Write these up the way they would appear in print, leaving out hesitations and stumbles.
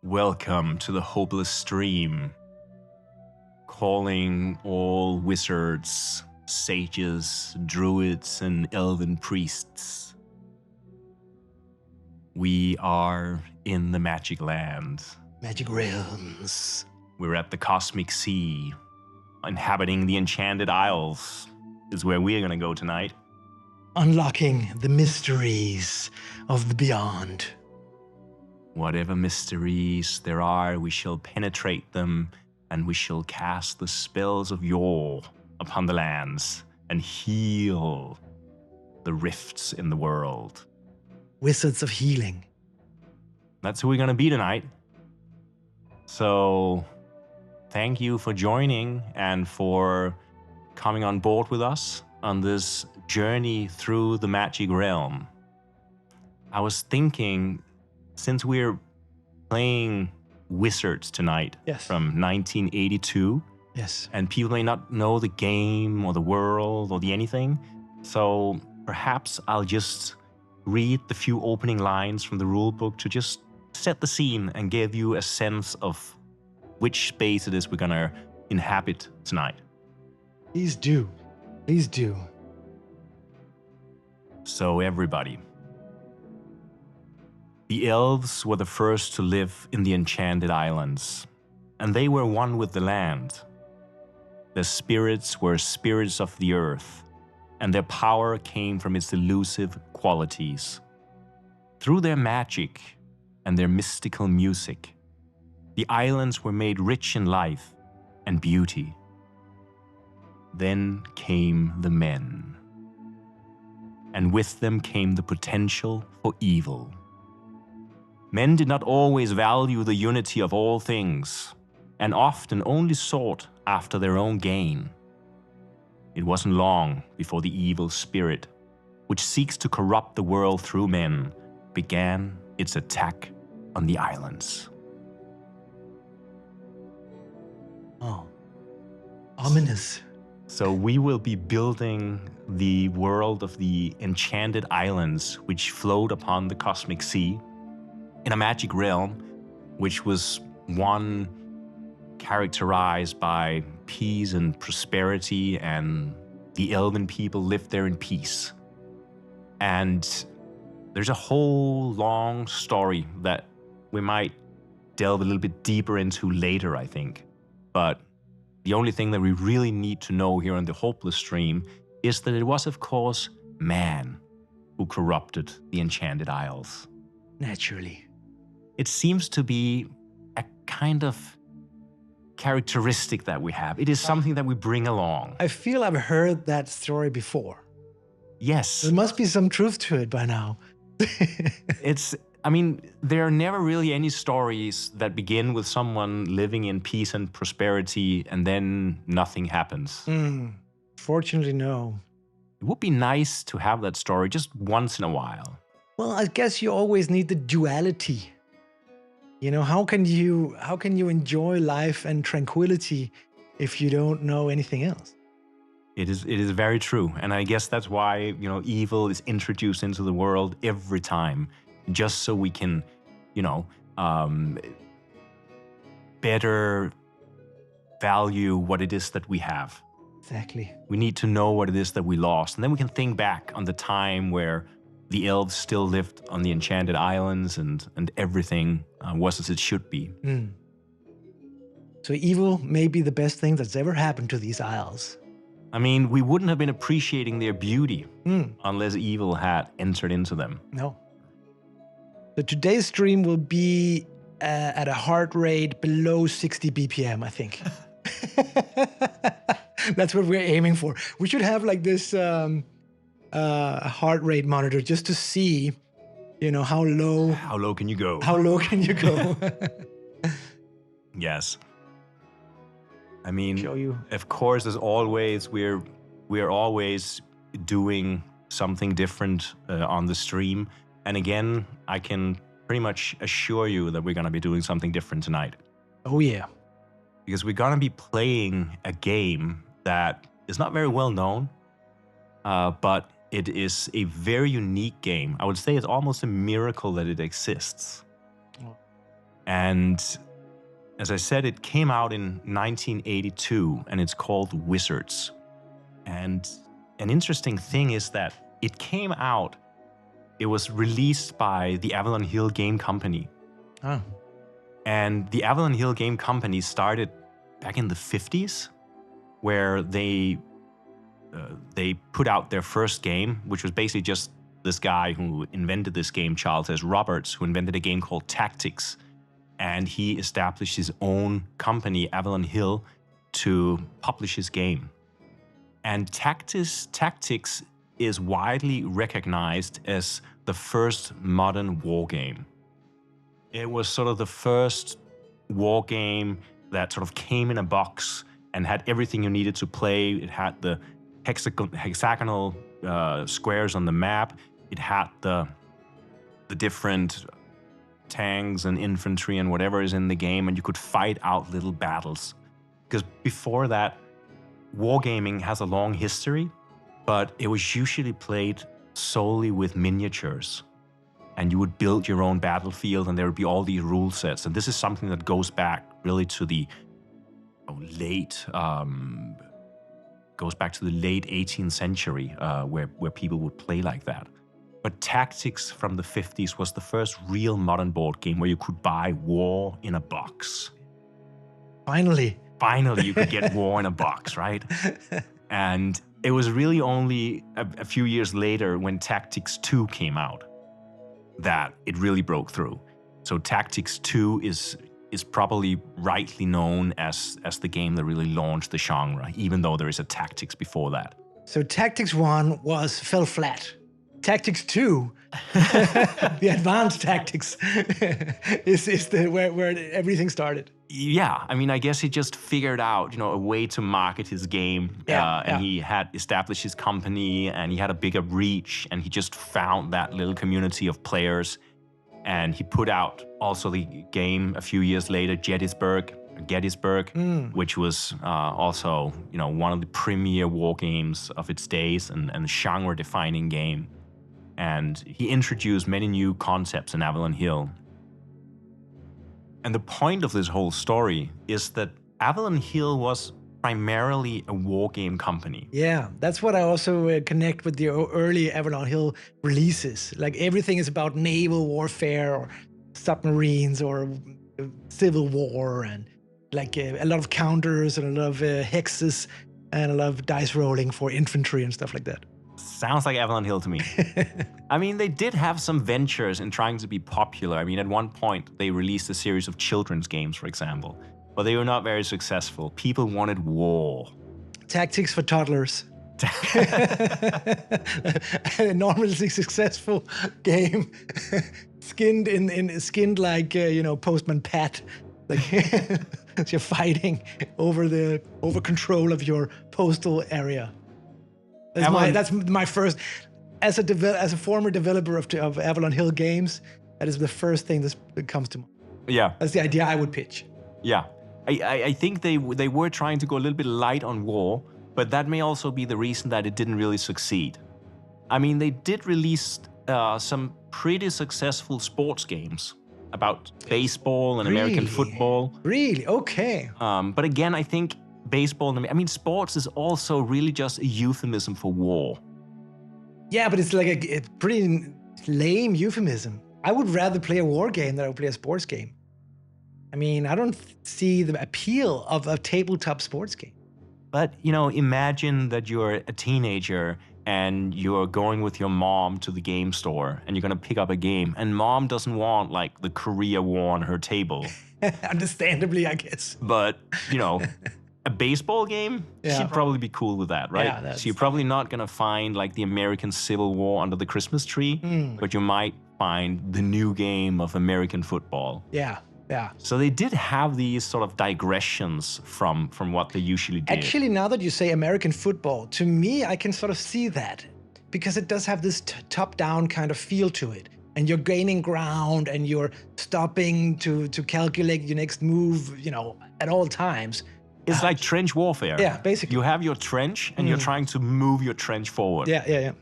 Welcome to the Hopeless Stream, calling all wizards, sages, druids, and elven priests. We are in the magic land. Magic realms. We're at the cosmic sea, inhabiting the enchanted isles is where we're gonna go tonight. Unlocking the mysteries of the beyond. Whatever mysteries there are, we shall penetrate them, and we shall cast the spells of yore upon the lands and heal the rifts in the world. Wizards of healing. That's who we're gonna be tonight. So, thank you for joining and for coming on board with us on this journey through the magic realm. I was thinking, since we're playing Wizards tonight from 1982, and people may not know the game or the world or the anything, so perhaps I'll just read the few opening lines from the rulebook to just set the scene and give you a sense of which space it is we're gonna inhabit tonight. Please do. Please do. So everybody, the elves were the first to live in the enchanted islands, and they were one with the land. Their spirits were spirits of the earth, and their power came from its elusive qualities. Through their magic and their mystical music, the islands were made rich in life and beauty. Then came the men, and with them came the potential for evil. Men did not always value the unity of all things, and often only sought after their own gain. It wasn't long before the evil spirit, which seeks to corrupt the world through men, began its attack on the islands. Oh, ominous. So we will be building the world of the enchanted islands, which float upon the cosmic sea, in a magic realm, which was one characterized by peace and prosperity, and the elven people lived there in peace. And there's a whole long story that we might delve a little bit deeper into later, I think. But the only thing that we really need to know here on the Hopeless Stream is that it was, of course, man who corrupted the Enchanted Isles. Naturally. It seems to be a kind of characteristic that we have. It is something that we bring along. I feel I've heard that story before. Yes. There must be some truth to it by now. There are never really any stories that begin with someone living in peace and prosperity and then nothing happens. Fortunately, no. It would be nice to have that story just once in a while. Well, I guess you always need the duality. You know, how can you enjoy life and tranquility if you don't know anything else? It is very true. And I guess that's why, evil is introduced into the world every time, just so we can, better value what it is that we have. Exactly. We need to know what it is that we lost. And then we can think back on the time where the elves still lived on the Enchanted Islands and everything was as it should be. So evil may be the best thing that's ever happened to these isles. We wouldn't have been appreciating their beauty unless evil had entered into them. No. So today's stream will be at a heart rate below 60 BPM, I think. That's what we're aiming for. We should have like this heart rate monitor just to see, how low. How low can you go? How low can you go? Yes. Show you. Of course, as always, we're always doing something different on the stream. And again, I can pretty much assure you that we're going to be doing something different tonight. Oh, yeah. Because we're going to be playing a game that is not very well known, but it is a very unique game. I would say it's almost a miracle that it exists. And as I said, it came out in 1982, and it's called Wizards. And an interesting thing is that it came out, it was released by the Avalon Hill Game Company. Oh. And the Avalon Hill Game Company started back in the 50s, where they put out their first game, which was basically just this guy who invented this game, Charles S. Roberts, who invented a game called Tactics. And he established his own company, Avalon Hill, to publish his game. And Tactics is widely recognized as the first modern war game. It was sort of the first war game that sort of came in a box and had everything you needed to play. It had the hexagonal squares on the map. It had the different tanks and infantry and whatever is in the game, and you could fight out little battles. Because before that, wargaming has a long history, but it was usually played solely with miniatures. And you would build your own battlefield, and there would be all these rule sets. And this is something that goes back really to the late 18th century, where people would play like that. But Tactics from the 50s was the first real modern board game where you could buy war in a box. Finally, you could get war in a box, right? And it was really only a few years later, when Tactics 2 came out, that it really broke through. So Tactics 2 is probably rightly known as the game that really launched the genre, even though there is a Tactics before that. So Tactics 1 fell flat. Tactics 2, the advanced Tactics, is where everything started. Yeah, I mean, I guess he just figured out, a way to market his game. And he had established his company, and he had a bigger reach, and he just found that little community of players. And he put out also the game a few years later, Gettysburg, which was also, one of the premier war games of its days, and a genre-defining game. And he introduced many new concepts in Avalon Hill. And the point of this whole story is that Avalon Hill was primarily a war game company. Yeah, that's what I also connect with the early Avalon Hill releases. Like everything is about naval warfare or submarines or civil war, and like a lot of counters and a lot of hexes and a lot of dice rolling for infantry and stuff like that. Sounds like Avalon Hill to me. I mean, they did have some ventures in trying to be popular. I mean, at one point, they released a series of children's games, for example, but they were not very successful. People wanted war. Tactics for toddlers. An enormously successful game, skinned like Postman Pat. Like you're fighting over control of your postal area. That's my first, as a former developer of Avalon Hill games, that is the first thing that comes to mind. Yeah. That's the idea I would pitch. Yeah. I think they were trying to go a little bit light on war, but that may also be the reason that it didn't really succeed. I mean, they did release some pretty successful sports games about baseball and American football. Really? Okay. But again, I think sports is also really just a euphemism for war. Yeah, but it's like a pretty lame euphemism. I would rather play a war game than I would play a sports game. I mean, I don't see the appeal of a tabletop sports game. But, imagine that you're a teenager and you're going with your mom to the game store and you're going to pick up a game, and mom doesn't want, like, the Korea War on her table. Understandably, I guess. But, a baseball game, she'd probably be cool with that, right? Yeah, so you're probably not going to find, like, the American Civil War under the Christmas tree, but you might find the new game of American football. Yeah. Yeah. So they did have these sort of digressions from what they usually did. Actually, now that you say American football, to me, I can sort of see that, because it does have this top-down kind of feel to it. And you're gaining ground and you're stopping to calculate your next move, at all times. It's like trench warfare. Yeah, basically. You have your trench and you're trying to move your trench forward. Yeah.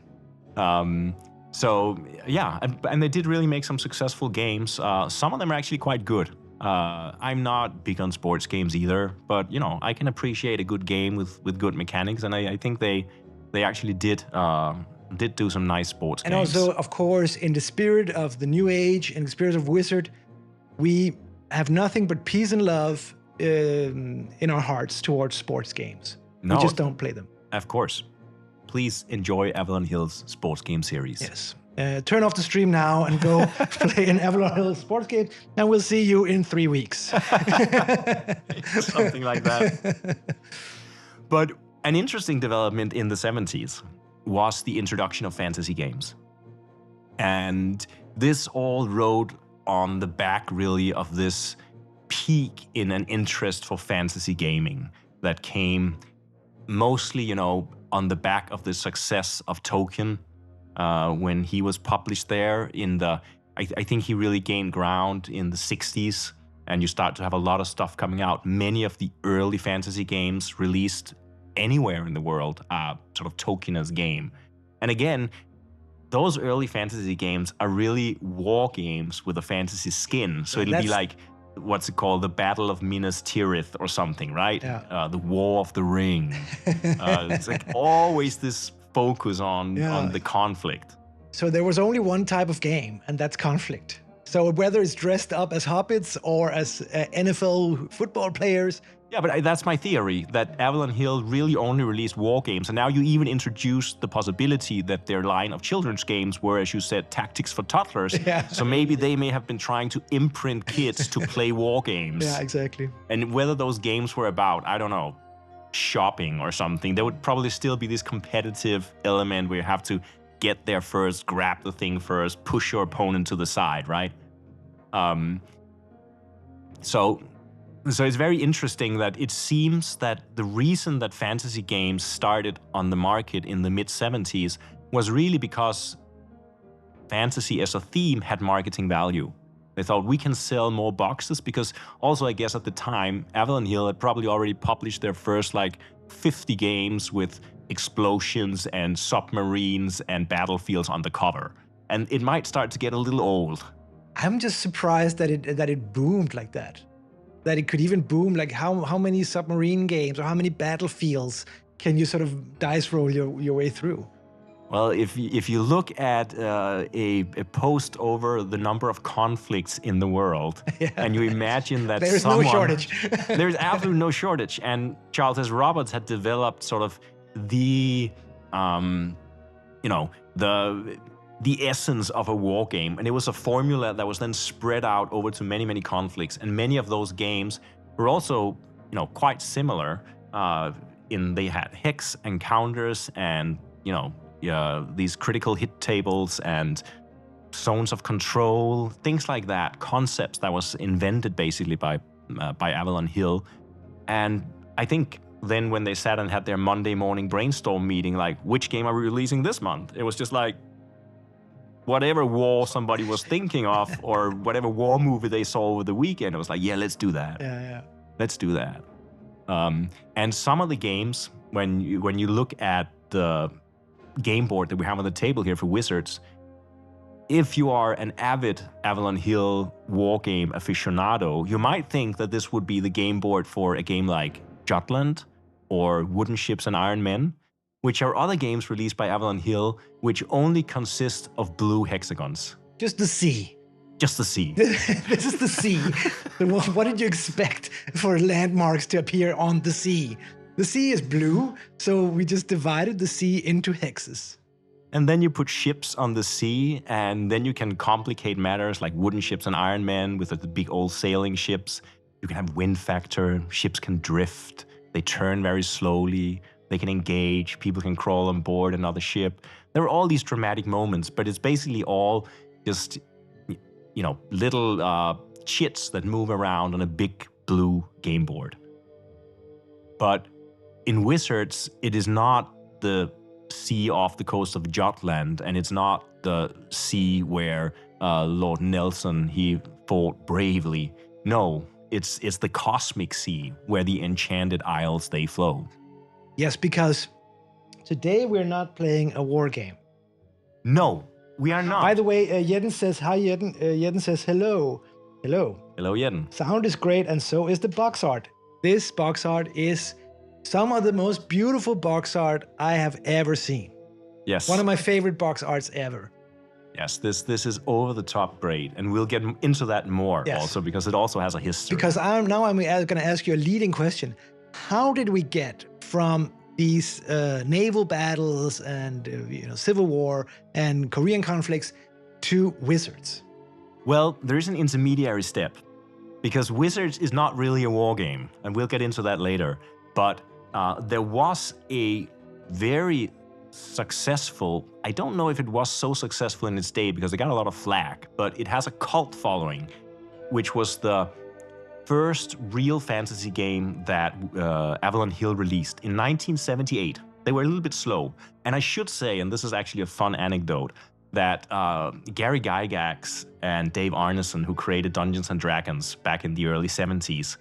So, yeah, and they did really make some successful games. Some of them are actually quite good. I'm not big on sports games either, but I can appreciate a good game with good mechanics, and I think they actually did do some nice sports And games. also, of course, in the spirit of the new age, in the spirit of Wizard, we have nothing but peace and love in our hearts towards sports games. No, we just don't play them. Of course. Please enjoy Avalon Hill's sports game series. Yes. Turn off the stream now and go play an Avalon Hill sports game, and we'll see you in 3 weeks. Something like that. But an interesting development in the 70s was the introduction of fantasy games. And this all rode on the back, really, of this peak in an interest for fantasy gaming that came mostly, on the back of the success of Tolkien when he was published there in the, I think he really gained ground in the 60s, and you start to have a lot of stuff coming out. Many of the early fantasy games released anywhere in the world are sort of Tolkien's game. And again, those early fantasy games are really war games with a fantasy skin. So it'll be like, what's it called? The Battle of Minas Tirith or something, right? Yeah. The War of the Ring. It's like always this focus on the conflict. So there was only one type of game, and that's conflict. So whether it's dressed up as hobbits or as NFL football players. Yeah, but that's my theory, that Avalon Hill really only released war games. And now you even introduced the possibility that their line of children's games were, as you said, tactics for toddlers. Yeah. So maybe they may have been trying to imprint kids to play war games. Yeah, exactly. And whether those games were about, I don't know, shopping or something, there would probably still be this competitive element where you have to get there first, grab the thing first, push your opponent to the side, right? So it's very interesting that it seems that the reason that fantasy games started on the market in the mid-70s was really because fantasy as a theme had marketing value. They thought we can sell more boxes because also I guess at the time Avalon Hill had probably already published their first 50 games with explosions and submarines and battlefields on the cover. And it might start to get a little old. I'm just surprised that it boomed like that. That it could even boom, how many submarine games or how many battlefields can you sort of dice roll your way through? Well, if you look at a post over the number of conflicts in the world, and you imagine that there's no shortage. There's absolutely no shortage. And Charles S. Roberts had developed sort of the essence of a war game. And it was a formula that was then spread out over to many, many conflicts. And many of those games were also, quite similar. They had hex encounters and, these critical hit tables and zones of control, things like that, concepts that was invented basically by Avalon Hill. And I think then when they sat and had their Monday morning brainstorm meeting, which game are we releasing this month? It was just whatever war somebody was thinking of or whatever war movie they saw over the weekend, it was let's do that. Yeah. Let's do that. And some of the games, when you look at the game board that we have on the table here for Wizards, if you are an avid Avalon Hill war game aficionado, you might think that this would be the game board for a game like Jutland or Wooden Ships and Iron Men, which are other games released by Avalon Hill, which only consist of blue hexagons. Just the sea. Just the sea. This is the sea. What did you expect for landmarks to appear on the sea? The sea is blue, so we just divided the sea into hexes. And then you put ships on the sea, and then you can complicate matters like Wooden Ships and Iron Men with the big old sailing ships. You can have wind factor, ships can drift, they turn very slowly, they can engage, people can crawl on board another ship. There are all these dramatic moments, but it's basically all just, little chits that move around on a big blue game board. But in Wizards, it is not the sea off the coast of Jutland, and it's not the sea where Lord Nelson, he fought bravely. No, it's the cosmic sea where the enchanted isles, they flow. Yes, because today we're not playing a war game. No, we are not. By the way, Jeden says, hi Jeden. Jeden says, hello. Hello. Hello, Jen. Sound is great, and so is the box art. This box art is some of the most beautiful box art I have ever seen. Yes. One of my favorite box arts ever. Yes, this is over the top great, and we'll get into that more also because it also has a history. Because I'm going to ask you a leading question. How did we get from these naval battles and civil war and Korean conflicts to Wizards? Well, there is an intermediary step, because Wizards is not really a war game, and we'll get into that later. But there was a very successful, I don't know if it was so successful in its day because it got a lot of flack, but it has a cult following, which was the first real fantasy game that Avalon Hill released in 1978. They were a little bit slow. And I should say, and this is actually a fun anecdote, that Gary Gygax and Dave Arneson, who created Dungeons & Dragons back in the early 70s,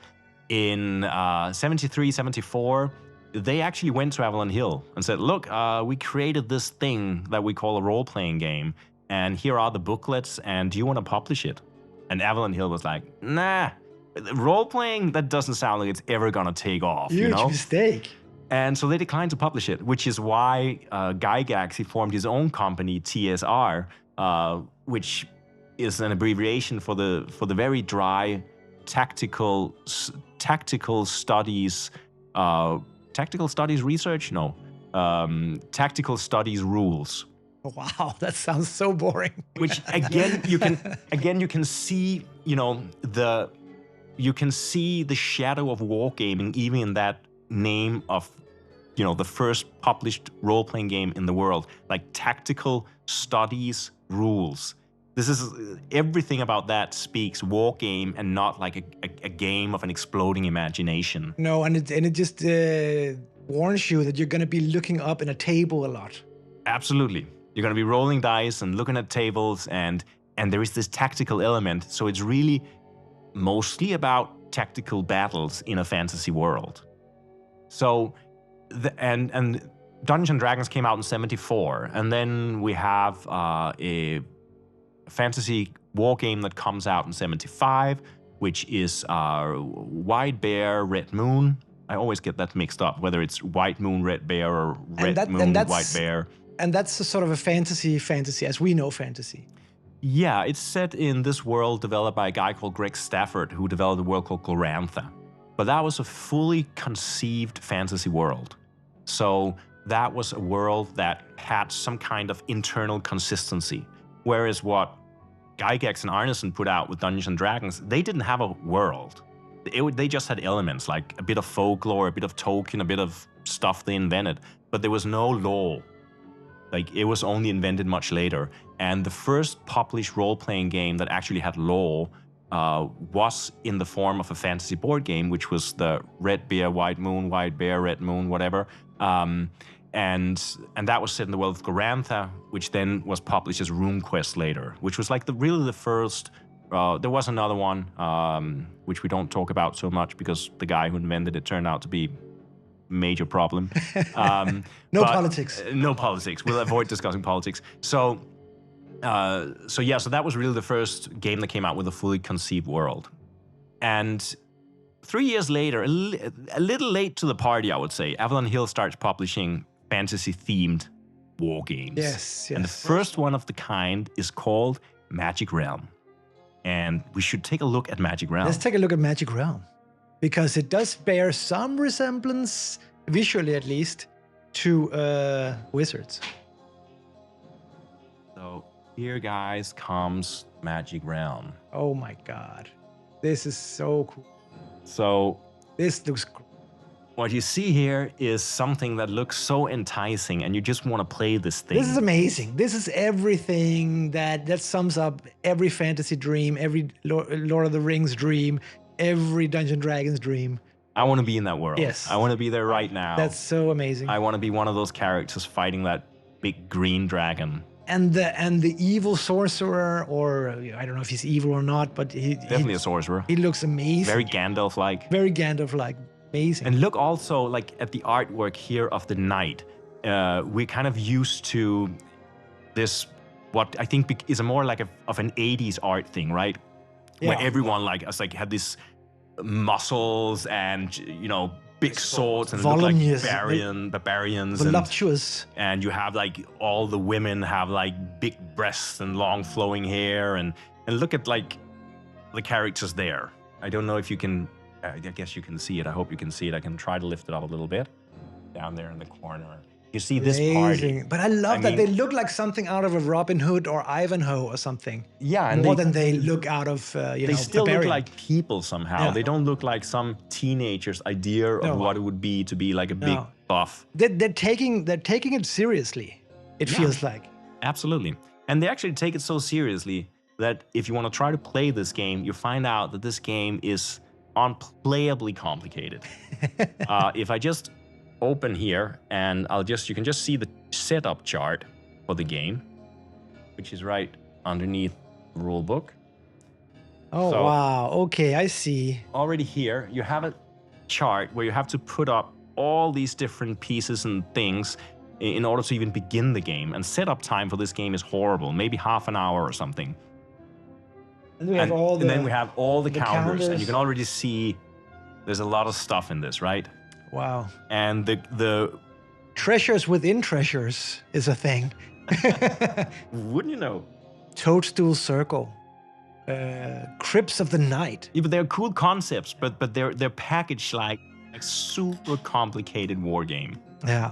in 73, 74, they actually went to Avalon Hill and said, look, we created this thing that we call a role-playing game, and here are the booklets, and do you want to publish it? And Avalon Hill was like, nah, role-playing, that doesn't sound like it's ever gonna take off, Huge mistake. And so they declined to publish it, which is why Gygax, he formed his own company, TSR, which is an abbreviation for the very dry tactical studies research? No. Tactical studies rules. Wow, that sounds so boring. Which again you can see, you can see the shadow of wargaming even in that name of the first published role-playing game in the world, like tactical studies rules. This is everything about that speaks war game and not like a game of an exploding imagination. No, and it just warns you that you're going to be looking up in a table a lot. Absolutely. You're going to be rolling dice and looking at tables, and there is this tactical element. So it's really mostly about tactical battles in a fantasy world. So, and Dungeons & Dragons came out in 74, and then we have a fantasy war game that comes out in 75, which is White Bear, Red Moon. I always get that mixed up, whether it's White Moon, Red Bear, or Red Moon, White Bear. And that's a sort of a fantasy as we know fantasy. Yeah, it's set in this world developed by a guy called Greg Stafford, who developed a world called Glorantha. But that was a fully conceived fantasy world. So that was a world that had some kind of internal consistency. Whereas what Gygax and Arneson put out with Dungeons & Dragons, they didn't have a world. They just had elements, like a bit of folklore, a bit of Tolkien, a bit of stuff they invented. But there was no lore. Like, it was only invented much later. And the first published role-playing game that actually had lore was in the form of a fantasy board game, which was the Red Bear, White Moon, White Bear, Red Moon, whatever. And that was set in the world of Glorantha, which then was published as RuneQuest later, which was like really the first. There was another one, which we don't talk about so much because the guy who invented it turned out to be a major problem. No politics. No politics. We'll avoid discussing politics. So that was really the first game that came out with a fully conceived world. And 3 years later, a little late to the party, I would say, Avalon Hill starts publishing fantasy-themed war games. Yes. And the first one of the kind is called Magic Realm. And we should take a look at Magic Realm. Let's take a look at Magic Realm, because it does bear some resemblance, visually at least, to Wizards. So here, guys, comes Magic Realm. Oh my God. This is so cool. So this looks cool. What you see here is something that looks so enticing, and you just want to play this thing. This is amazing. This is everything that sums up every fantasy dream, every Lord of the Rings dream, every Dungeons & Dragons dream. I want to be in that world. Yes. I want to be there right now. That's so amazing. I want to be one of those characters fighting that big green dragon. And the evil sorcerer, or I don't know if he's evil or not, but definitely a sorcerer. He looks amazing. Very Gandalf-like. Very Gandalf-like. Amazing. And look also like at the artwork here of the knight. We're kind of used to this, what I think is a more like of an 80s art thing, right? where Yeah. everyone had this muscles and big swords and look like Voluminous, barbarians voluptuous. and you have like all the women have like big breasts and long flowing hair and look at like the characters there. I don't know if you can. I guess you can see it. I hope you can see it. I can try to lift it up a little bit. Down there in the corner. You see this party. But I love that they look like something out of a Robin Hood or Ivanhoe or something. Yeah, and more than they look out of they still Barbarian. look like people somehow. Yeah. They don't look like some teenager's idea of what it would be to be like a big buff. They're taking it seriously. It feels like. Absolutely, and they actually take it so seriously that if you want to try to play this game, you find out that this game is unplayably complicated. If I just open here and you can just see the setup chart for the game, which is right underneath the rule book. Oh, so, wow. Okay, I see. Already here, you have a chart where you have to put up all these different pieces and things in order to even begin the game. And setup time for this game is horrible, maybe half an hour or something. And then we have all the counters, and you can already see there's a lot of stuff in this, right? Wow. And the treasures within treasures is a thing. Wouldn't you know? Toadstool Circle. Crypts of the Night. Yeah, but they're cool concepts, but they're packaged like a super complicated war game. Yeah.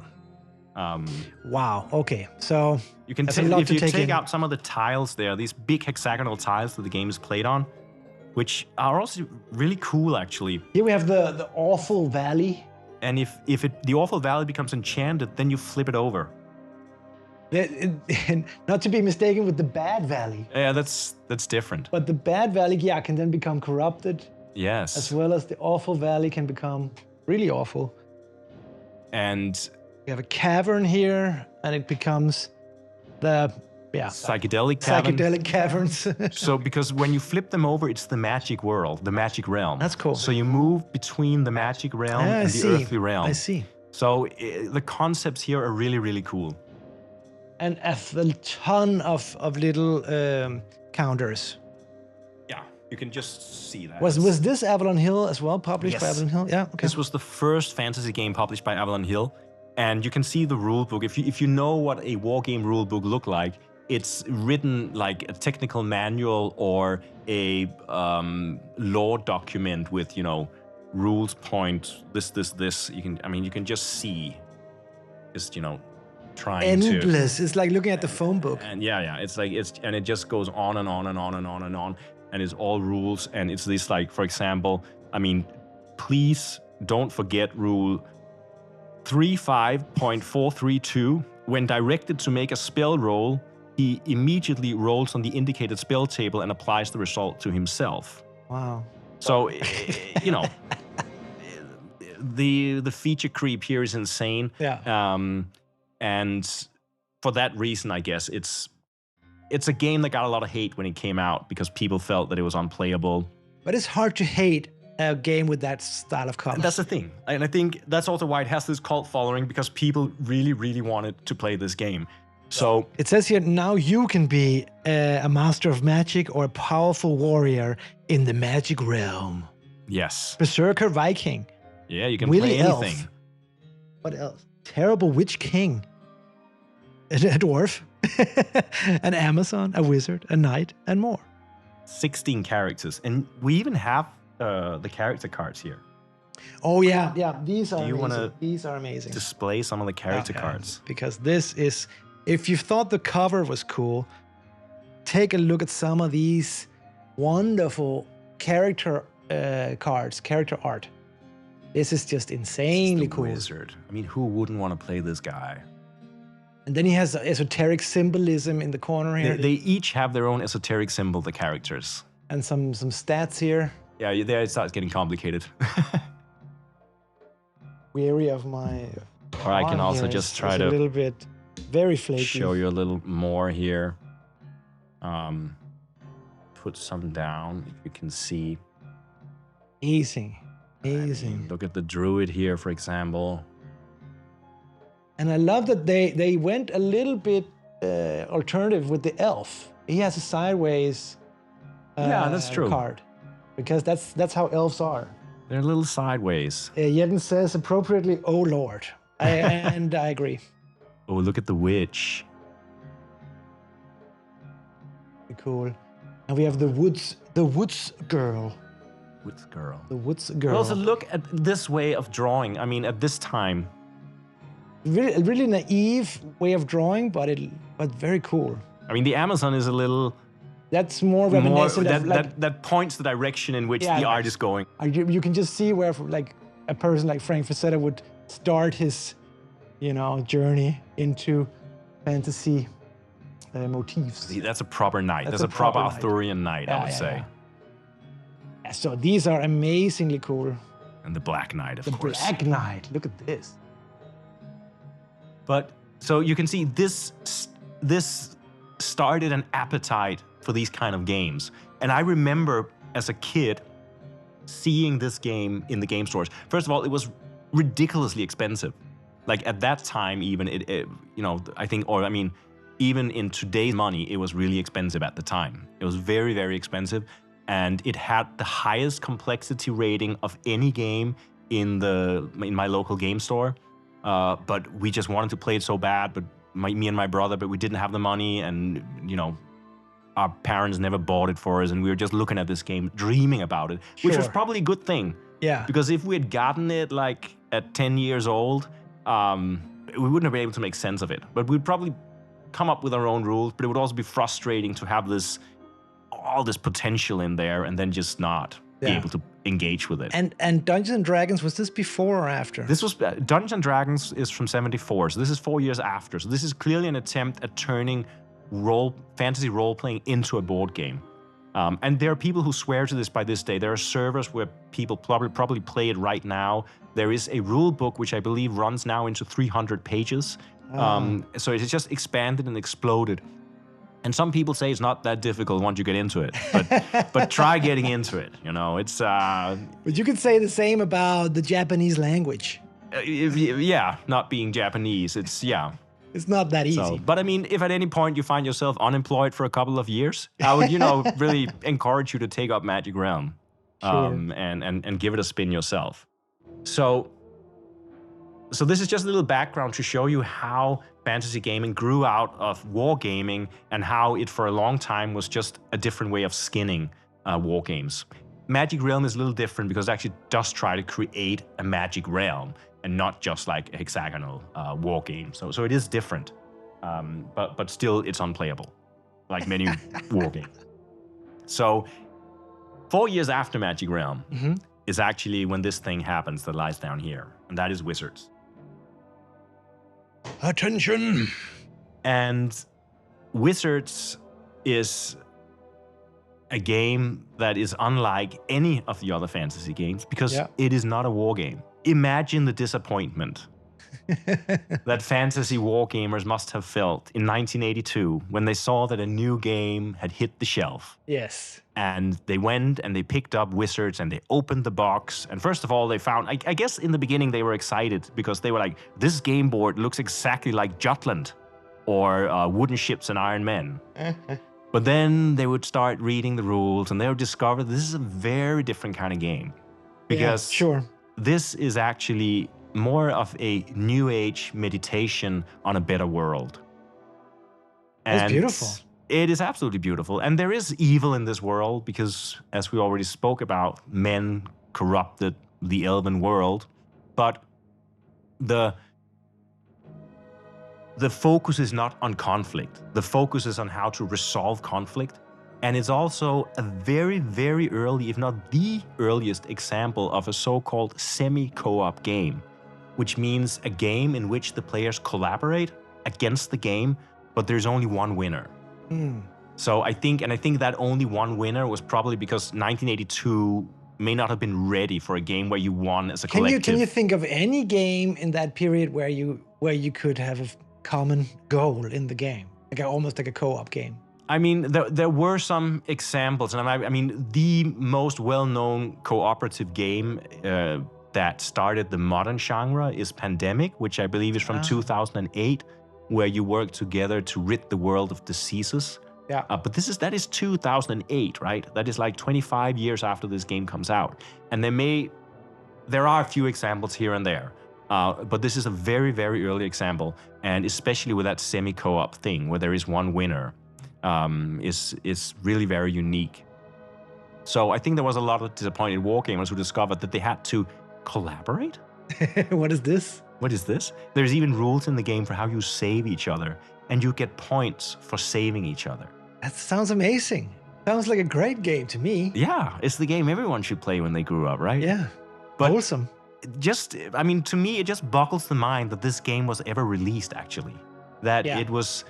Wow. Okay. So you can if you take out some of the tiles there, these big hexagonal tiles that the game is played on, which are also really cool actually. Here we have the Awful Valley. And if the Awful Valley becomes enchanted, then you flip it over. Not to be mistaken with the Bad Valley. Yeah, that's different. But the Bad Valley, can then become corrupted. Yes. As well as the Awful Valley can become really awful. And we have a cavern here, and it becomes the psychedelic caverns. So because when you flip them over, it's the magic world, the magic realm. That's cool. So you move between the magic realm and the earthly realm. I see. So the concepts here are really, really cool. And a ton of little counters. Yeah, you can just see that. Was this Avalon Hill as well, published by Avalon Hill? Yeah, okay. This was the first fantasy game published by Avalon Hill. And you can see the rule book. If you know what a war game rule book look like, it's written like a technical manual or a law document with, rules point, this. You can just see, trying endless. It's like looking at the phone book. And it's it just goes on and on and on and on and on. And it's all rules. And it's this like, for example, please don't forget rule 35.432. When directed to make a spell roll, he immediately rolls on the indicated spell table and applies the result to himself. Wow. So, the feature creep here is insane. Yeah. And for that reason, I guess it's a game that got a lot of hate when it came out because people felt that it was unplayable. But it's hard to hate a game with that style of combat. And that's the thing. And I think that's also why it has this cult following, because people really, really wanted to play this game. So it says here, now you can be a master of magic or a powerful warrior in the magic realm. Yes. Berserker Viking. Yeah, you can Willy play anything. Elf. What else? Terrible Witch King. A dwarf. An Amazon, a wizard, a knight, and more. 16 characters. And we even have the character cards here. Oh, yeah. These are amazing. These are amazing. Display some of the character cards. Because this is... If you thought the cover was cool, take a look at some of these wonderful character cards, character art. This is just insanely cool. Wizard. Who wouldn't want to play this guy? And then he has esoteric symbolism in the corner here. They each have their own esoteric symbol, the characters. And some stats here. Yeah, there it starts getting complicated. Weary of my... Or I can also just try to... a little bit... Very flaky. Show you a little more here. Put some down, if you can see. Amazing. Look at the druid here, for example. And I love that they went a little bit alternative with the elf. He has a sideways Yeah, that's true. card, because that's how elves are. They're a little sideways. Jeden says appropriately, "Oh Lord," and I agree. Oh, look at the witch. Cool. And we have the woods girl. Woods girl. The woods girl. Also, look at this way of drawing. I mean, at this time. Really naive way of drawing, but very cool. I mean, the Amazon is a little. That's more reminiscent of that points the direction in which the art is going. You can just see where like a person like Frank Frazetta would start his, journey into fantasy motifs. That's a proper knight. That's a proper Arthurian knight, I would say. Yeah, so these are amazingly cool. And the Black Knight, of course. The Black Knight. Look at this. But so you can see this started an appetite for these kind of games. And I remember as a kid seeing this game in the game stores. First of all, it was ridiculously expensive. Like at that time, even even in today's money, it was really expensive at the time. It was very, very expensive. And it had the highest complexity rating of any game in my local game store. But we just wanted to play it so bad, but me and my brother, but we didn't have the money, and our parents never bought it for us, and we were just looking at this game, dreaming about it, which was probably a good thing. Yeah. Because if we had gotten it like at 10 years old, we wouldn't have been able to make sense of it. But we'd probably come up with our own rules, but it would also be frustrating to have all this potential in there and then just not be able to engage with it. And Dungeons and Dragons, was this before or after? This was Dungeons and Dragons is from '74, so this is 4 years after. So this is clearly an attempt at turning fantasy role-playing into a board game. And there are people who swear to this by this day. There are servers where people probably play it right now. There is a rule book which I believe runs now into 300 pages. So it's just expanded and exploded. And some people say it's not that difficult once you get into it, but try getting into it. It's. But you could say the same about the Japanese language. Not being Japanese, it's It's not that easy. So, but I mean, if at any point you find yourself unemployed for a couple of years, I would, really encourage you to take up Magic Realm, and give it a spin yourself. So this is just a little background to show you how fantasy gaming grew out of wargaming and how it for a long time was just a different way of skinning war games. Magic Realm is a little different because it actually does try to create a magic realm and not just like a hexagonal war game. So it is different, but still it's unplayable, like many war games. So 4 years after Magic Realm is actually when this thing happens that lies down here, and that is Wizards. Attention! And Wizards is a game that is unlike any of the other fantasy games because it is not a war game. Imagine the disappointment that fantasy war gamers must have felt in 1982 when they saw that a new game had hit the shelf. Yes. And they went and they picked up Wizards and they opened the box. And first of all, they found, I guess in the beginning they were excited because they were like, this game board looks exactly like Jutland or Wooden Ships and Iron Men. But then they would start reading the rules and they would discover this is a very different kind of game. Because this is actually more of a new age meditation on a better world. And that's beautiful. It is absolutely beautiful. And there is evil in this world because, as we already spoke about, men corrupted the elven world. But the focus is not on conflict. The focus is on how to resolve conflict. And it's also a very, very early, if not the earliest example of a so-called semi-co-op game, which means a game in which the players collaborate against the game, but there's only one winner. So I think that only one winner was probably because 1982 may not have been ready for a game where you won as a collective. Can you think of any game in that period where you could have a common goal in the game, almost like a co-op game? I mean, there were some examples, and I mean, the most well-known cooperative game that started the modern genre is Pandemic, which I believe is from 2008, where you work together to rid the world of diseases. Yeah. But that is 2008, right? That is like 25 years after this game comes out. And there are a few examples here and there. But this is a very, very early example. And especially with that semi-co-op thing where there is one winner, is really very unique. So I think there was a lot of disappointed wargamers who discovered that they had to collaborate. What is this? What is this? There's even rules in the game for how you save each other, and you get points for saving each other. That sounds amazing. Sounds like a great game to me. Yeah, it's the game everyone should play when they grew up, right? Yeah, But wholesome. To me, it just boggles the mind that this game was ever released, actually. That it was,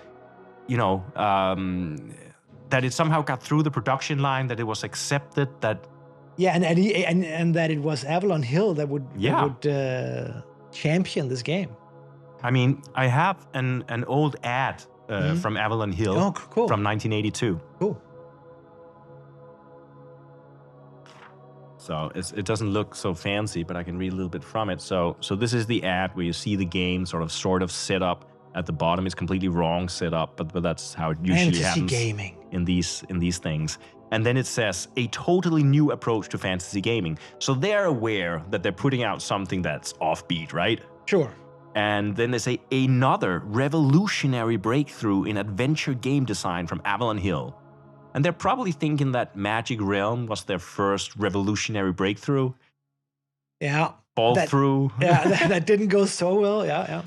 that it somehow got through the production line, that it was accepted, that... Yeah, and that it was Avalon Hill that would champion this game. I mean, I have an old ad from Avalon Hill from 1982. Cool. So it doesn't look so fancy, but I can read a little bit from it. So this is the ad where you see the game sort of set up at the bottom. It's completely wrong set up, but that's how it usually happens gaming. in these things. And then it says a totally new approach to fantasy gaming. So they're aware that they're putting out something that's offbeat, right? Sure. And then they say another revolutionary breakthrough in adventure game design from Avalon Hill. And they're probably thinking that Magic Realm was their first revolutionary breakthrough. Yeah. Through. Yeah, that didn't go so well. Yeah.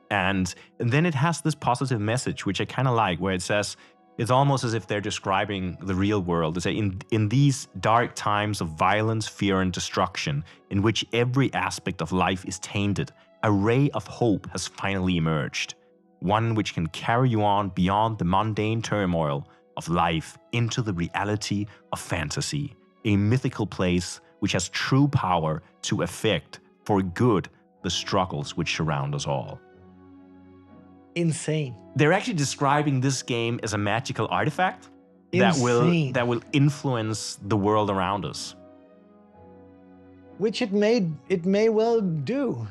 And then it has this positive message, which I kind of like, where it says, it's almost as if they're describing the real world. They say, in these dark times of violence, fear, and destruction, in which every aspect of life is tainted, a ray of hope has finally emerged. One which can carry you on beyond the mundane turmoil of life into the reality of fantasy, a mythical place which has true power to affect for good the struggles which surround us all. Insane. They're actually describing this game as a magical artifact that will influence the world around us. Which it may well do.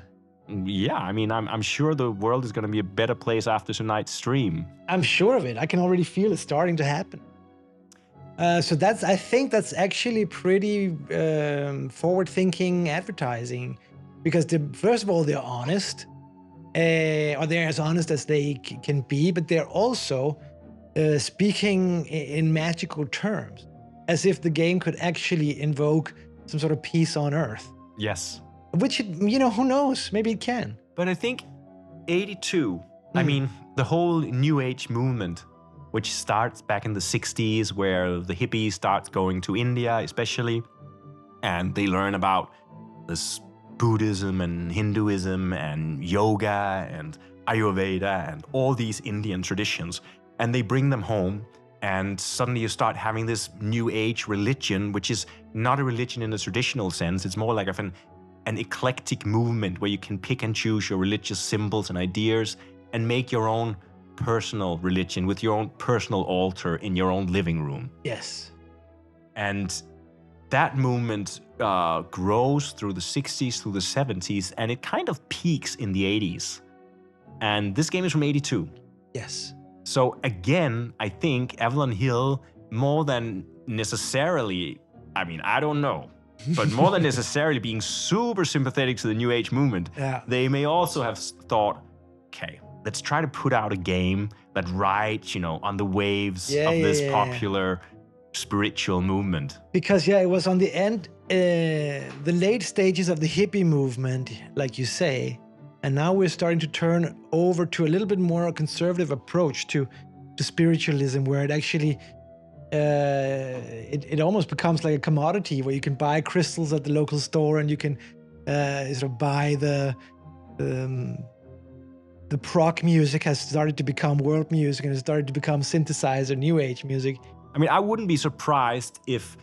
Yeah, I mean, I'm sure the world is going to be a better place after tonight's stream. I'm sure of it. I can already feel it starting to happen. So I think that's actually pretty forward-thinking advertising, because first of all, they're honest, or they're as honest as they can be, but they're also speaking in magical terms, as if the game could actually invoke some sort of peace on Earth. Yes. Which, who knows? Maybe it can. But I think 82, I mean, the whole New Age movement, which starts back in the 60s, where the hippies start going to India especially, and they learn about this Buddhism and Hinduism and yoga and Ayurveda and all these Indian traditions, and they bring them home, and suddenly you start having this New Age religion, which is not a religion in the traditional sense. It's more like an eclectic movement where you can pick and choose your religious symbols and ideas and make your own personal religion with your own personal altar in your own living room. Yes. And that movement grows through the 60s, through the 70s, and it kind of peaks in the 80s. And this game is from 82. Yes. So again, I think Avalon Hill, more than necessarily, I mean, I don't know, but more than necessarily being super sympathetic to the New Age movement, they may also have thought, okay, let's try to put out a game that rides, on the waves of this popular spiritual movement. Because, it was on the end, the late stages of the hippie movement, like you say, and now we're starting to turn over to a little bit more conservative approach to spiritualism, where it actually it almost becomes like a commodity, where you can buy crystals at the local store, and you can sort of buy the prog music has started to become world music, and has started to become synthesizer New Age music. I mean, I wouldn't be surprised if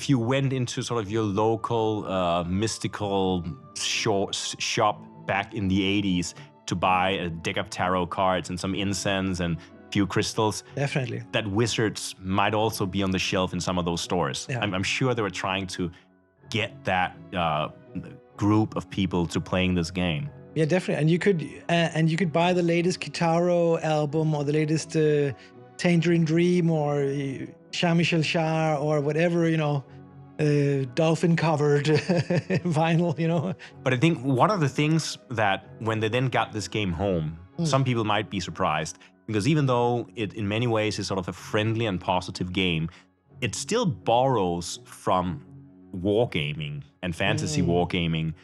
you went into sort of your local mystical shop back in the 80s to buy a deck of tarot cards and some incense and few crystals. Definitely. That wizards might also be on the shelf in some of those stores. Yeah. I'm sure they were trying to get that group of people to playing this game. Yeah, definitely. And you could buy the latest Kitaro album or the latest Tangerine Dream or Jean-Michel Jarre or whatever, dolphin covered vinyl, But I think one of the things that when they then got this game home, some people might be surprised, because even though it in many ways is sort of a friendly and positive game, it still borrows from wargaming and fantasy wargaming,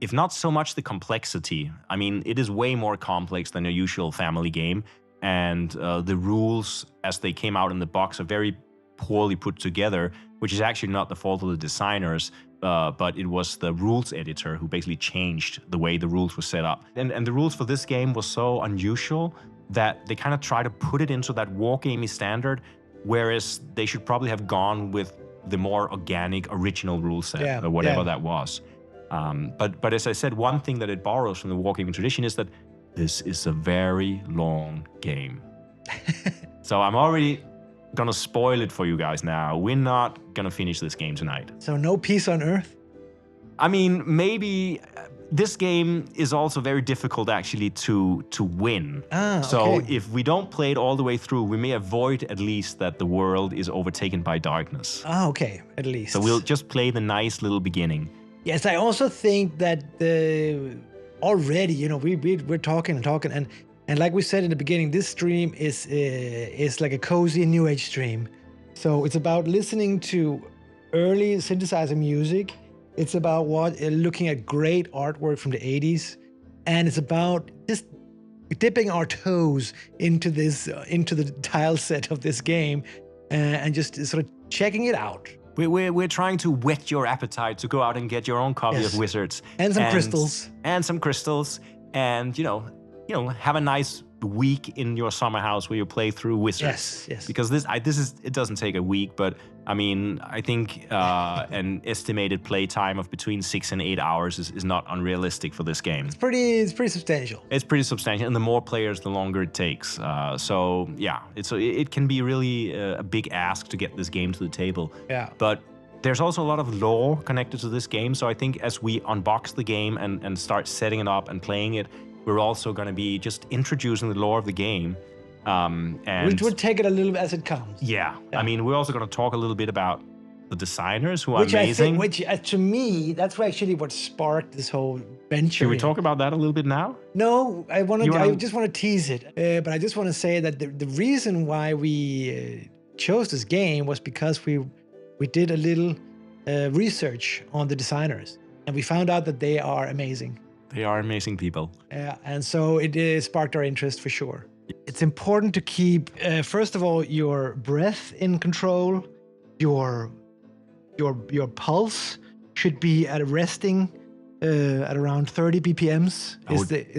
if not so much the complexity. I mean, it is way more complex than a usual family game, and the rules as they came out in the box are very poorly put together, which is actually not the fault of the designers, but it was the rules editor who basically changed the way the rules were set up. And the rules for this game was so unusual that they kind of try to put it into that wargaming standard, whereas they should probably have gone with the more organic original rule set or whatever that was. But as I said, one thing that it borrows from the wargaming tradition is that this is a very long game. So I'm already gonna spoil it for you guys now. We're not gonna finish this game tonight. So no peace on earth? I mean, maybe this game is also very difficult actually to win. So if we don't play it all the way through, we may avoid at least that the world is overtaken by darkness. Okay, at least. So we'll just play the nice little beginning. Yes, I also think that already, we're talking and talking, and like we said in the beginning, this stream is like a cozy new age stream. So it's about listening to early synthesizer music. It's about looking at great artwork from the 80s, and it's about just dipping our toes into the tile set of this game, and just sort of checking it out. We're trying to whet your appetite to go out and get your own copy of Wizards. And some crystals. And some crystals. And, have a nice week in your summer house where you play through Wizards. Yes. Because it doesn't take a week, but I mean, I think an estimated play time of between 6 and 8 hours is not unrealistic for this game. It's pretty substantial. It's pretty substantial, and the more players, the longer it takes. So yeah, it can be really a big ask to get this game to the table. Yeah. But there's also a lot of lore connected to this game. So I think as we unbox the game and start setting it up and playing it, we're also going to be just introducing the lore of the game. And we'll take it a little as it comes. Yeah. I mean, we're also going to talk a little bit about the designers who are amazing. Which to me, that's actually what sparked this whole venture. Should we talk about that a little bit now? No, I just want to tease it. But I just want to say that the reason why we chose this game was because we did a little research on the designers, and we found out that they are amazing. They are amazing people. Yeah, and so it sparked our interest for sure. It's important to keep, first of all, your breath in control. Your pulse should be at resting at around 30 BPMs.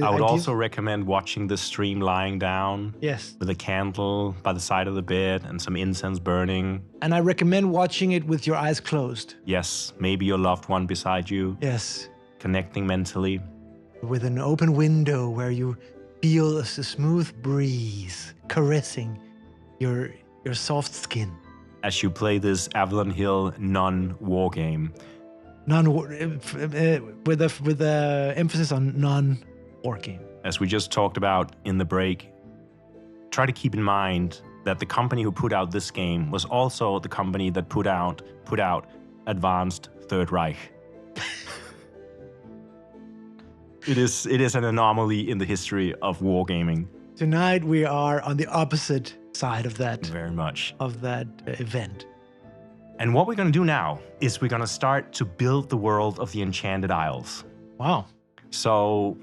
I would also recommend watching the stream lying down. Yes. With a candle by the side of the bed and some incense burning. And I recommend watching it with your eyes closed. Yes, maybe your loved one beside you. Yes. Connecting mentally. With an open window where you feel a smooth breeze caressing your soft skin. As you play this Avalon Hill non-war game. With the emphasis on non-war game. As we just talked about in the break, try to keep in mind that the company who put out this game was also the company that put out Advanced Third Reich. It is an anomaly in the history of wargaming. Tonight we are on the opposite side of that. Very much. Of that event. And what we're going to do now is we're going to start to build the world of the Enchanted Isles. Wow. So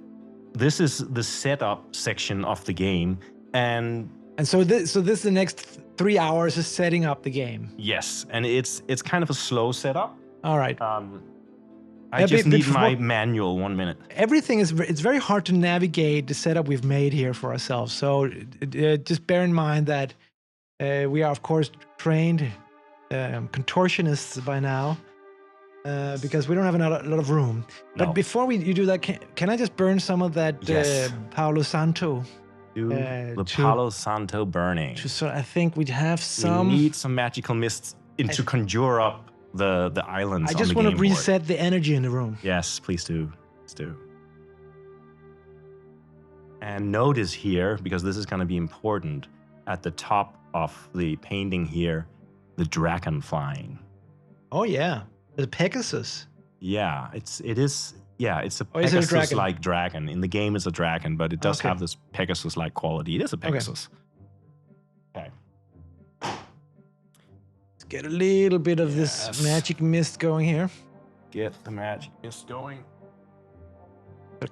this is the setup section of the game, and so this is the next 3 hours is setting up the game. Yes, and it's kind of a slow setup. All right. I just need my manual 1 minute. Everything it's very hard to navigate the setup we've made here for ourselves. So just bear in mind that we are, of course, trained contortionists by now because we don't have a lot of room. No. But before you do that, can I just burn some of that Palo Santo? The Palo Santo burning. So I think we'd have some... We need some magical mists to conjure up the islands. I just want to reset the energy in the room. Yes, please do. Please do. And notice here, because this is going to be important, at the top of the painting here, the dragon flying. Oh yeah, the Pegasus. Yeah, it's a Is it a Pegasus-like dragon. In the game, it's a dragon, but it does Okay. have this Pegasus-like quality. It is a Pegasus. Okay. Let's get a little bit of this Yes. magic mist going here. Get the magic mist going.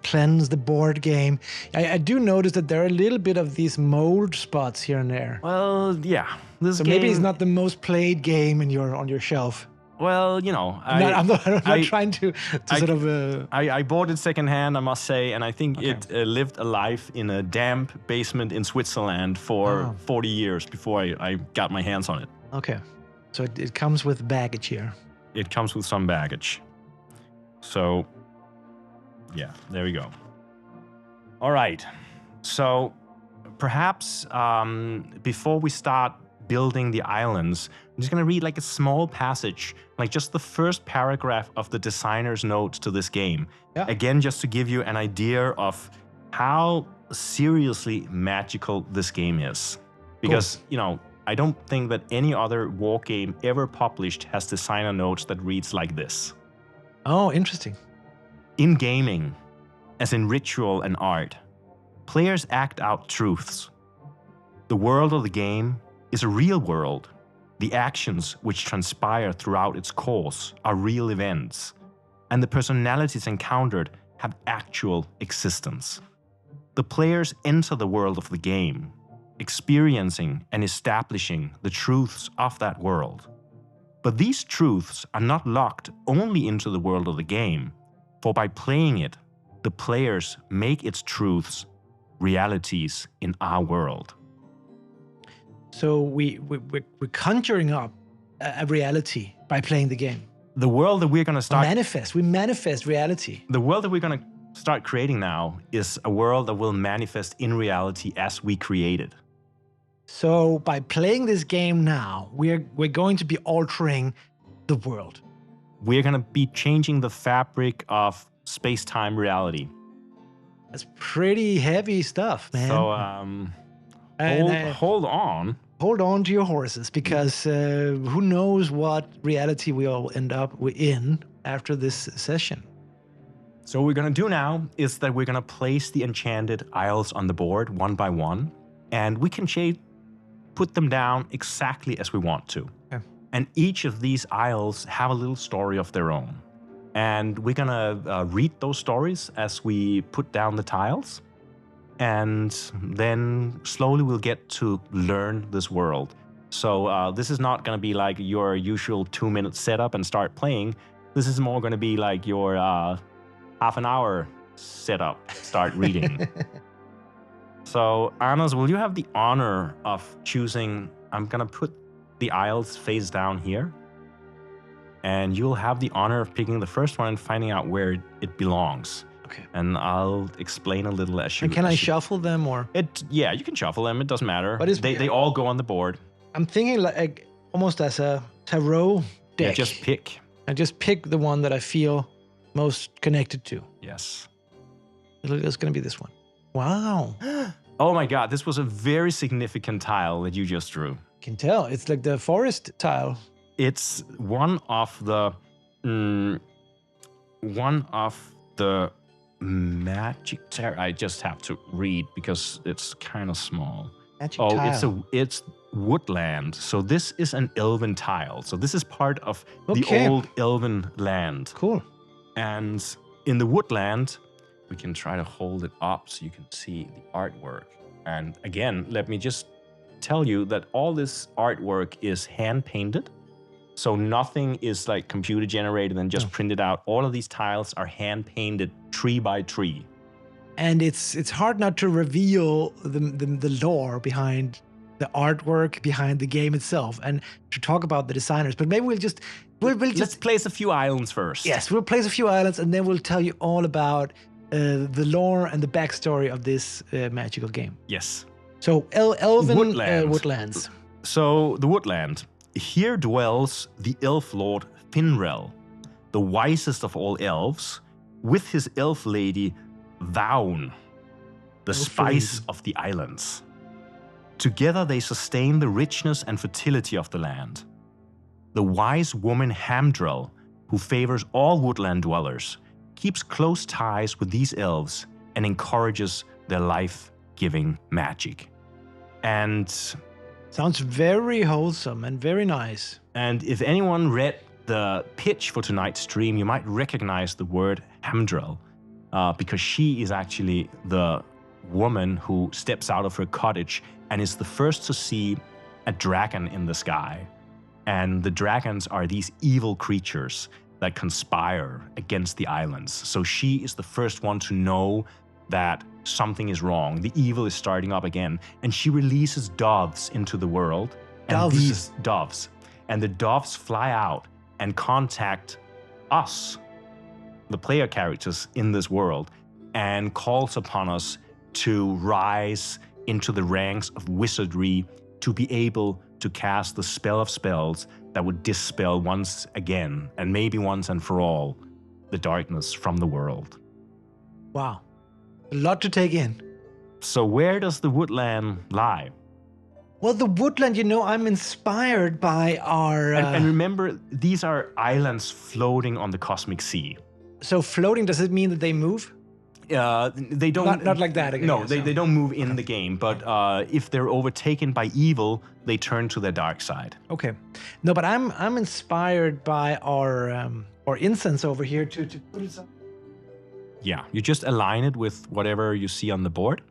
Cleanse the board game. I do notice that there are a little bit of these mold spots here and there. Well, yeah. This So game, maybe it's not the most played game on your shelf. Well, you know, I'm not trying to I- sort of. I bought it secondhand, I must say, and I think Okay. it lived a life in a damp basement in Switzerland for Oh. 40 years before I got my hands on it. Okay, so it comes with baggage here. It comes with some baggage. So, yeah, there we go. All right. So, perhaps before we start building the islands, I'm just going to read like a small passage, like just the first paragraph of the designer's notes to this game. Yeah. Again, just to give you an idea of how seriously magical this game is. Because, you know, I don't think that any other war game ever published has designer notes that reads like this. Oh, interesting. In gaming, as in ritual and art, players act out truths. The world of the game is a real world. The actions which transpire throughout its course are real events, and the personalities encountered have actual existence. The players enter the world of the game, experiencing and establishing the truths of that world. But these truths are not locked only into the world of the game, for by playing it, the players make its truths realities in our world. So we're conjuring up a reality by playing the game. The world that we're going to start We manifest reality. The world that we're going to start creating now is a world that will manifest in reality as we create it. So by playing this game now, we're going to be altering the world. We're going to be changing the fabric of space-time reality. That's pretty heavy stuff, man. So And, hold on. hold on to your horses, because who knows what reality we'll end up in after this session. So what we're going to do now is that we're going to place the enchanted isles on the board one by one, and we can put them down exactly as we want to. Okay. And each of these isles have a little story of their own. And we're going to read those stories as we put down the tiles. And then slowly we'll get to learn this world. So this is not going to be like your usual 2-minute setup and start playing. This is more going to be like your half an hour setup, start reading. So Anders, will you have the honor of choosing? I'm going to put the isles face down here. And you'll have the honor of picking the first one and finding out where it belongs. Okay. And I'll explain a little as you... And can I shuffle them, or? Yeah, you can shuffle them. It doesn't matter. But they all go on the board. I'm thinking like almost as a tarot deck. Yeah, just pick. I just pick the one that I feel most connected to. Yes. It's going to be this one. Wow. Oh my God, this was a very significant tile that you just drew. Can tell. It's like the forest tile. It's one of the magic I just have to read because it's kind of small. Magic Oh, tile. it's woodland. So this is an elven tile. So this is part of the Okay. old elven land. Cool. And in the woodland, we can try to hold it up so you can see the artwork. And again, let me just tell you that all this artwork is hand painted. So nothing is like computer generated and just printed out. All of these tiles are hand painted tree by tree. And it's hard not to reveal the lore behind the artwork, behind the game itself, and to talk about the designers. But maybe we'll just Let's place a few islands first. Yes, we'll place a few islands, and then we'll tell you all about the lore and the backstory of this magical game. Yes. So elven Woodland. woodlands. So the woodland. Here dwells the elf lord Hamdrel, the wisest of all elves, with his elf lady Vaun, the Elf spice lady. of the islands. Together they sustain the richness and fertility of the land. The wise woman Hamdrel, who favors all woodland dwellers, keeps close ties with these elves and encourages their life-giving magic. And sounds very wholesome and very nice. And if anyone read the pitch for tonight's stream, you might recognize the word Hamdrel, because she is actually the woman who steps out of her cottage and is the first to see a dragon in the sky. And the dragons are these evil creatures that conspire against the islands. So she is the first one to know that something is wrong. The evil is starting up again. And she releases doves into the world. And these doves. And the doves fly out and contact us, the player characters in this world, and calls upon us to rise into the ranks of wizardry, to be able to cast the spell of spells that would dispel once again, and maybe once and for all, the darkness from the world. Wow. A lot to take in. So where does the woodland lie? Well, the woodland, you know, I'm inspired by our... And remember, these are islands floating on the cosmic sea. So floating, does it mean that they move? They don't... Not like that again. No, they don't move in the game, but if they're overtaken by evil, they turn to their dark side. Okay. No, but I'm inspired by our incense over here to put it... Yeah, you just align it with whatever you see on the board.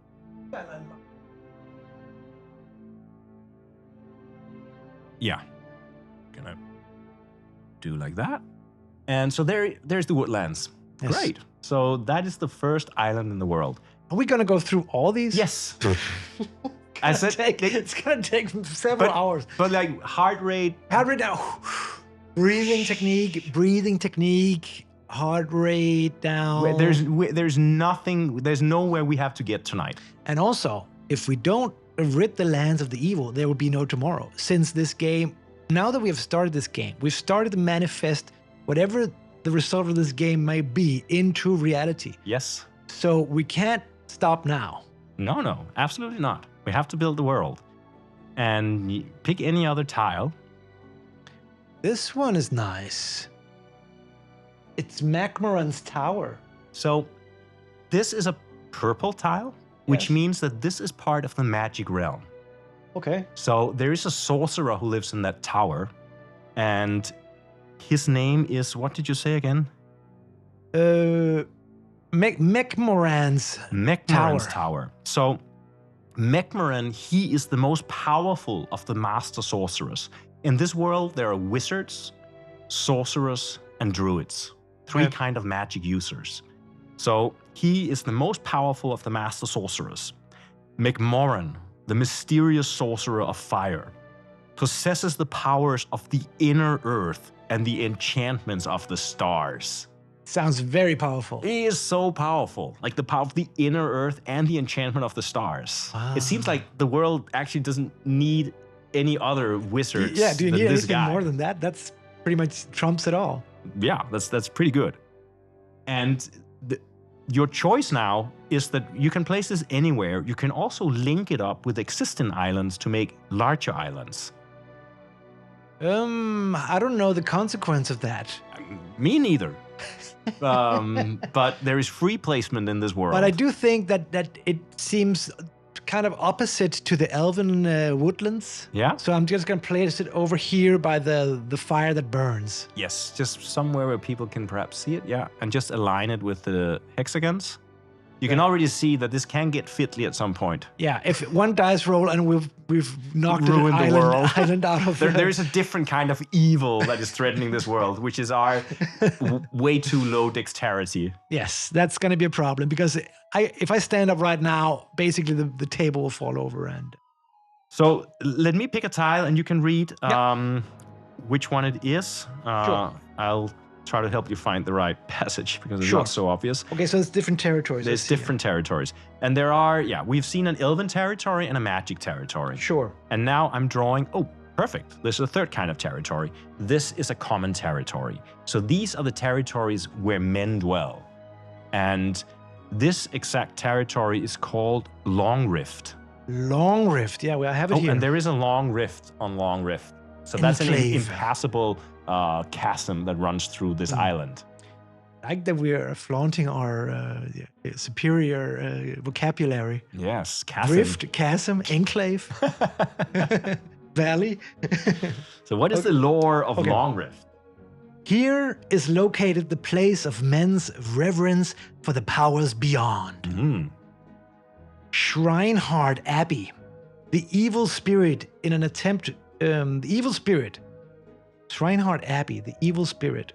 Yeah, gonna do like that. And so there's the woodlands. Yes. Great. So that is the first island in the world. Are we gonna go through all these? Yes. I said it's gonna take several hours. But like heart rate down, breathing technique, heart rate down. There's nothing. There's nowhere we have to get tonight. And also, if we don't rid the lands of the evil, there will be no tomorrow. Since this game, now that we have started this game, we've started to manifest whatever the result of this game may be into reality. Yes. So we can't stop now. No, absolutely not. We have to build the world. And pick any other tile. This one is nice. It's Macmoran's Tower. So this is a purple tile, which means that this is part of the magic realm. Okay. So there is a sorcerer who lives in that tower, and his name is, what did you say again? Macmoran's Tower. So Macmoran, he is the most powerful of the master sorcerers. In this world, there are wizards, sorcerers, and druids. Three kind of magic users. So he is the most powerful of the master sorcerers. Macmoran, the mysterious sorcerer of fire, possesses the powers of the inner earth and the enchantments of the stars. Sounds very powerful. He is so powerful, like the power of the inner earth and the enchantment of the stars. Wow. It seems like the world actually doesn't need any other wizards. Yeah, do you need anything more than that? That's pretty much trumps it all. Yeah, that's pretty good. And your choice now is that you can place this anywhere. You can also link it up with existing islands to make larger islands. I don't know the consequence of that. Me neither. But there is free placement in this world. But I do think that it seems kind of opposite to the elven woodlands. Yeah. So I'm just gonna place it over here by the fire that burns. Yes, just somewhere where people can perhaps see it. Yeah, and just align it with the hexagons. You can already see that this can get fiddly at some point. Yeah, if one dice roll and we've knocked ruined the world. Island out of there is a different kind of evil that is threatening this world, which is our way too low dexterity. Yes, that's going to be a problem because if I stand up right now, basically the table will fall over. And so let me pick a tile and you can read which one it is. Sure. I'll try to help you find the right passage because it's not so obvious. Okay, so it's different territories. There's different territories. And there are, we've seen an elven territory and a magic territory. Sure. And now I'm drawing, perfect. There's a third kind of territory. This is a common territory. So these are the territories where men dwell. And this exact territory is called Long Rift. Long Rift. Yeah, I have it Oh, here. and there is a long rift on Long Rift. So that's an Enclave. impassable chasm that runs through this island. I like that we are flaunting our superior vocabulary. Yes, chasm. Rift, chasm, enclave, valley. So what is the lore of Long Rift? Here is located the place of men's reverence for the powers beyond. Shrineheart Abbey, the evil spirit in an attempt. Shrineheart Abbey, the evil spirit,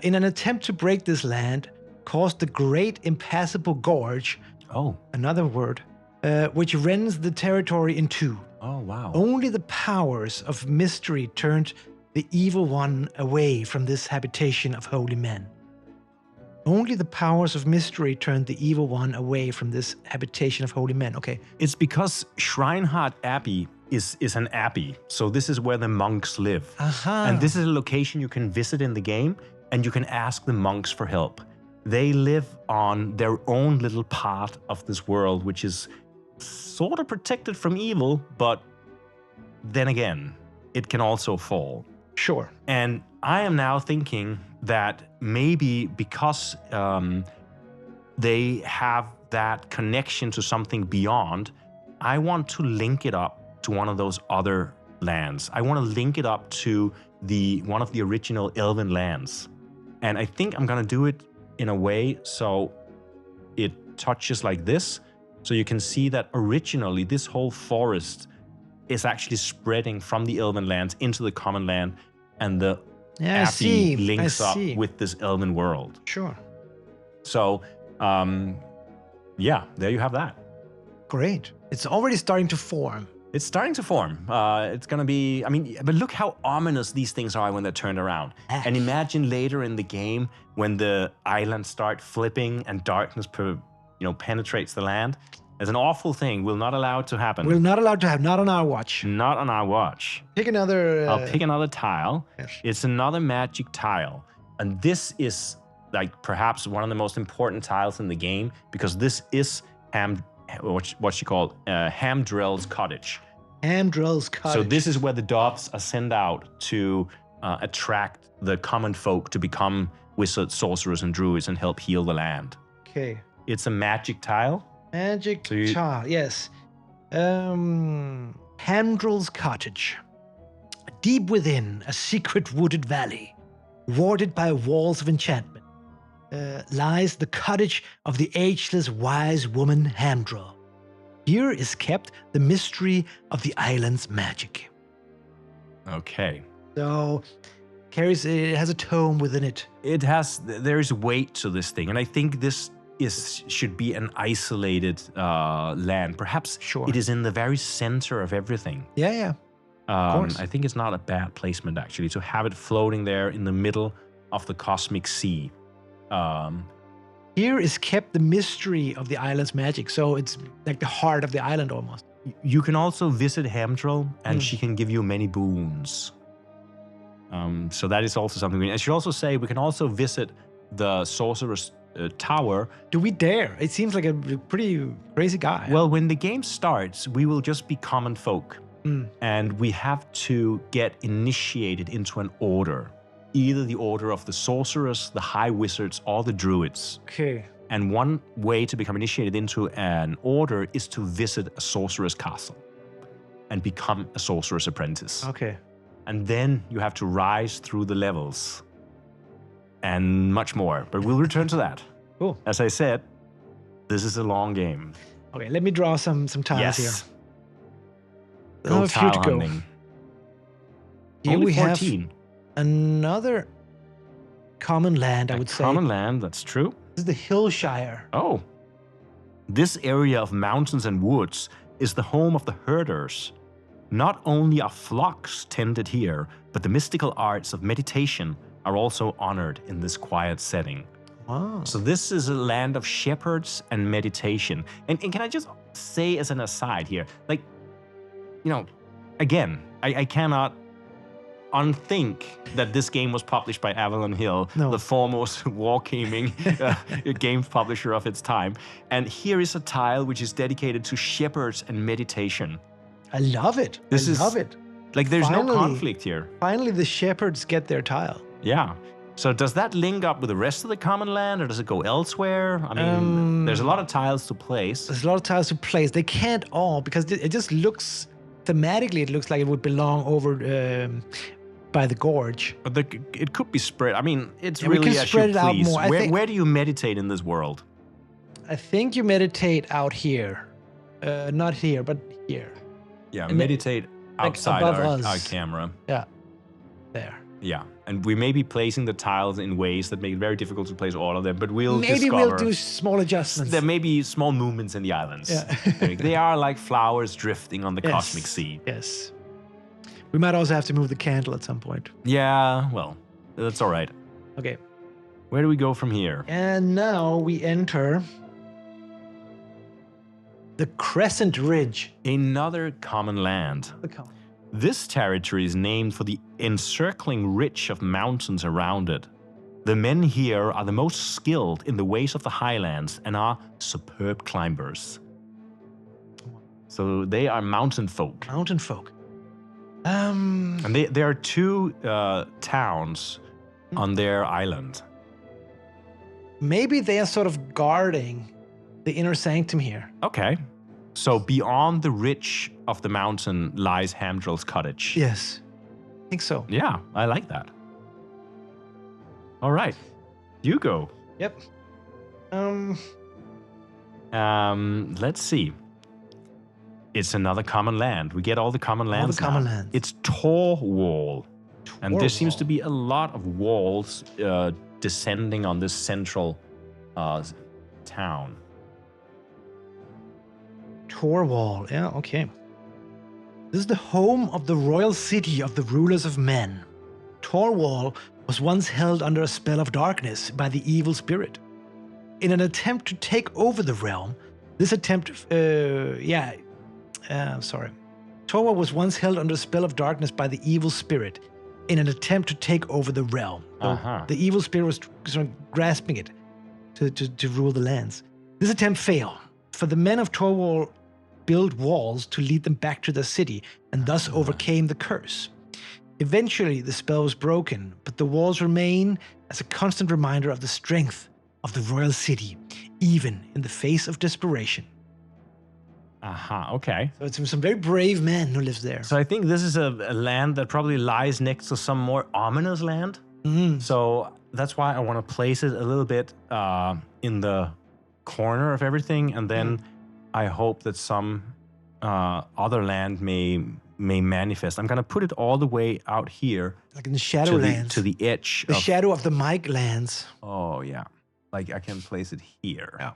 in an attempt to break this land, caused the Great Impassable Gorge. Oh, another word, which rends the territory in two. Oh, wow. Only the powers of mystery turned the evil one away from this habitation of holy men. Only the powers of mystery turned the evil one away from this habitation of holy men. Okay. It's because Shrineheart Abbey is an abbey. So this is where the monks live. And this is a location you can visit in the game, and you can ask the monks for help. They live on their own little part of this world, which is sort of protected from evil, but then again, it can also fall. Sure. And I am now thinking that maybe because they have that connection to something beyond, I want to link it up to one of those other lands. I want to link it up to one of the original Elven lands. And I think I'm going to do it in a way so it touches like this. So you can see that originally this whole forest is actually spreading from the Elven lands into the common land, and the abbey links up with this Elven world. Sure. So, yeah, there you have that. Great. It's already starting to form. It's starting to form. It's going to be, I mean, but look how ominous these things are when they're turned around. And imagine later in the game when the islands start flipping and darkness penetrates the land. It's an awful thing. We're not allowed to happen. We're not allowed to have, not on our watch. Not on our watch. Pick another. I'll pick another tile. Yes. It's another magic tile. And this is like perhaps one of the most important tiles in the game, because this is what she called Hamdrel's cottage. Hamdrel's cottage. So this is where the doves are sent out to attract the common folk to become wizards, sorcerers, and druids and help heal the land. Okay. It's a magic tile. Magic tile, yes. Hamdrel's cottage. Deep within a secret wooded valley, warded by walls of enchantment, lies the cottage of the ageless wise woman Hamdrel. Here is kept the mystery of the island's magic. Okay. So, it has a tome within it. There is weight to this thing, and I think this should be an isolated land. Perhaps it is in the very center of everything. Yeah. Of course. I think it's not a bad placement, actually, to have it floating there in the middle of the cosmic sea. Here is kept the mystery of the island's magic, so it's like the heart of the island almost. You can also visit Hamdrel, and she can give you many boons. So that is also something. I should also say we can also visit the sorcerer's tower. Do we dare? It seems like a pretty crazy guy. Well, when the game starts, we will just be common folk. And we have to get initiated into an order. Either the order of the sorcerers, the high wizards, or the druids. Okay. And one way to become initiated into an order is to visit a sorcerer's castle and become a sorcerer's apprentice. Okay. And then you have to rise through the levels and much more. But we'll return to that. Cool. As I said, this is a long game. Okay, let me draw some tiles here. Go tile hunting. Here Only we 14. have another common land, I would say. Common land, that's true. This is the Hillshire. Oh. This area of mountains and woods is the home of the herders. Not only are flocks tended here, but the mystical arts of meditation are also honored in this quiet setting. Wow. So this is a land of shepherds and meditation. And can I just say as an aside here, like, again, I cannot unthink that this game was published by Avalon Hill, No. the foremost wargaming game publisher of its time. And here is a tile which is dedicated to shepherds and meditation. I love it. I love it. Like, there's no Finally. conflict here. Finally, the shepherds get their tile. Yeah. So does that link up with the rest of the common land, or does it go elsewhere? I mean, there's a lot of tiles to place. There's a lot of tiles to place. They can't all, because it just looks, thematically, it looks like it would belong over by the gorge. But it could be spread. I mean, it's Yeah, we really can as spread you it out please. more. Where do you meditate in this world? I think you meditate out here. Not here, but here. Yeah, And meditate outside above our us. camera. Yeah. There. Yeah, and we may be placing the tiles in ways that make it very difficult to place all of them, but we'll Maybe discover. we'll do small adjustments. There may be small movements in the islands. Yeah. They are like flowers drifting on the Yes. cosmic sea. Yes. We might also have to move the candle at some point. Yeah, well, that's all right. Okay. Where do we go from here? And now we enter the Crescent Ridge. Another common land. This territory is named for the encircling ridge of mountains around it. The men here are the most skilled in the ways of the highlands and are superb climbers. So they are mountain folk. Mountain folk. And there are two towns on their island. Maybe they are sort of guarding the inner sanctum here. Okay. So beyond the ridge of the mountain lies Hamdrel's cottage. Yes. I think so. Yeah, I like that. All right. You go. Yep. Let's see. It's another common land. We get all the common lands the common now. lands. It's Torwall. And there seems Torwall. to be a lot of walls descending on this central town. Torwall. Yeah, okay. This is the home of the royal city of the rulers of men. Torwall was once held under a spell of darkness by the evil spirit. In an attempt to take over the realm, Torwall was once held under a spell of darkness by the evil spirit in an attempt to take over the realm. So the evil spirit was sort of grasping it to rule the lands. This attempt failed, for the men of Torwall built walls to lead them back to the city and thus overcame the curse. Eventually, the spell was broken, but the walls remain as a constant reminder of the strength of the royal city, even in the face of desperation. Okay. So it's some very brave men who live there. So I think this is a land that probably lies next to some more ominous land. So that's why I want to place it a little bit in the corner of everything, and then I hope that some other land may manifest. I'm gonna put it all the way out here, Like in the Shadowlands. to the edge. The shadow of the Mike lands. Oh yeah, like I can place it here. Yeah.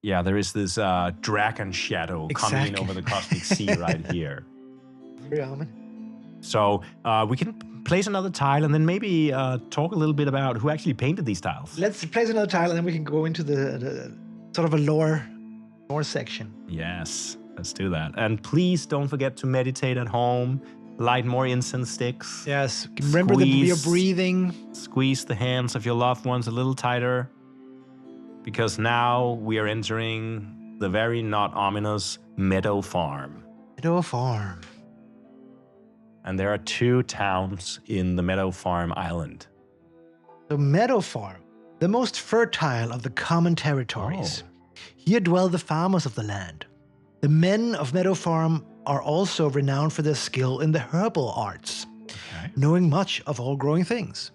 Yeah, there is this dragon shadow coming in Exactly. over the cosmic sea right here. Very ominous. So we can place another tile and then maybe talk a little bit about who actually painted these tiles. Let's place another tile and then we can go into the sort of a lower section. Yes, let's do that. And please don't forget to meditate at home, light more incense sticks. Yes. Remember your breathing. Squeeze the hands of your loved ones a little tighter, because now we are entering the very not ominous Meadow Farm. Meadow Farm. And there are two towns in the Meadow Farm island. The Meadow Farm, the most fertile of the common territories. Here dwell the farmers of the land. The men of Meadow Farm are also renowned for their skill in the herbal arts, knowing much of all growing things.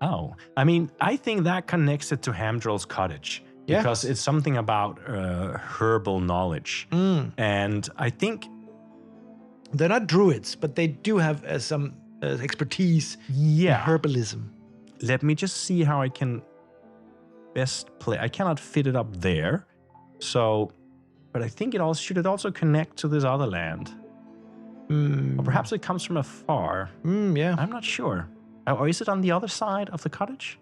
Oh, I mean, I think that connects it to Hamdrel's cottage. Yeah. Because it's something about herbal knowledge. And I think... They're not druids, but they do have some expertise in herbalism. Let me just see how I can best play. I cannot fit it up there. So, but I think should it also connect to this other land? Or perhaps it comes from afar. Yeah. I'm not sure. Or is it on the other side of the cottage?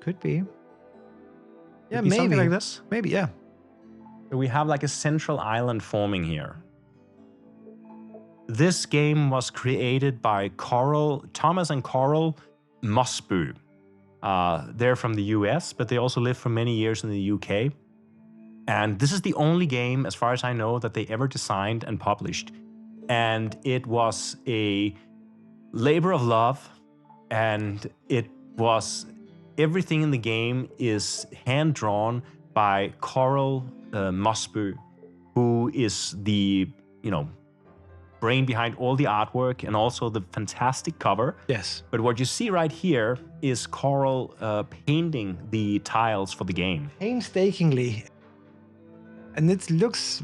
Could be. Yeah, Could be maybe. something like this? Maybe, yeah. We have like a central island forming here. This game was created by Thomas and Coral Mosbu. They're from the US, but they also lived for many years in the UK. And this is the only game, as far as I know, that they ever designed and published. And it was a labor of love, and everything in the game is hand-drawn by Coral Mosbu, who is the, brain behind all the artwork and also the fantastic cover. Yes. But what you see right here is Coral painting the tiles for the game. Painstakingly. And it looks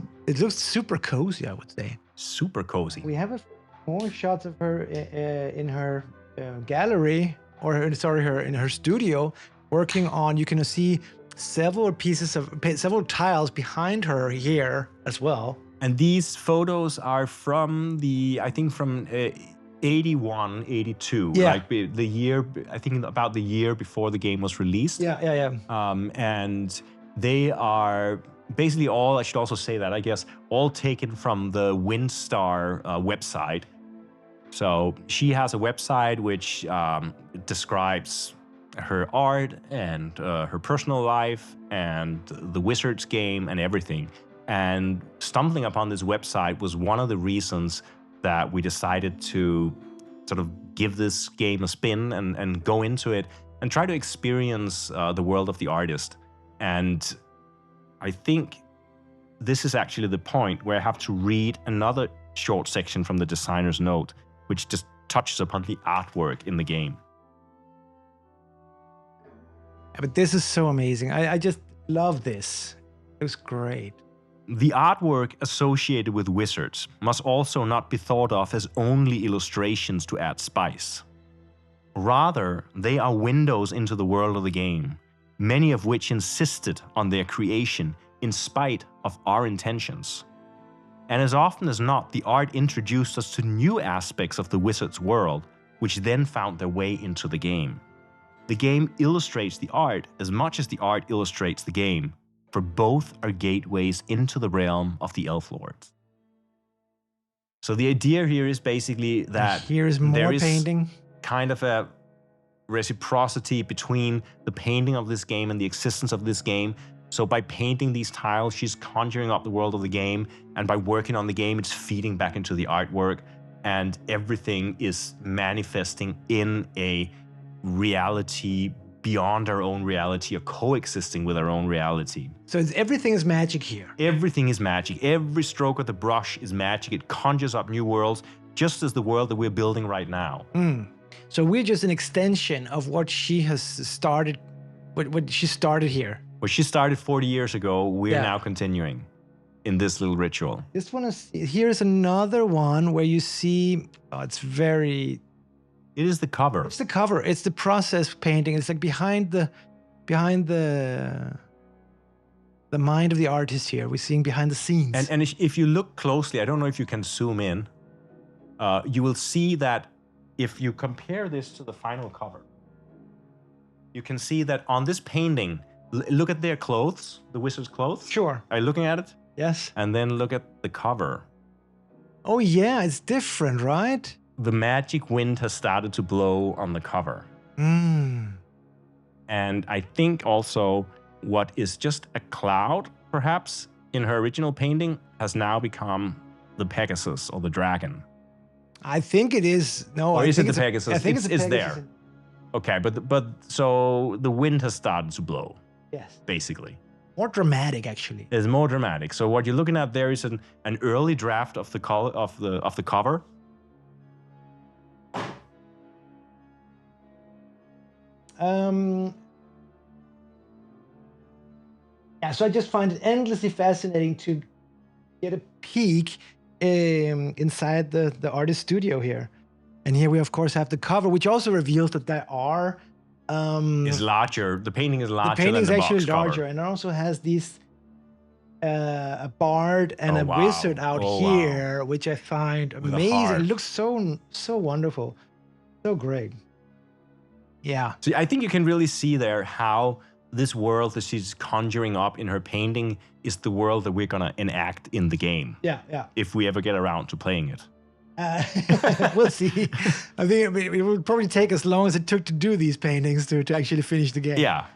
super cozy, I would say. Super cozy. We have more shots of her in her gallery, in her studio, working on. You can see several tiles behind her here as well. And these photos are from 81, 82, like the year, I think about the year before the game was released. Yeah. And they are basically all, I should also say that, I guess, all taken from the WindStar website. So she has a website which describes her art and her personal life and the Wizards game and everything. And stumbling upon this website was one of the reasons that we decided to sort of give this game a spin and go into it and try to experience the world of the artist. And I think this is actually the point where I have to read another short section from the designer's note, which just touches upon the artwork in the game. But this is so amazing. I just love this. It was great. The artwork associated with Wizards must also not be thought of as only illustrations to add spice. Rather, they are windows into the world of the game, many of which insisted on their creation in spite of our intentions. And as often as not, the art introduced us to new aspects of the Wizards world, which then found their way into the game. The game illustrates the art as much as the art illustrates the game, for both are gateways into the realm of the Elf Lords. So the idea here is basically that here's more there is painting. Kind of a reciprocity between the painting of this game and the existence of this game. So by painting these tiles, she's conjuring up the world of the game, and by working on the game, it's feeding back into the artwork, and everything is manifesting in a reality beyond our own reality, or coexisting with our own reality. So everything is magic here. Everything is magic. Every stroke of the brush is magic. It conjures up new worlds, just as the world that we're building right now. So we're just an extension of what she has started, what she started here. What she started 40 years ago, we're now continuing in this little ritual. This one is, here's another one where you see, it's very... It is the cover. It's the cover. It's the process painting. It's like behind the mind of the artist here. We're seeing behind the scenes. And if you look closely, I don't know if you can zoom in, you will see that if you compare this to the final cover, you can see that on this painting, look at their clothes, the wizard's clothes. Sure. Are you looking at it? Yes. And then look at the cover. Oh yeah, it's different, right? The magic wind has started to blow on the cover. And I think also what is just a cloud, perhaps, in her original painting has now become the Pegasus or the dragon. I think it is. No, or I is think it the Pegasus? I think it's Pegasus. there. Okay, but so the wind has started to blow. Yes. Basically. More dramatic, actually. It's more dramatic. So what you're looking at there is an early draft of the cover. Yeah, so I just find it endlessly fascinating to get a peek inside the artist studio here. And here we, of course, have the cover, which also reveals that there are... is larger. The painting is larger. The painting is actually larger. Cover. And it also has these... a bard and a wizard out here, which I find amazing. It looks so wonderful. So great. Yeah. So I think you can really see there how this world that she's conjuring up in her painting is the world that we're going to enact in the game. Yeah, yeah. If we ever get around to playing it. We'll see. I think it would probably take as long as it took to do these paintings to actually finish the game. Yeah.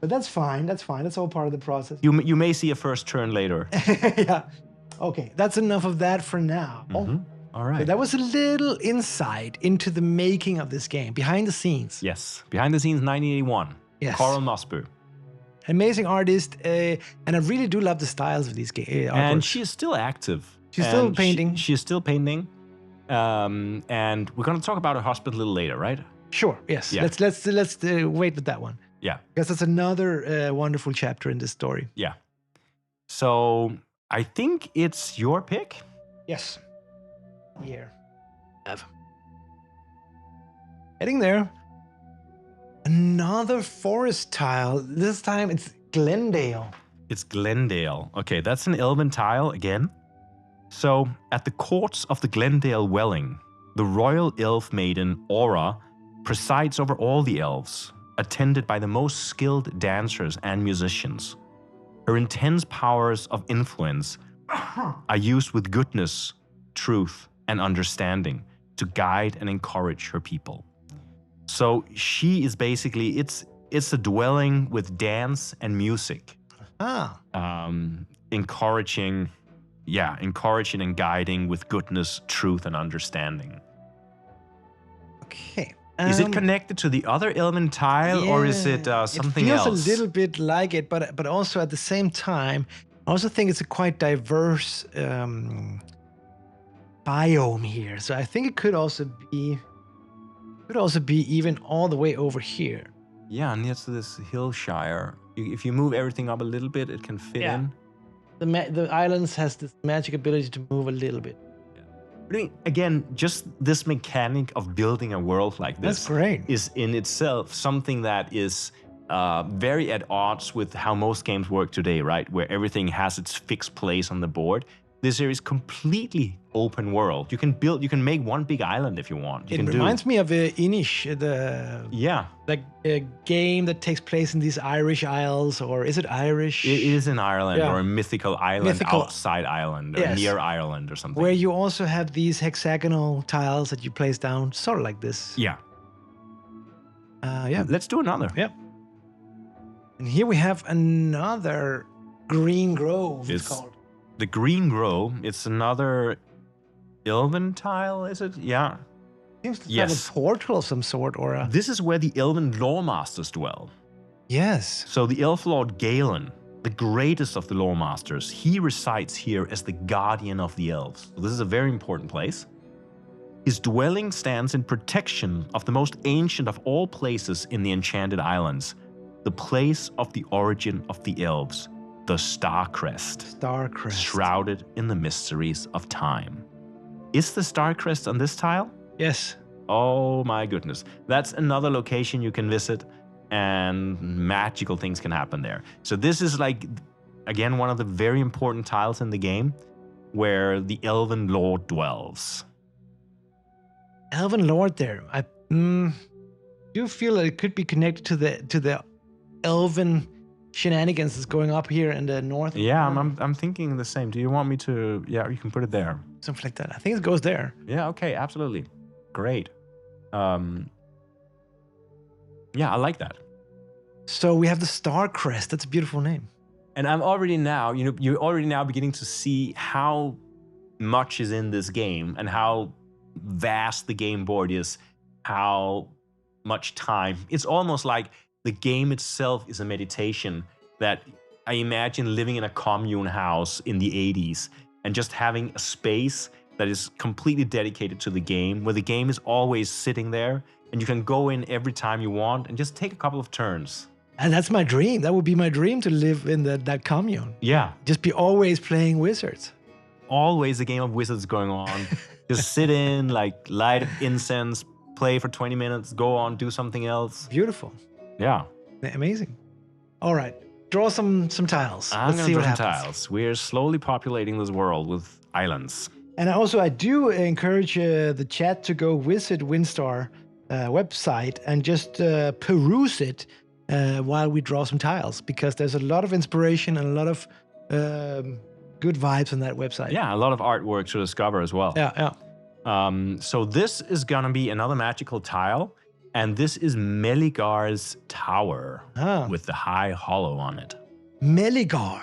But that's fine. That's fine. That's all part of the process. You may see a first turn later. Yeah. Okay, that's enough of that for now. All right. So that was a little insight into the making of this game, behind the scenes. Yes. Behind the scenes, 1981. Yes. Carl Nosbu. Amazing artist, and I really do love the styles of these games. And she is still active. She's still painting. She is still painting. And we're going to talk about her husband a little later, right? Sure. Yes. Yeah. Let's wait with that one. Yeah. Because that's another wonderful chapter in this story. Yeah. So I think it's your pick. Yes. Here. Heading there. Another forest tile. This time it's Glendale. It's Glendale. Okay, that's an elven tile again. So, at the courts of the Glendale Welling, the royal elf maiden Aura presides over all the elves, attended by the most skilled dancers and musicians. Her intense powers of influence are used with goodness, truth, and understanding to guide and encourage her people. So she is basically, it's a dwelling with dance and music. Encouraging and guiding with goodness, truth, and understanding. Okay. Is it connected to the other elven tile, or is it something else? It feels a little bit like it, but also at the same time, I also think it's a quite diverse biome here. So I think it could also be even all the way over here. Yeah, near to this hillshire. If you move everything up a little bit, it can fit in. The islands has this magic ability to move a little bit. I mean, again, just this mechanic of building a world like this That's great. is in itself something that is very at odds with how most games work today, right? Where everything has its fixed place on the board. This here is completely open world. You can make one big island if you want. It reminds me of Inish, like a game that takes place in these Irish Isles, or is it Irish? It is in Ireland, or a mythical island outside Ireland, or near Ireland or something. Where you also have these hexagonal tiles that you place down, sort of like this. Yeah. Yeah. Let's do another. Yep. And here we have another Green Grove, it's called. The Green Grove, it's another elven tile, is it? Yeah. Seems to have a portal of some sort, or a... This is where the elven lawmasters dwell. Yes. So the elf lord Galen, the greatest of the lawmasters, he resides here as the guardian of the elves. So this is a very important place. His dwelling stands in protection of the most ancient of all places in the Enchanted Islands, the place of the origin of the elves, the Starcrest. Starcrest. Shrouded in the mysteries of time. Is the Starcrest on this tile? Yes. Oh my goodness. That's another location you can visit, and magical things can happen there. So this is like, again, one of the very important tiles in the game where the Elven Lord dwells. Elven Lord there. I do feel that it could be connected to the Elven shenanigans that's going up here in the north. Yeah, I'm thinking the same. Do you want me to? Yeah, you can put it there. Something like that. I think it goes there. Yeah. Okay. Absolutely. Great. Yeah, I like that. So we have the Starcrest. That's a beautiful name. And I'm already now, you're already now beginning to see how much is in this game and how vast the game board is, how much time. It's almost like the game itself is a meditation that I imagine living in a commune house in the 80s and just having a space that is completely dedicated to the game, where the game is always sitting there and you can go in every time you want and just take a couple of turns. And that's my dream. That would be my dream, to live in that commune. Yeah. Just be always playing Wizards. Always a game of Wizards going on. Just sit in, like light incense, play for 20 minutes, go on, do something else. Beautiful. Yeah. Amazing. All right. Draw some tiles. I'm going to draw some tiles. We're slowly populating this world with islands. And also, I do encourage the chat to go visit Windstar website and just peruse it while we draw some tiles, because there's a lot of inspiration and a lot of good vibes on that website. Yeah, a lot of artwork to discover as well. Yeah. So this is gonna be another magical tile, and this is Meligar's tower with the high hollow on it. Meligar,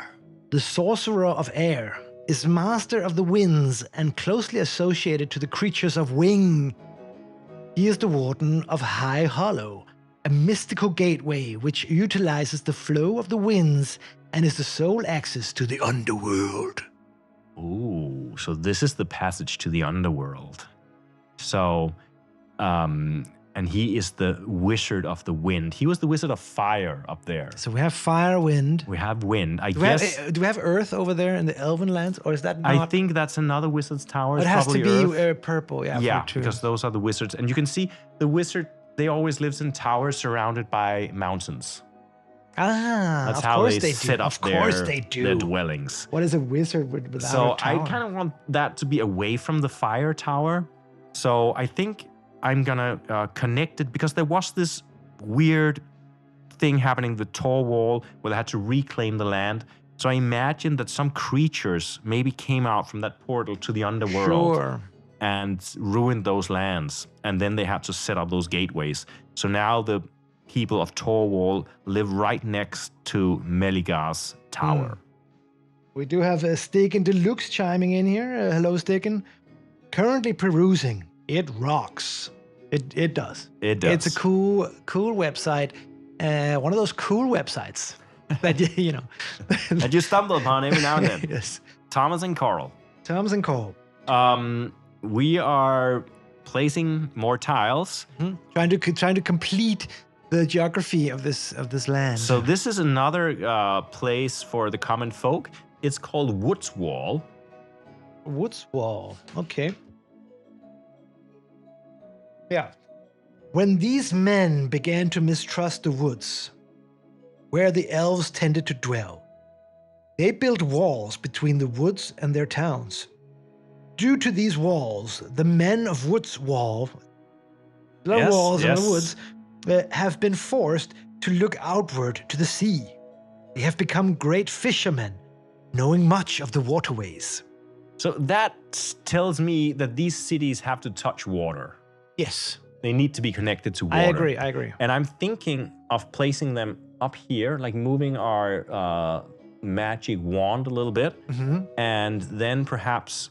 the sorcerer of air, is master of the winds and closely associated to the creatures of wing. He is the warden of High Hollow, a mystical gateway which utilizes the flow of the winds and is the sole access to the underworld. Ooh, so this is the passage to the underworld. So, and he is the wizard of the wind. He was the wizard of fire up there. So we have fire, wind. We have wind. I Do guess. do we have earth over there in the Elven lands, or is that not? I think that's another wizard's tower. It has to probably be Earth. purple, yeah. Yeah, true. because those are the wizards, and you can see the wizard. They always lives in towers surrounded by mountains. That's of how course they do. set up Of course they do. their dwellings. What is a wizard without So a tower? I kind of want that to be away from the fire tower. So I think I'm gonna connect it because there was this weird thing happening, the tall wall, where they had to reclaim the land. So I imagine that some creatures maybe came out from that portal to the underworld Sure. and ruined those lands. And then they had to set up those gateways. So now the people of Torwall live right next to Meligar's tower. We do have Sticken Deluxe chiming in here. Hello, Sticken. Currently perusing. It rocks. It does. It does. It's a cool website. One of those cool websites that you know. that you stumble upon every now and then. Yes. Thomas and Coral. Thomas and Cole. We are placing more tiles. Trying to complete the geography of this land. So this is another place for the common folk. It's called Woods Wall. Woods Wall. Okay. Yeah. When these men began to mistrust the woods, where the elves tended to dwell, they built walls between the woods and their towns. Due to these walls, the men of Woods Wall, the walls in the woods, have been forced to look outward to the sea. They have become great fishermen, knowing much of the waterways. So that tells me that these cities have to touch water. Yes. They need to be connected to water. I agree. And I'm thinking of placing them up here, like moving our magic wand a little bit, and then perhaps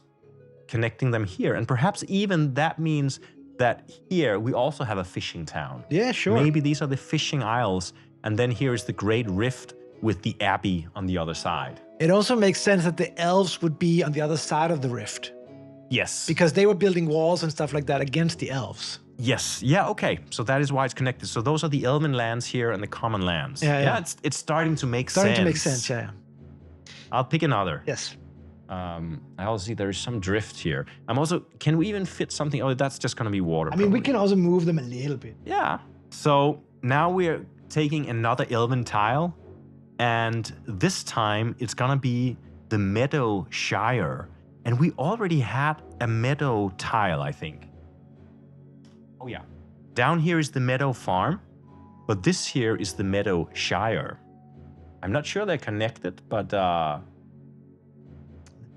connecting them here. And perhaps even that means that here we also have a fishing town. Yeah, sure. Maybe these are the fishing isles, and then here is the Great Rift with the Abbey on the other side. It also makes sense that the elves would be on the other side of the rift. Yes. Because they were building walls and stuff like that against the elves. Yes. Yeah, okay. So that is why it's connected. So those are the elven lands here and the common lands. Yeah. It's starting to make sense. Starting to make sense, yeah. I'll pick another. Yes. I also see there is some drift here. Can we even fit something? Oh, that's just going to be water. I mean, we can also move them a little bit. Yeah. So now we're taking another elven tile. And this time it's going to be the Meadow Shire. And we already had a meadow tile, I think. Oh, yeah. Down here is the Meadow Farm. But this here is the Meadow Shire. I'm not sure they're connected, but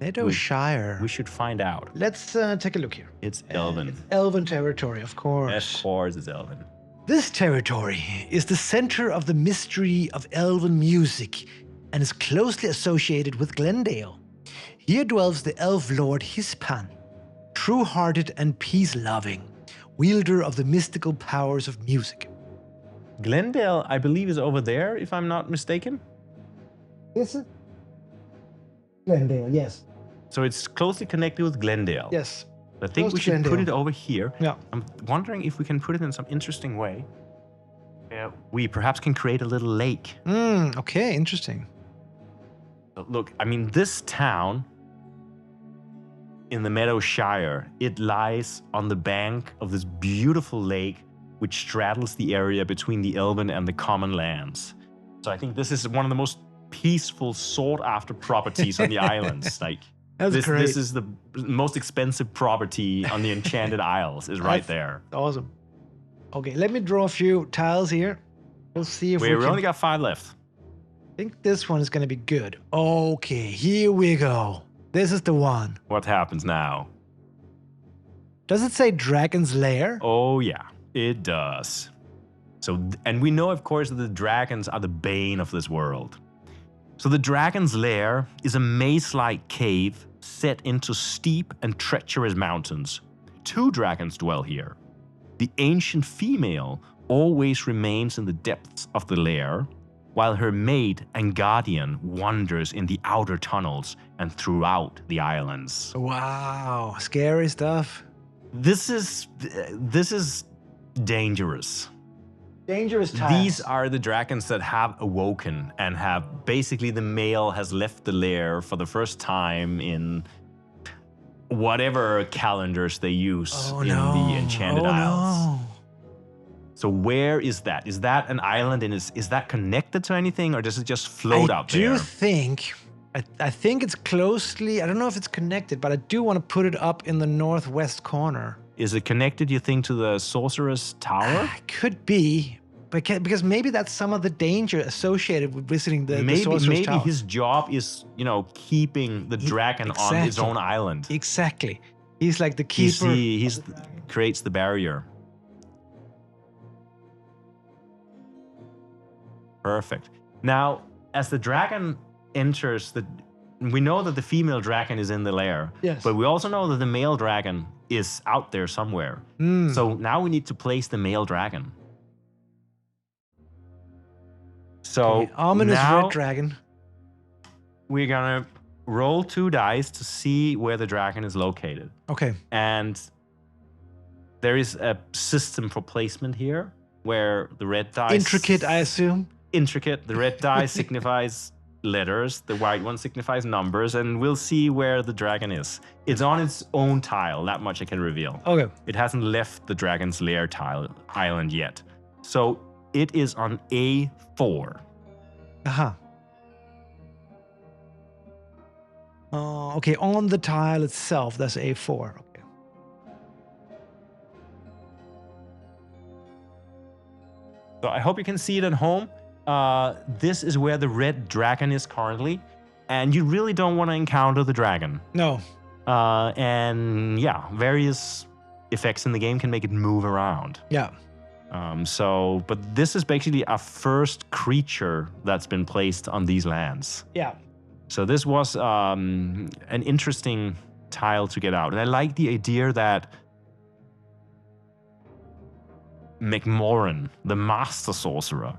Meadow Shire. we should find out. Let's take a look here. It's elven. It's elven territory, of course. Of course, it's elven. This territory is the center of the mystery of elven music and is closely associated with Glendale. Here dwells the elf lord Hispan, true-hearted and peace-loving, wielder of the mystical powers of music. Glendale, I believe, is over there, if I'm not mistaken. Is it? Glendale, yes. So it's closely connected with Glendale. Yes. I think we should put it over here. Yeah. I'm wondering if we can put it in some interesting way. We perhaps can create a little lake. Okay, interesting. So look, I mean, this town in the Meadow Shire, it lies on the bank of this beautiful lake which straddles the area between the elven and the common lands. So I think this is one of the most peaceful, sought-after properties on the islands. Like, That's great. This is the most expensive property on the Enchanted Isles, is right there. Awesome. Okay, let me draw a few tiles here. We'll see if we can... only got 5 left. I think this one is going to be good. Okay, here we go. This is the one. What happens now? Does it say Dragon's Lair? Oh yeah, it does. So, and we know, of course, that the dragons are the bane of this world. So the Dragon's Lair is a maze-like cave set into steep and treacherous mountains. 2 dragons dwell here. The ancient female always remains in the depths of the lair, while her mate and guardian wanders in the outer tunnels and throughout the islands. Wow, scary stuff. This is dangerous. Dangerous times. These are the dragons that have awoken and have basically the male has left the lair for the first time in whatever calendars they use in the Enchanted Isles. No. So where is that? Is that an island and is that connected to anything or does it just float out there? I think it's closely, I don't know if it's connected, but I do want to put it up in the northwest corner. Is it connected, you think, to the Sorcerer's Tower? Could be, because maybe that's some of the danger associated with visiting the Sorcerer's Tower. Maybe his job is, keeping the dragon on his own island. Exactly. He's like the keeper. He creates the barrier. Perfect. Now, as the dragon enters we know that the female dragon is in the lair. Yes. But we also know that the male dragon is out there somewhere. So now we need to place the male dragon. So ominous now red dragon. we're gonna roll 2 dice to see where the dragon is located. Okay. And there is a system for placement here where the red dice... Intricate, I assume. Intricate. The red dice signifies letters, the white one signifies numbers, and we'll see where the dragon is. It's on its own tile, that much I can reveal. Okay. It hasn't left the Dragon's Lair island yet. So it is on A4. Uh-huh. Okay, on the tile itself, that's A4. Okay. So I hope you can see it at home. This is where the red dragon is currently, and you really don't want to encounter the dragon. No. And yeah, various effects in the game can make it move around. Yeah. But this is basically our first creature that's been placed on these lands. Yeah. So this was an interesting tile to get out. And I like the idea that McMoran, the master sorcerer,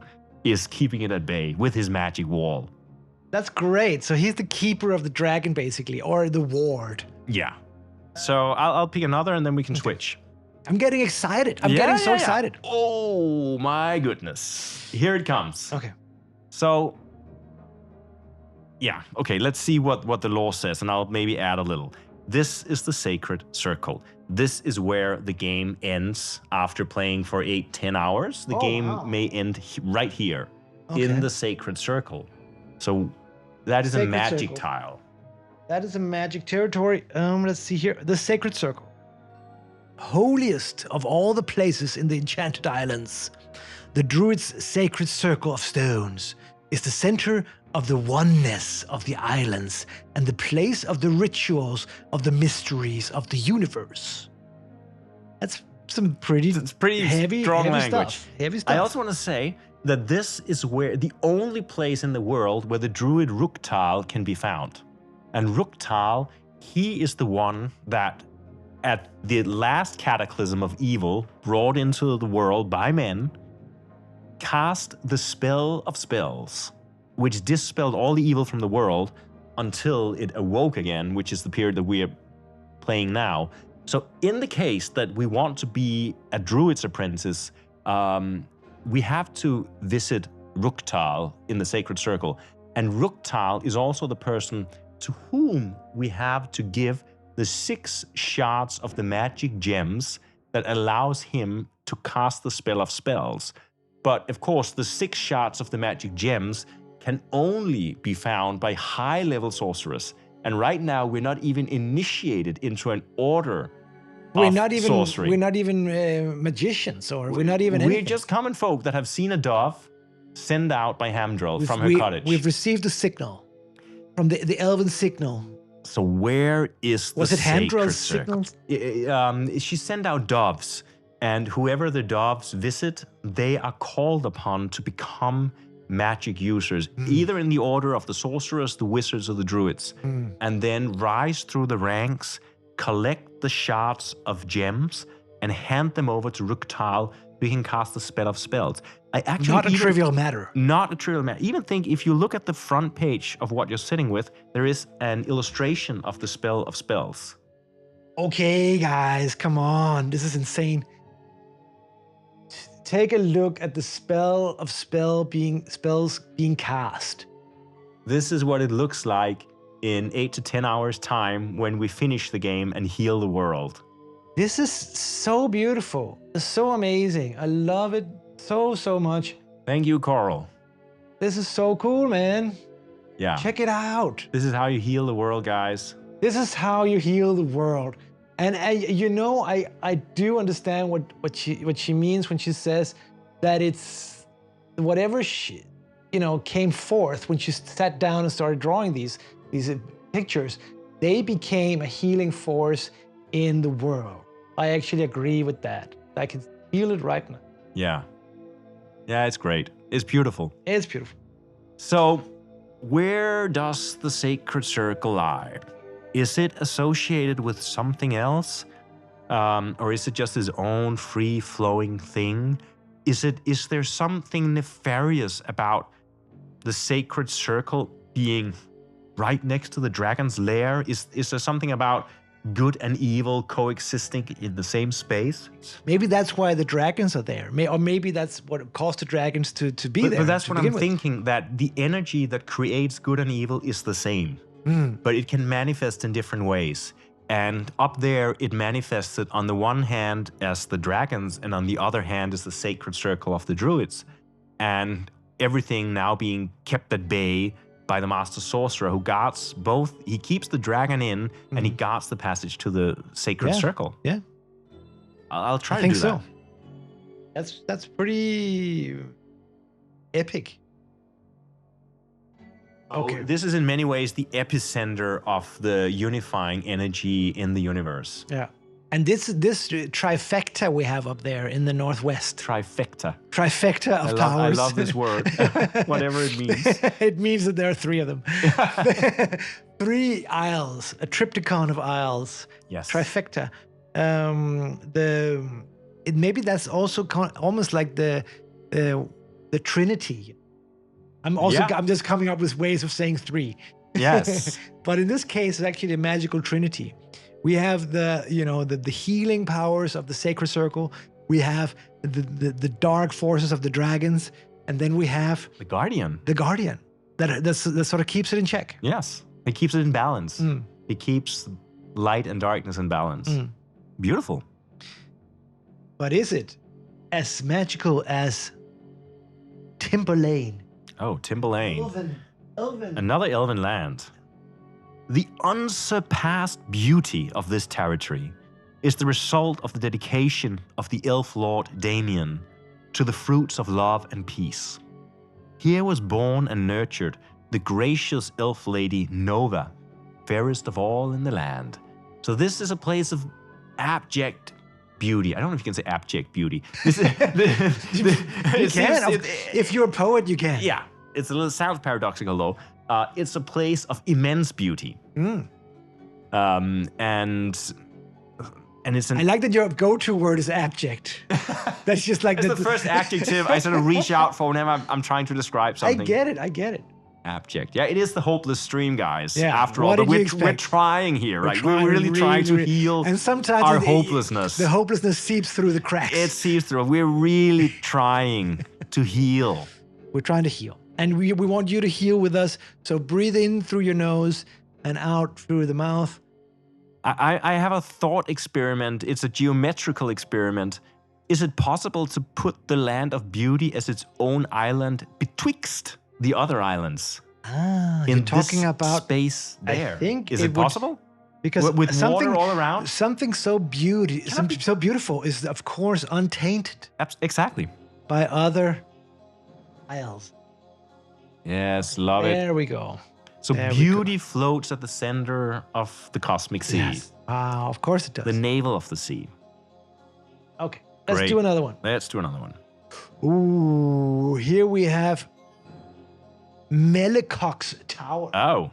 is keeping it at bay with his magic wall. That's great. So he's the keeper of the dragon, basically, or the ward. Yeah. So I'll pick another and then we can switch. I'm getting excited. I'm getting so excited. Oh my goodness. Here it comes. Okay. So, yeah. Okay, let's see what the law says and I'll maybe add a little. This is the sacred circle. This is where the game ends after playing for 8-10 hours. The game may end right here in the sacred circle. So that is a magic tile. That is a magic territory. Let's see here. The sacred circle. Holiest of all the places in the Enchanted Islands, the Druid's sacred circle of stones is the center of the oneness of the islands and the place of the rituals of the mysteries of the universe. That's some pretty heavy, strong heavy language. Stuff. Heavy stuff. I also want to say that this is where the only place in the world where the Druid Ruktal can be found. And Ruktal, he is the one that at the last cataclysm of evil brought into the world by men, cast the spell of spells, which dispelled all the evil from the world until it awoke again, which is the period that we are playing now. So in the case that we want to be a Druid's apprentice, we have to visit Ruktal in the Sacred Circle. And Ruktal is also the person to whom we have to give the 6 shards of the magic gems that allows him to cast the spell of spells. But of course, the 6 shards of the magic gems can only be found by high-level sorcerers. And right now, we're not even initiated into an order of sorcery. We're not even magicians, or we're not even anything. We're just common folk that have seen a dove sent out by Hamdrel from her cottage. We've received a signal from the elven signal So where is the Was it sacred Hamdrel's circle? signals? She sent out doves, and whoever the doves visit, they are called upon to become magic users, either in the order of the sorcerers, the wizards, or the druids, and then rise through the ranks, collect the shards of gems, and hand them over to Ruktal, who can cast the spell of spells. I actually Not a trivial matter. Not a trivial matter. Even think, if you look at the front page of what you're sitting with, there is an illustration of the spell of spells. Okay, guys, come on. This is insane. Take a look at the spell of spells being cast. This is what it looks like in 8 to 10 hours time when we finish the game and heal the world. This is so beautiful. It's so amazing. I love it so much. Thank you, Coral. This is so cool, man. Yeah. Check it out. This is how you heal the world, guys. This is how you heal the world. And I do understand what she means when she says that it's whatever she came forth when she sat down and started drawing these pictures, they became a healing force in the world. I actually agree with that. I can feel it right now. Yeah. Yeah, it's great. It's beautiful. It's beautiful. So, where does the sacred circle lie? Is it associated with something else? Or is it just its own free-flowing thing? Is there something nefarious about the sacred circle being right next to the dragon's lair? Is there something about good and evil coexisting in the same space? Maybe that's why the dragons are there. Or maybe that's what caused the dragons to be there. But that's what I'm thinking, that the energy that creates good and evil is the same. But it can manifest in different ways. And up there, it manifested on the one hand as the dragons, and on the other hand as the sacred circle of the druids. And everything now being kept at bay by the master sorcerer, who guards both. He keeps the dragon in, and he guards the passage to the sacred circle. Yeah. I'll try to do that. That's pretty epic. Okay. This is in many ways the epicenter of the unifying energy in the universe. Yeah. And this trifecta we have up there in the northwest. Trifecta. Trifecta of powers. I love this word, whatever it means. It means that there are 3 of them. 3 isles, a triptychon of isles. Yes. Trifecta. Maybe that's also almost like the Trinity. I'm just coming up with ways of saying 3. Yes. But in this case, it's actually a magical Trinity. We have the healing powers of the sacred circle. We have the dark forces of the dragons, and then we have the guardian. The guardian that sort of keeps it in check. Yes, it keeps it in balance. It keeps light and darkness in balance. Beautiful. But is it as magical as Timberlane? Oh, Timberlane. Elven. Another elven land. The unsurpassed beauty of this territory is the result of the dedication of the elf lord Damien to the fruits of love and peace. Here was born and nurtured the gracious elf lady Nova, fairest of all in the land. So this is a place of abject beauty. I don't know if you can say abject beauty. This is, you can. If you're a poet, you can. Yeah. It's a little sounds paradoxical though. It's a place of immense beauty. And it's I like that your go-to word is abject. That's just like the first adjective I sort of reach out for whenever I'm trying to describe something. I get it. Abject. Yeah, it is the hopeless stream, guys. Yeah. After all, but we're trying here, right? We're really trying to heal and sometimes our hopelessness. The hopelessness seeps through the cracks. It seeps through. We're really trying to heal. We're trying to heal. And we want you to heal with us. So breathe in through your nose and out through the mouth. I have a thought experiment. It's a geometrical experiment. Is it possible to put the land of beauty as its own island betwixt the other islands? You're talking about space there. I think is it possible? Because with water all around? Something so beautiful is, of course, untainted. Exactly. By other isles. Yes, love it. There we go. So There we beauty floats at the center of the cosmic sea, Yes. Wow, of course it does. the navel of the sea. Okay, let's Great. do another one. Let's do another one. Ooh, here we have Melicock's Tower. Oh.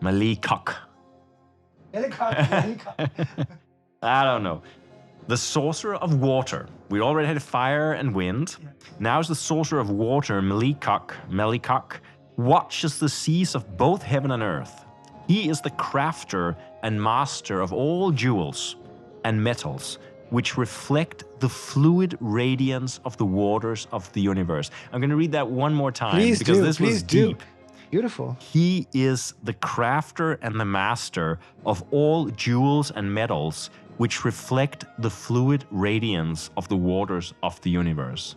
Melicock. Melicock. I don't know. The sorcerer of water. We already had fire and wind. Yeah. Now is the sorcerer of water, Melicock, watches the seas of both heaven and earth. He is the crafter and master of all jewels and metals, which reflect the fluid radiance of the waters of the universe. I'm going to read that one more time because this was deep. Beautiful. He is the crafter and the master of all jewels and metals, which reflect the fluid radiance of the waters of the universe.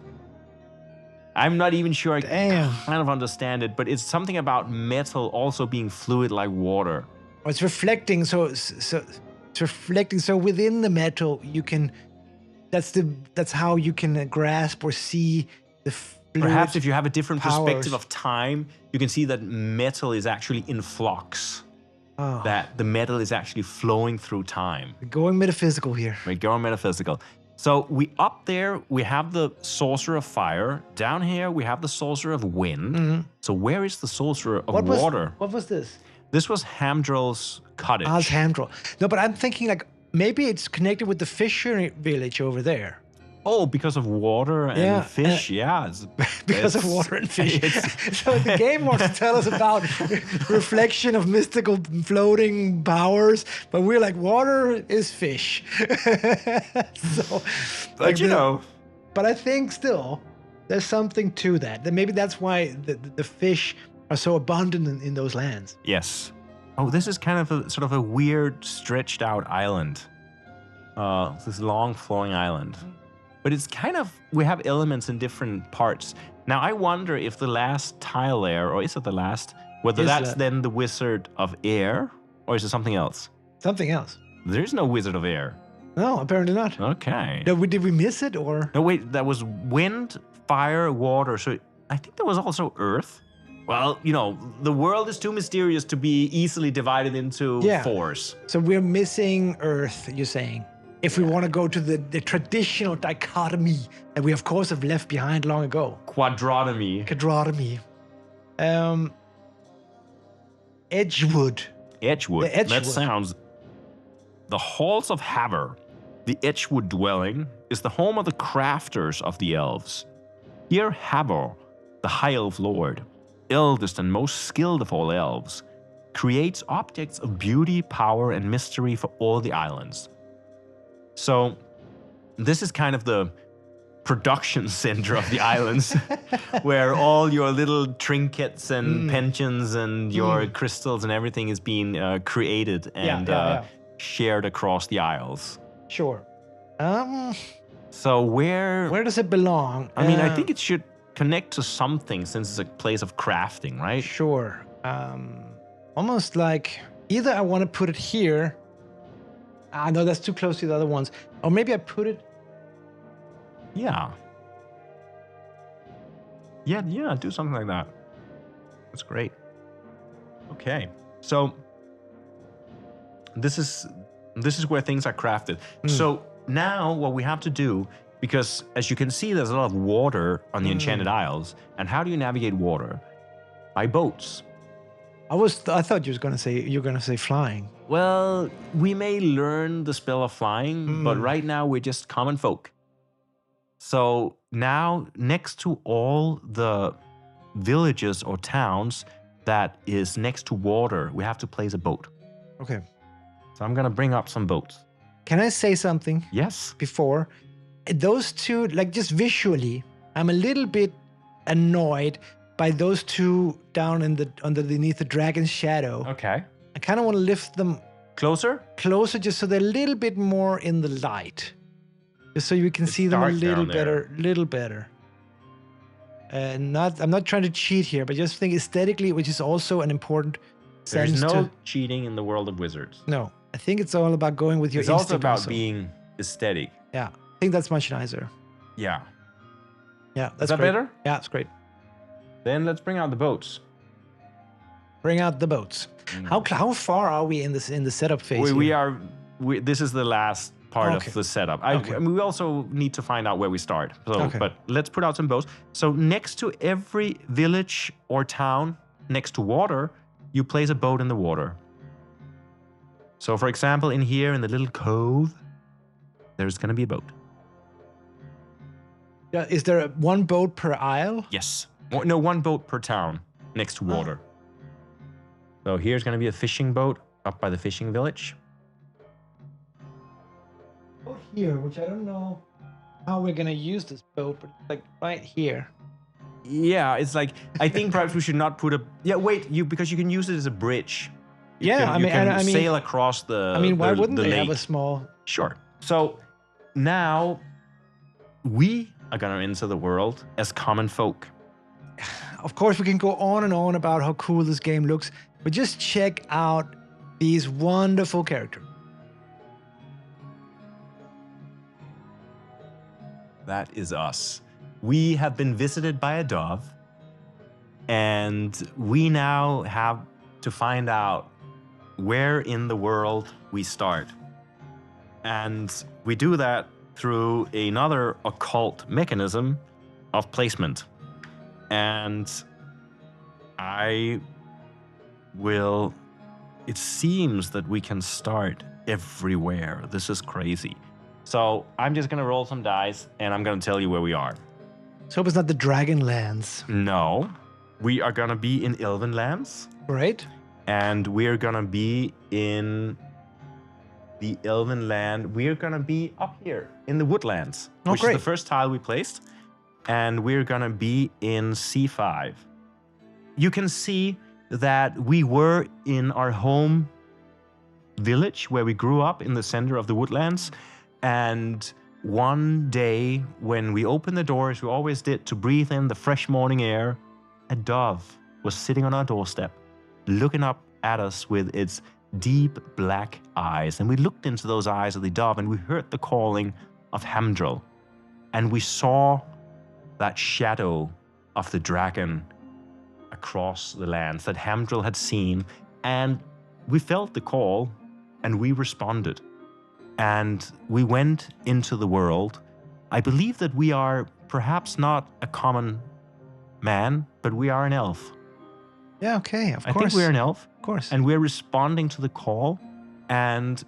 I'm not even sure I kind of understand it, but it's something about metal also being fluid like water. Oh, it's reflecting, so it's reflecting. So within the metal, you can. That's how you can grasp or see the fluid. Perhaps if you have a different powers. perspective of time, you can see that metal is actually in flux. Oh. That the metal is actually flowing through time. We're going metaphysical here. We're going metaphysical. So up there, we have the sorcerer of fire. Down here, we have the sorcerer of wind. Mm-hmm. So where is the sorcerer of water? What was this? This was Hamdrel's cottage. It's Hamdrel. No, but I'm thinking like maybe it's connected with the fisher village over there. Oh, because of water and fish, yeah. Because of water and fish. So the game wants to tell us about reflection of mystical floating powers, but we're like, water is fish. So, but like you know. But I think still, there's something to that. That maybe that's why the fish are so abundant in those lands. Yes. Oh, this is kind of sort of a weird, stretched out island. This long flowing island. But it's kind of, we have elements in different parts. Now, I wonder if the last tile there, or is it the last, whether that's then the Wizard of Air, or is it something else? Something else. There's no Wizard of Air. No, apparently not. Okay. No, did we miss it, or? No, wait, that was wind, fire, water. So I think there was also earth. Well, you know, the world is too mysterious to be easily divided into fours. So we're missing earth, you're saying? If we want to go to the traditional dichotomy that we, of course, have left behind long ago. Quadrotomy. Edgewood. Edgewood. That sounds... The halls of Haver, the Edgewood dwelling, is the home of the crafters of the elves. Here Haver, the High Elf Lord, eldest and most skilled of all elves, creates objects of beauty, power, and mystery for all the islands. So, this is kind of the production center of the islands, where all your little trinkets and pensions and your crystals and everything is being created and shared across the isles. Sure. So where does it belong? I mean, I think it should connect to something since it's a place of crafting, right? Sure. Almost like either I want to put it here. No, that's too close to the other ones. Or maybe I put it... Yeah, do something like that. That's great. Okay, so this is where things are crafted. So now what we have to do, because as you can see, there's a lot of water on the Enchanted Isles. And how do you navigate water? By boats. I thought you were going to say flying. Well, we may learn the spell of flying, but right now we're just common folk. So now, next to all the villages or towns that is next to water, we have to place a boat. Okay. So I'm going to bring up some boats. Can I say something? Yes. Before? Those two, like just visually, I'm a little bit annoyed by those two down underneath the dragon's shadow. Okay. I kind of want to lift them closer, just so they're a little bit more in the light, just so you can see them a little better. I'm not trying to cheat here, but just think aesthetically, which is also an important sense. There's no cheating in the world of wizards. No, I think it's all about going with your instinct. It's also about being aesthetic. Yeah, I think that's much nicer. Yeah. Yeah, that's Is that great. better? Yeah, it's great. Then let's bring out the boats. Bring out the boats. How far are we in the setup phase? This is the last part of the setup. I mean, we also need to find out where we start. So, but let's put out some boats. So next to every village or town next to water, you place a boat in the water. So for example, in here in the little cove, there's going to be a boat. Is there one boat per isle? Yes. No, one boat per town next to water. So here's going to be a fishing boat up by the fishing village. Oh, here, which I don't know how we're going to use this boat, but it's like right here. Yeah, it's like, I think perhaps we should not put a... Yeah, wait, because you can use it as a bridge. You can sail across the I mean, why wouldn't they lake. have a small... Sure. So now we are going to enter the world as common folk. Of course, we can go on and on about how cool this game looks, but just check out these wonderful characters. That is us. We have been visited by a dove, and we now have to find out where in the world we start. And we do that through another occult mechanism of placement. And it seems that we can start everywhere. This is crazy. So I'm just gonna roll some dice and I'm gonna tell you where we are. So hope it's not the Dragonlands. No, we are gonna be in Elven lands. Right. And we're gonna be in the Elven land. We're gonna be up here in the woodlands, which is the first tile we placed. And we're gonna be in C5. You can see that we were in our home village where we grew up in the center of the woodlands. And one day when we opened the doors, we always did, to breathe in the fresh morning air, a dove was sitting on our doorstep, looking up at us with its deep black eyes. And we looked into those eyes of the dove and we heard the calling of Hamdrel. And we saw that shadow of the dragon across the lands that Hamdrel had seen. And we felt the call and we responded. And we went into the world. I believe that we are perhaps not a common man, but we are an elf. Yeah, okay, of course. I think we're an elf. Of course. And we're responding to the call. And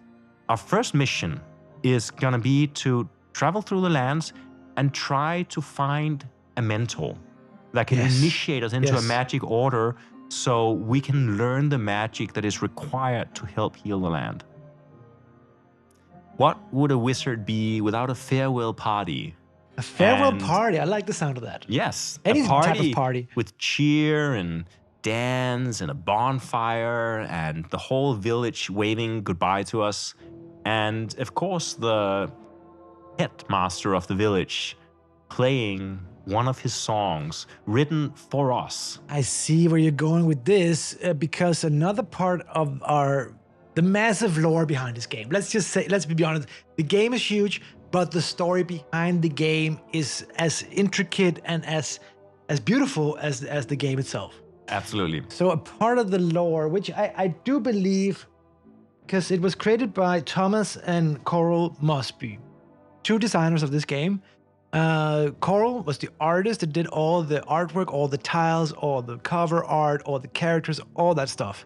our first mission is going to be to travel through the lands and try to find a mentor that can initiate us into a magic order so we can learn the magic that is required to help heal the land. What would a wizard be without a farewell party? A farewell party? I like the sound of that. Yes. Any type of party. With cheer and dance and a bonfire and the whole village waving goodbye to us. And of course, the headmaster of the village playing one of his songs written for us. I see where you're going with this because another part of the massive lore behind this game. Let's be honest, the game is huge, but the story behind the game is as intricate and as beautiful as the game itself. Absolutely. So a part of the lore, which I do believe, because it was created by Thomas and Coral Mosby, two designers of this game. Coral was the artist that did all the artwork, all the tiles, all the cover art, all the characters, all that stuff.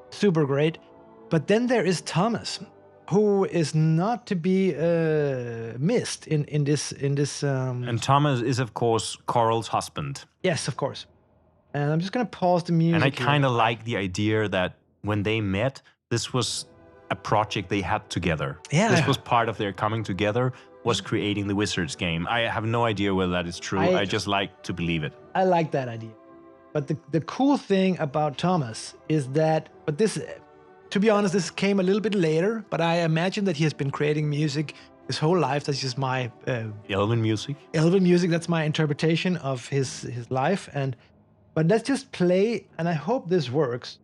Super great. But then there is Thomas, who is not to be missed in this. And Thomas is, of course, Coral's husband. Yes, of course. And I'm just going to pause the music. And I kind of like the idea that when they met, this was a project they had together. Yeah. This was part of their coming together, was creating the Wizards game. I have no idea whether that is true. I just like to believe it. I like that idea. But the cool thing about Thomas is that, to be honest, this came a little bit later, but I imagine that he has been creating music his whole life. That's just my... Elven music? Elven music, that's my interpretation of his life. But let's just play, and I hope this works,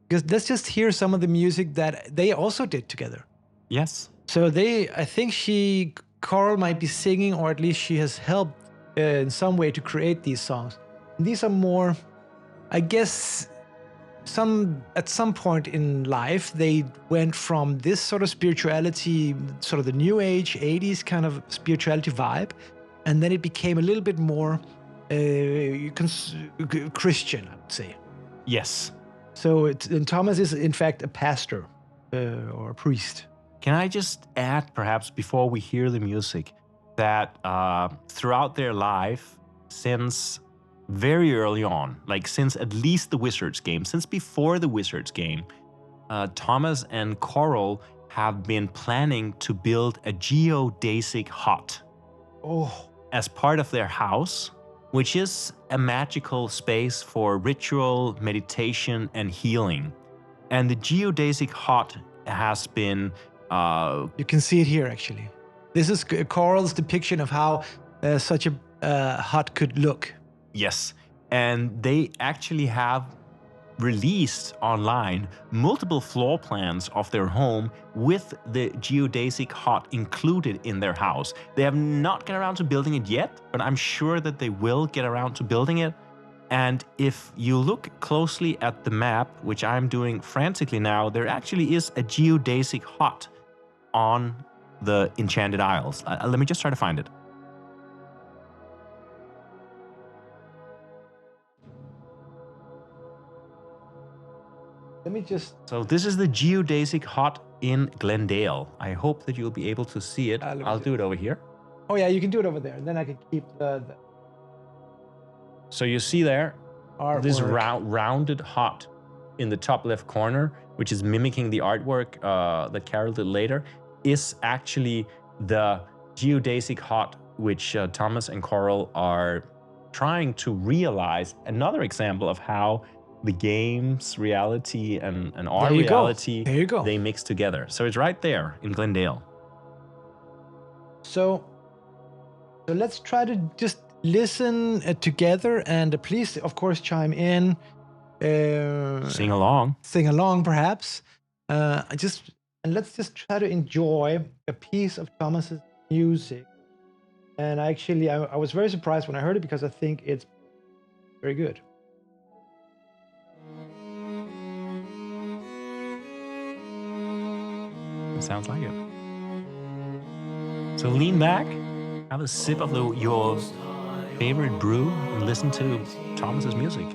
because let's just hear some of the music that they also did together. Yes. So I think Coral might be singing, or at least she has helped in some way to create these songs. And these are more, I guess, at some point in life they went from this sort of spirituality, sort of the new age 80s kind of spirituality vibe, and then it became a little bit more Christian, I would say. Yes. So and Thomas is in fact a pastor or a priest. Can I just add, perhaps before we hear the music, that throughout their life, since very early on, like since at least the Wizards game, since before the Wizards game, Thomas and Coral have been planning to build a geodesic hut as part of their house, which is a magical space for ritual, meditation, and healing. And the geodesic hut has been... you can see it here, actually. This is Coral's depiction of how such a hut could look. Yes, and they actually have released online multiple floor plans of their home with the geodesic hut included in their house. They have not got around to building it yet, but I'm sure that they will get around to building it. And if you look closely at the map, which I'm doing frantically now, there actually is a geodesic hut on the Enchanted Isles. Let me just try to find it. Let me just... So this is the geodesic hut in Glendale. I hope that you'll be able to see it. I'll do it over here. Oh yeah, you can do it over there. And then I can keep the... So you see there, artwork. This rounded hut in the top left corner, which is mimicking the artwork that Carol did later, is actually the geodesic hut which Thomas and Coral are trying to realize. Another example of how the game's reality and our reality, they mix together. So it's right there in Glendale. So let's try to just listen together, and please, of course, chime in. Sing along, perhaps. And let's just try to enjoy a piece of Thomas's music. And actually, I was very surprised when I heard it, because I think it's very good. It sounds like it. So lean back, have a sip of your favorite brew, and listen to Thomas's music.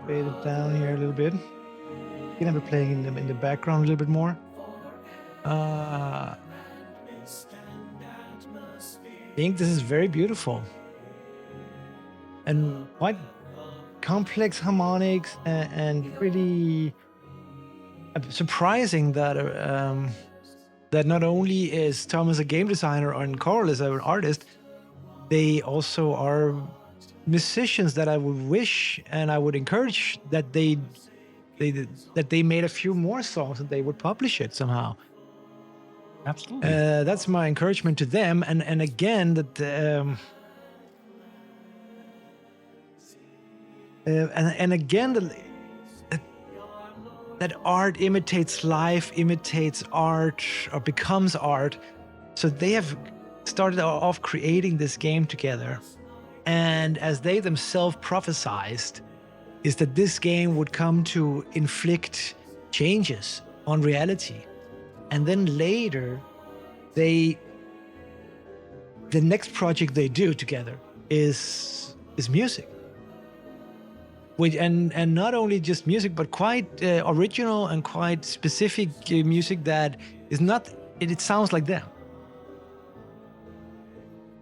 fade it down here a little bit. Gonna be playing in the background a little bit more. I think this is very beautiful and quite complex harmonics and really surprising that that not only is Thomas a game designer and Coral is an artist, they also are musicians that I would wish and I would encourage that they made a few more songs and they would publish it somehow. Absolutely. That's my encouragement to them. And again, that and again, that art imitates life, imitates art, or becomes art. So they have started off creating this game together. And as they themselves prophesized, is that this game would come to inflict changes on reality. And then later, the next project they do together is music. And not only just music, but quite original and quite specific music that is not, it sounds like them.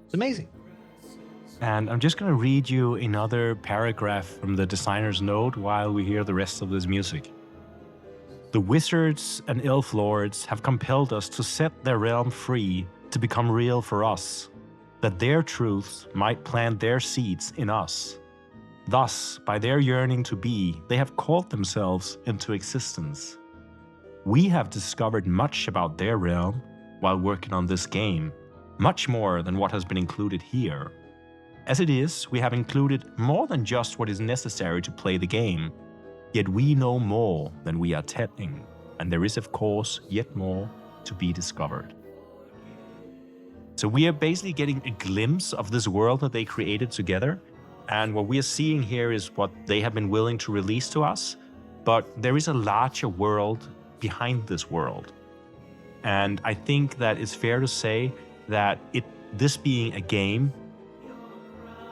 It's amazing. And I'm just going to read you another paragraph from the designer's note while we hear the rest of this music. The wizards and elf lords have compelled us to set their realm free to become real for us, that their truths might plant their seeds in us. Thus, by their yearning to be, they have called themselves into existence. We have discovered much about their realm while working on this game, much more than what has been included here. As it is, we have included more than just what is necessary to play the game, yet we know more than we are telling, and there is of course yet more to be discovered. So we are basically getting a glimpse of this world that they created together, and what we are seeing here is what they have been willing to release to us, but there is a larger world behind this world. And I think that it's fair to say that this being a game,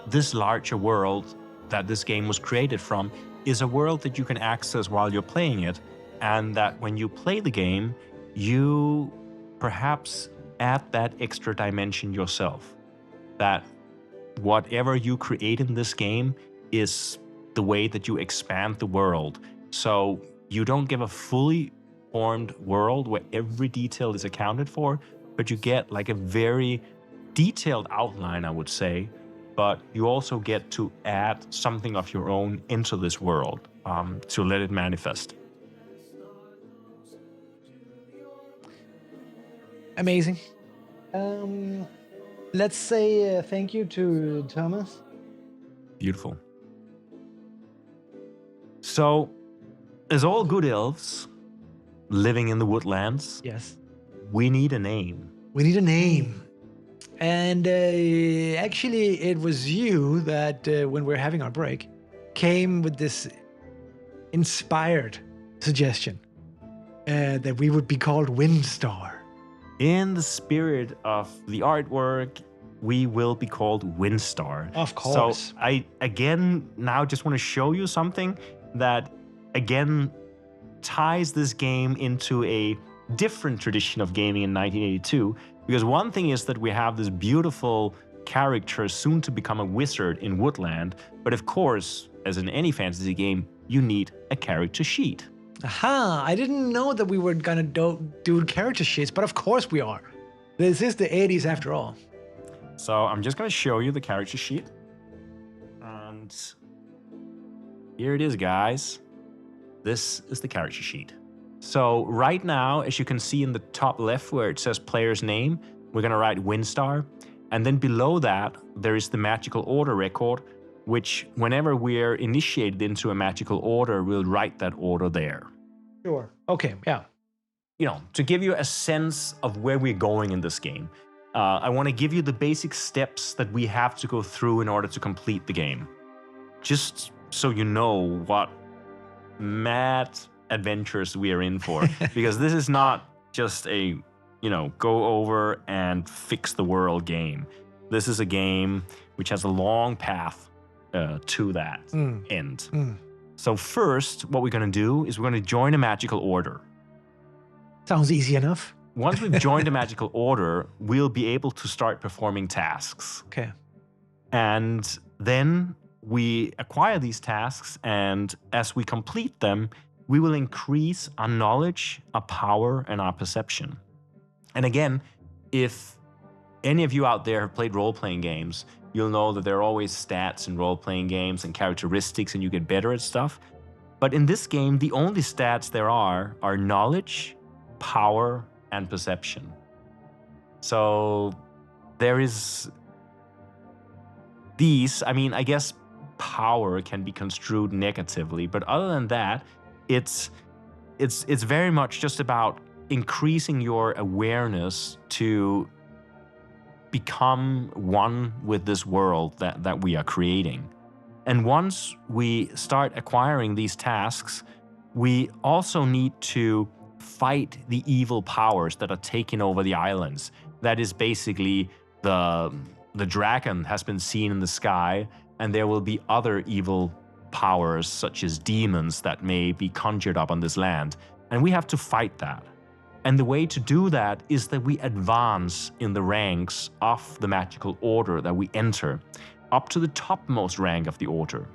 this larger world that this game was created from is a world that you can access while you're playing it, and that when you play the game, you perhaps add that extra dimension yourself. That whatever you create in this game is the way that you expand the world. So you don't give a fully formed world where every detail is accounted for, but you get like a very detailed outline, I would say, but you also get to add something of your own into this world to let it manifest. Amazing. Let's say thank you to Thomas. Beautiful. So, as all good elves living in the woodlands, Yes. we need a name. We need a name. And actually, it was you that, when we're having our break, came with this inspired suggestion that we would be called Windstar. In the spirit of the artwork, we will be called Windstar. Of course. So I, again, now just want to show you something that, again, ties this game into a different tradition of gaming in 1982. Because one thing is that we have this beautiful character soon to become a wizard in Woodland, but of course, as in any fantasy game, you need a character sheet. Aha, I didn't know that we were gonna do character sheets, but of course we are. This is the 80s after all. So I'm just gonna show you the character sheet. And here it is, guys. This is the character sheet. So right now, as you can see in the top left where it says player's name, we're gonna write Windstar. And then below that, there is the magical order record, which whenever we're initiated into a magical order, we'll write that order there. Sure. Okay, yeah. You know, to give you a sense of where we're going in this game, I wanna give you the basic steps that we have to go through in order to complete the game. Just so you know what mad adventures we are in for, because this is not just a, go over and fix the world game. This is a game which has a long path to that end. So first, what we're going to do is we're going to join a magical order. Sounds easy enough. Once we've joined a magical order, we'll be able to start performing tasks. Okay. And then we acquire these tasks, and as we complete them, we will increase our knowledge, our power, and our perception. And again, if any of you out there have played role-playing games, you'll know that there are always stats in role-playing games and characteristics, and you get better at stuff. But in this game, the only stats there are knowledge, power, and perception. So there is these, I mean, I guess power can be construed negatively, but other than that, it's very much just about increasing your awareness to become one with this world that we are creating. And once we start acquiring these tasks, we also need to fight the evil powers that are taking over the islands. That is basically the dragon has been seen in the sky, and there will be other evil powers such as demons that may be conjured up on this land. And we have to fight that. And the way to do that is that we advance in the ranks of the magical order that we enter, up to the topmost rank of the order.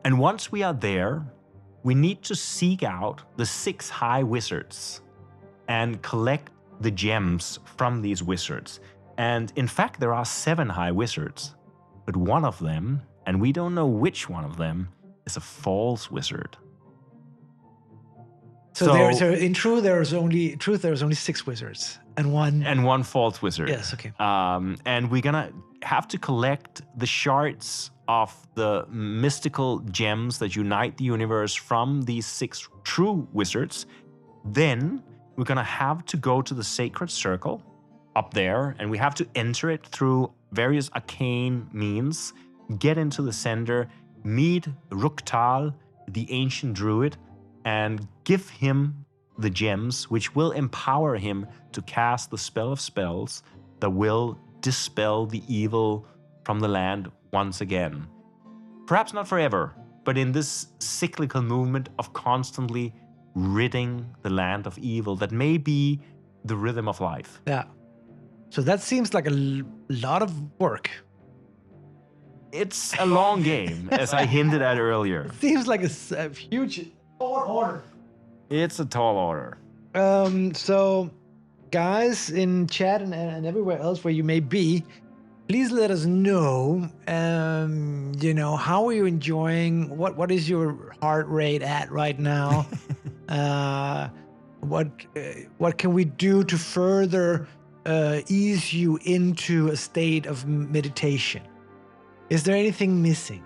And once we are there, we need to seek out the 6 high wizards and collect the gems from these wizards. And in fact, there are 7 high wizards, but one of them, and we don't know which one of them, is a false wizard. So in truth, there's only 6 wizards and one false wizard. Yes, okay. And we're gonna have to collect the shards of the mystical gems that unite the universe from these 6 true wizards. Then we're gonna have to go to the sacred circle up there, and we have to enter it through various arcane means, get into the center, meet Ruktal, the ancient druid, and give him the gems, which will empower him to cast the spell of spells that will dispel the evil from the land once again. Perhaps not forever, but in this cyclical movement of constantly ridding the land of evil that may be the rhythm of life. Yeah. So that seems like a lot of work. It's a long game, as I hinted at earlier. It seems like a huge tall order. It's a tall order. So, guys in chat and everywhere else where you may be, please let us know. How are you enjoying? What is your heart rate at right now? What can we do to further ease you into a state of meditation? Is there anything missing?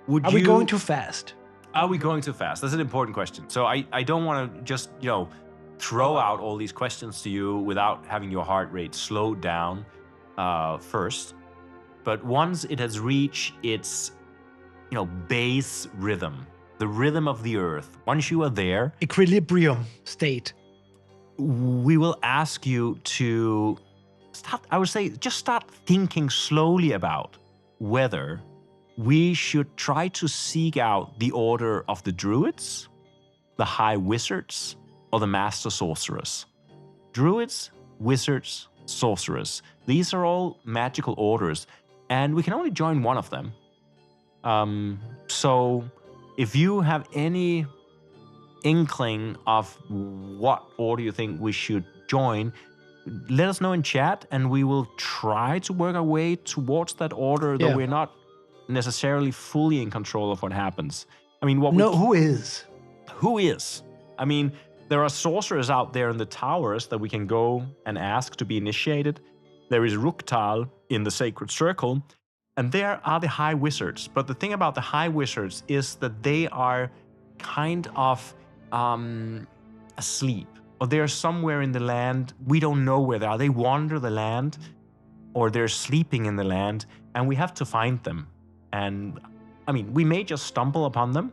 Are we going too fast? Are we going too fast? That's an important question. So I don't want to just, throw out all these questions to you without having your heart rate slowed down first. But once it has reached its, base rhythm, the rhythm of the earth, once you are there, equilibrium state, we will ask you to start thinking slowly about whether we should try to seek out the order of the druids, the high wizards, or the master sorcerers. Druids, wizards, sorcerers. These are all magical orders, and we can only join one of them. So if you have any inkling of what order you think we should join, let us know in chat, and we will try to work our way towards that order, though we're not necessarily fully in control of what happens. I mean, who is? I mean, there are sorcerers out there in the towers that we can go and ask to be initiated. There is Ruktal in the sacred circle, and there are the high wizards. But the thing about the high wizards is that they are kind of asleep, or they're somewhere in the land. We don't know where they are. They wander the land, or they're sleeping in the land, and we have to find them. And I mean, we may just stumble upon them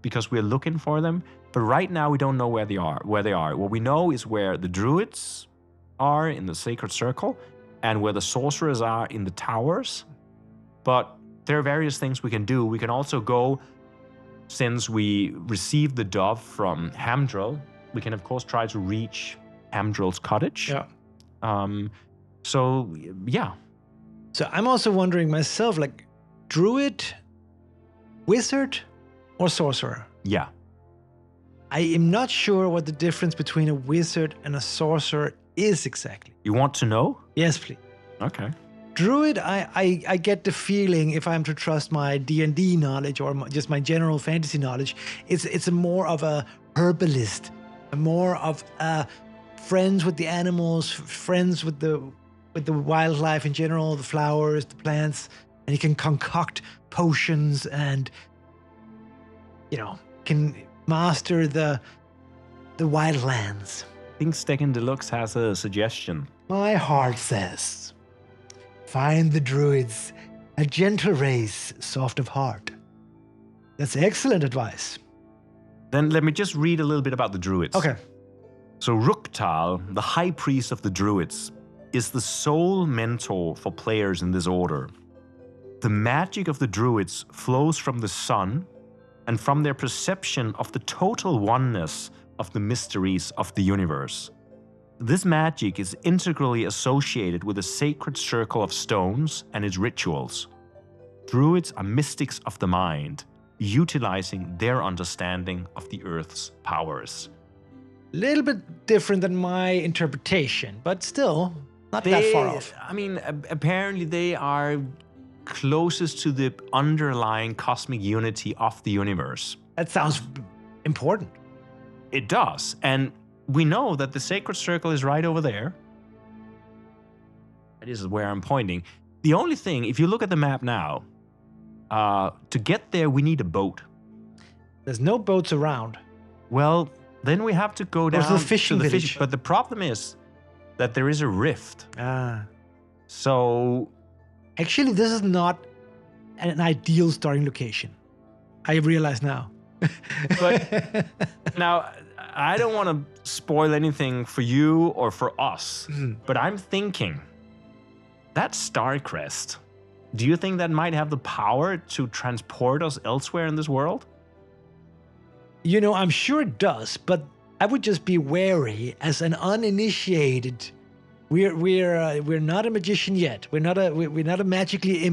because we're looking for them, but right now we don't know where they are. What we know is where the druids are in the sacred circle and where the sorcerers are in the towers. But there are various things we can do. We can also go since we received the dove from Hamdrel, we can of course try to reach Hamdrel's cottage. Yeah. So yeah. So I'm also wondering myself, like, druid, wizard, or sorcerer? Yeah. I am not sure what the difference between a wizard and a sorcerer is exactly. You want to know? Yes, please. Okay. Druid, I get the feeling, if I'm to trust my D&D knowledge or just my general fantasy knowledge, it's a more of a herbalist, more of friends with the animals, friends with the wildlife in general, the flowers, the plants, and he can concoct potions and, can master the wildlands. I think Stekken Deluxe has a suggestion. My heart says, find the druids, a gentle race, soft of heart. That's excellent advice. Then let me just read a little bit about the druids. Okay. So Ruktal, the high priest of the druids, is the sole mentor for players in this order. The magic of the druids flows from the sun and from their perception of the total oneness of the mysteries of the universe. This magic is integrally associated with the sacred circle of stones and its rituals. Druids are mystics of the mind, utilizing their understanding of the earth's powers. Little bit different than my interpretation, but still not that far off. I mean, apparently they are closest to the underlying cosmic unity of the universe. That sounds important. It does. And we know that the sacred circle is right over there. This is where I'm pointing. The only thing, if you look at the map now, to get there, we need a boat. There's no boats around. Well, then we have to go down to the fishing village. But the problem is that there is a rift. Ah. So actually, this is not an ideal starting location. I realize now. But now, I don't want to spoil anything for you or for us, but I'm thinking that Starcrest, do you think that might have the power to transport us elsewhere in this world? I'm sure it does, but I would just be wary as an uninitiated. We're not a magician yet. We're not a magically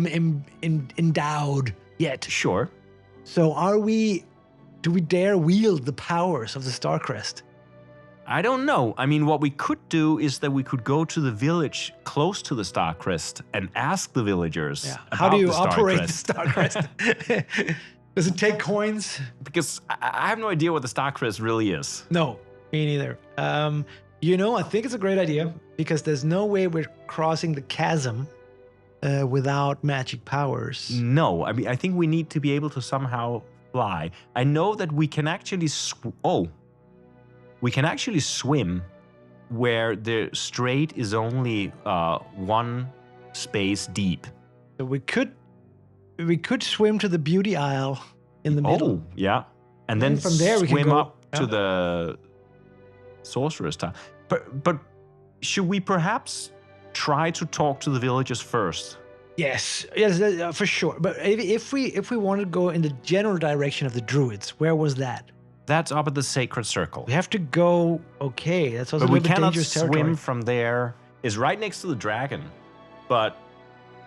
endowed yet. Sure. So do we dare wield the powers of the Starcrest? I don't know. I mean, what we could do is that we could go to the village close to the Starcrest and ask the villagers how do you the operate the Starcrest? Does it take coins? Because I have no idea what the Starcrest really is. No, me neither. I think it's a great idea because there's no way we're crossing the chasm without magic powers. No, I mean, I think we need to be able to somehow fly. I know that we can actually swim where the strait is only one space deep. So we could swim to the beauty aisle in the middle. Oh, yeah. And then from there we swim can go up to the sorcerer's town. But should we perhaps try to talk to the villagers first? Yes, for sure. But if we want to go in the general direction of the druids, where was that? That's up at the sacred circle. We have to go. Okay, that's also but a we little bit cannot dangerous swim territory. from there. It's right next to the dragon. But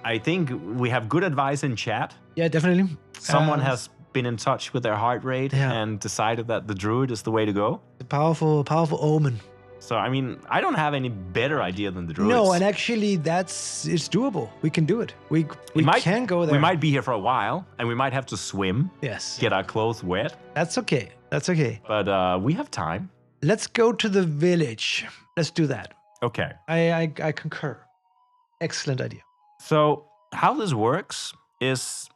I think we have good advice in chat. Yeah, definitely. Someone has been in touch with their heart rate and decided that the druid is the way to go. A powerful omen. So, I mean, I don't have any better idea than the druids. No, and actually, it's doable. We can do it. We can go there. We might be here for a while, and we might have to swim. Yes. Get our clothes wet. That's okay. That's okay. But we have time. Let's go to the village. Let's do that. Okay. I concur. Excellent idea. So, how this works is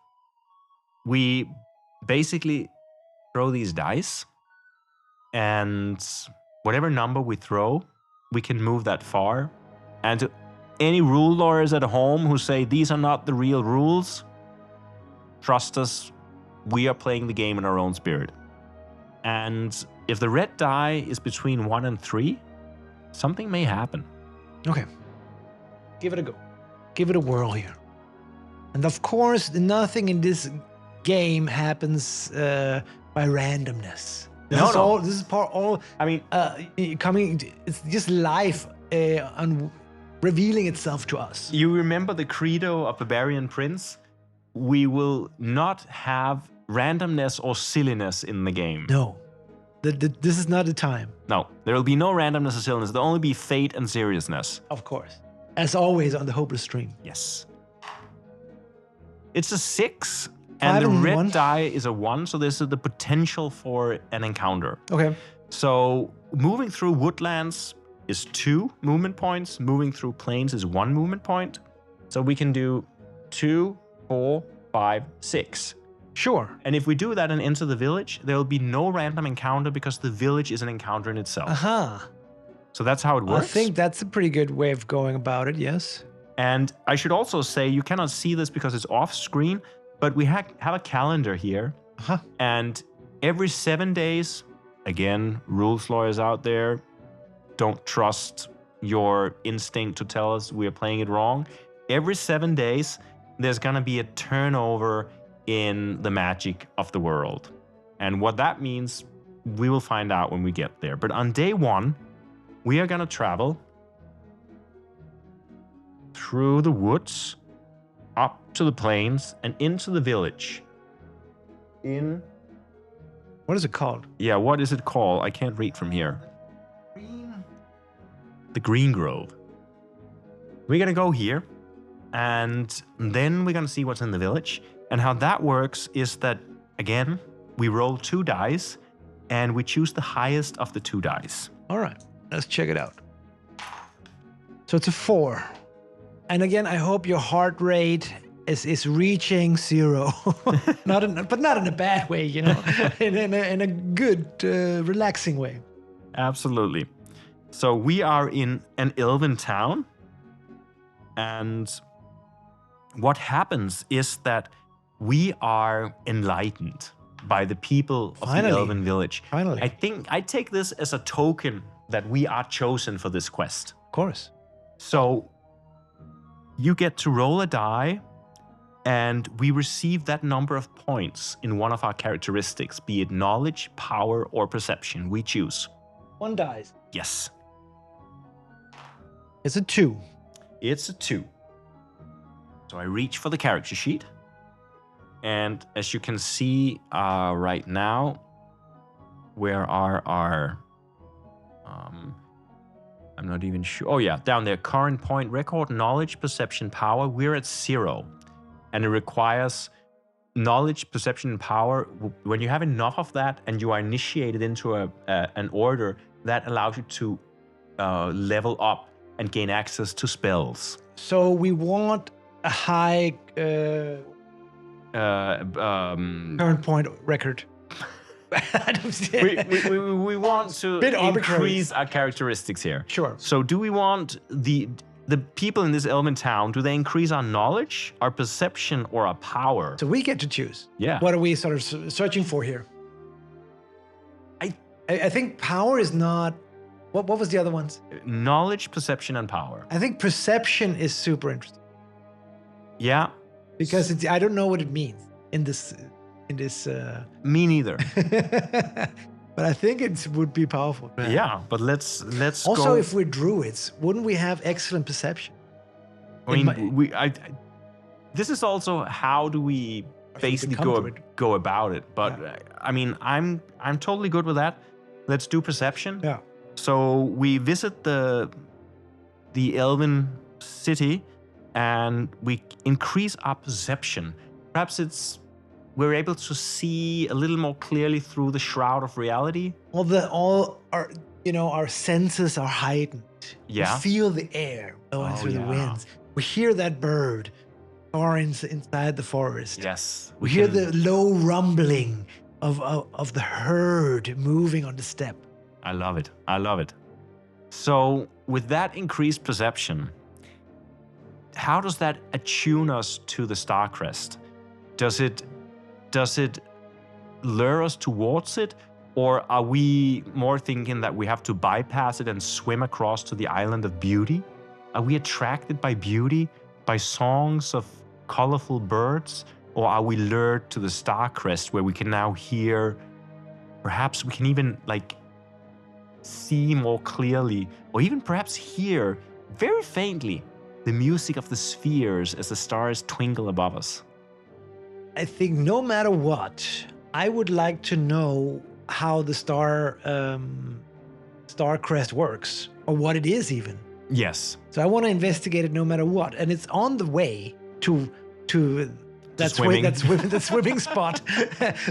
we basically throw these dice, and whatever number we throw, we can move that far. And to any rule lawyers at home who say these are not the real rules, trust us, we are playing the game in our own spirit. And if the red die is between 1 and 3, something may happen. Okay. Give it a go. Give it a whirl here. And of course, nothing in this game happens by randomness. No. This is part all. I mean, Coming. It's just life revealing itself to us. you remember the credo of Barbarian Prince? We will not have randomness or silliness in the game. No, this is not the time. No, there will be no randomness or silliness. There'll only be fate and seriousness. Of course, as always on the Hopeless Stream. Yes. It's a 6, 5 and the and red 1. die is a 1, so this is the potential for an encounter. Okay. So moving through woodlands is 2 movement points. Moving through plains is 1 movement point. So we can do 2, 4, 5, 6. Sure. And if we do that and enter the village, there will be no random encounter because the village is an encounter in itself. So that's how it works. I think that's a pretty good way of going about it, yes. And I should also say, you cannot see this because it's off screen, but we have a calendar here. And every 7 days, again, rules lawyers out there, don't trust your instinct to tell us we are playing it wrong. Every 7 days, there's going to be a turnover in the magic of the world. And what that means, we will find out when we get there. But on day 1, we are going to travel through the woods, up to the plains, and into the village. What is it called? Yeah, what is it called? I can't read from here. The Green Grove. We're going to go here, and then we're going to see what's in the village. And how that works is that, again, we roll 2 dice, and we choose the highest of the 2 dice. All right, let's check it out. So it's a 4. And again, I hope your heart rate is reaching 0. But not in a bad way, you know, in a good, relaxing way. Absolutely. So we are in an elven town. And what happens is that we are enlightened by the people of the elven village. Finally. I take this as a token that we are chosen for this quest. Of course. So you get to roll a die, and we receive that number of points in one of our characteristics, be it knowledge, power, or perception. We choose. 1 dice. Yes. It's a 2. It's a 2. So I reach for the character sheet. And as you can see right now, where are our... I'm not even sure. Oh yeah, down there, current point record, knowledge, perception, power. We're at 0. And it requires knowledge, perception, and power. When you have enough of that and you are initiated into an order, that allows you to level up and gain access to spells. So we want a high current point record. we want to increase our characteristics here. Sure. So do we want the people in this elven town, do they increase our knowledge, our perception, or our power? So we get to choose. Yeah. What are we sort of searching for here? I think power is not... What was the other ones? Knowledge, perception, and power. I think perception is super interesting. Yeah. Because I don't know what it means in this... Me neither. But I think it would be powerful. Yeah, but let's also, go. if we're druids, wouldn't we have excellent perception? I mean, this is also how do we basically go about it. But yeah. I mean, I'm totally good with that. Let's do perception. Yeah. So we visit the elven city, and we increase our perception. Perhaps we're able to see a little more clearly through the shroud of reality. All our senses are heightened. Yeah. We feel the air blowing through the winds. We hear that bird far inside the forest. Yes. We hear the low rumbling of the herd moving on the steppe. I love it. I love it. So with that increased perception, how does that attune us to the Starcrest? Does it lure us towards it? Or are we more thinking that we have to bypass it and swim across to the island of beauty? Are we attracted by beauty, by songs of colorful birds? Or are we lured to the Starcrest where we can now hear perhaps we can even like see more clearly, or even perhaps hear very faintly the music of the spheres as the stars twinkle above us. I think no matter what, I would like to know how the star crest works, or what it is even. Yes. So I want to investigate it no matter what, and it's on the way to that swimming spot.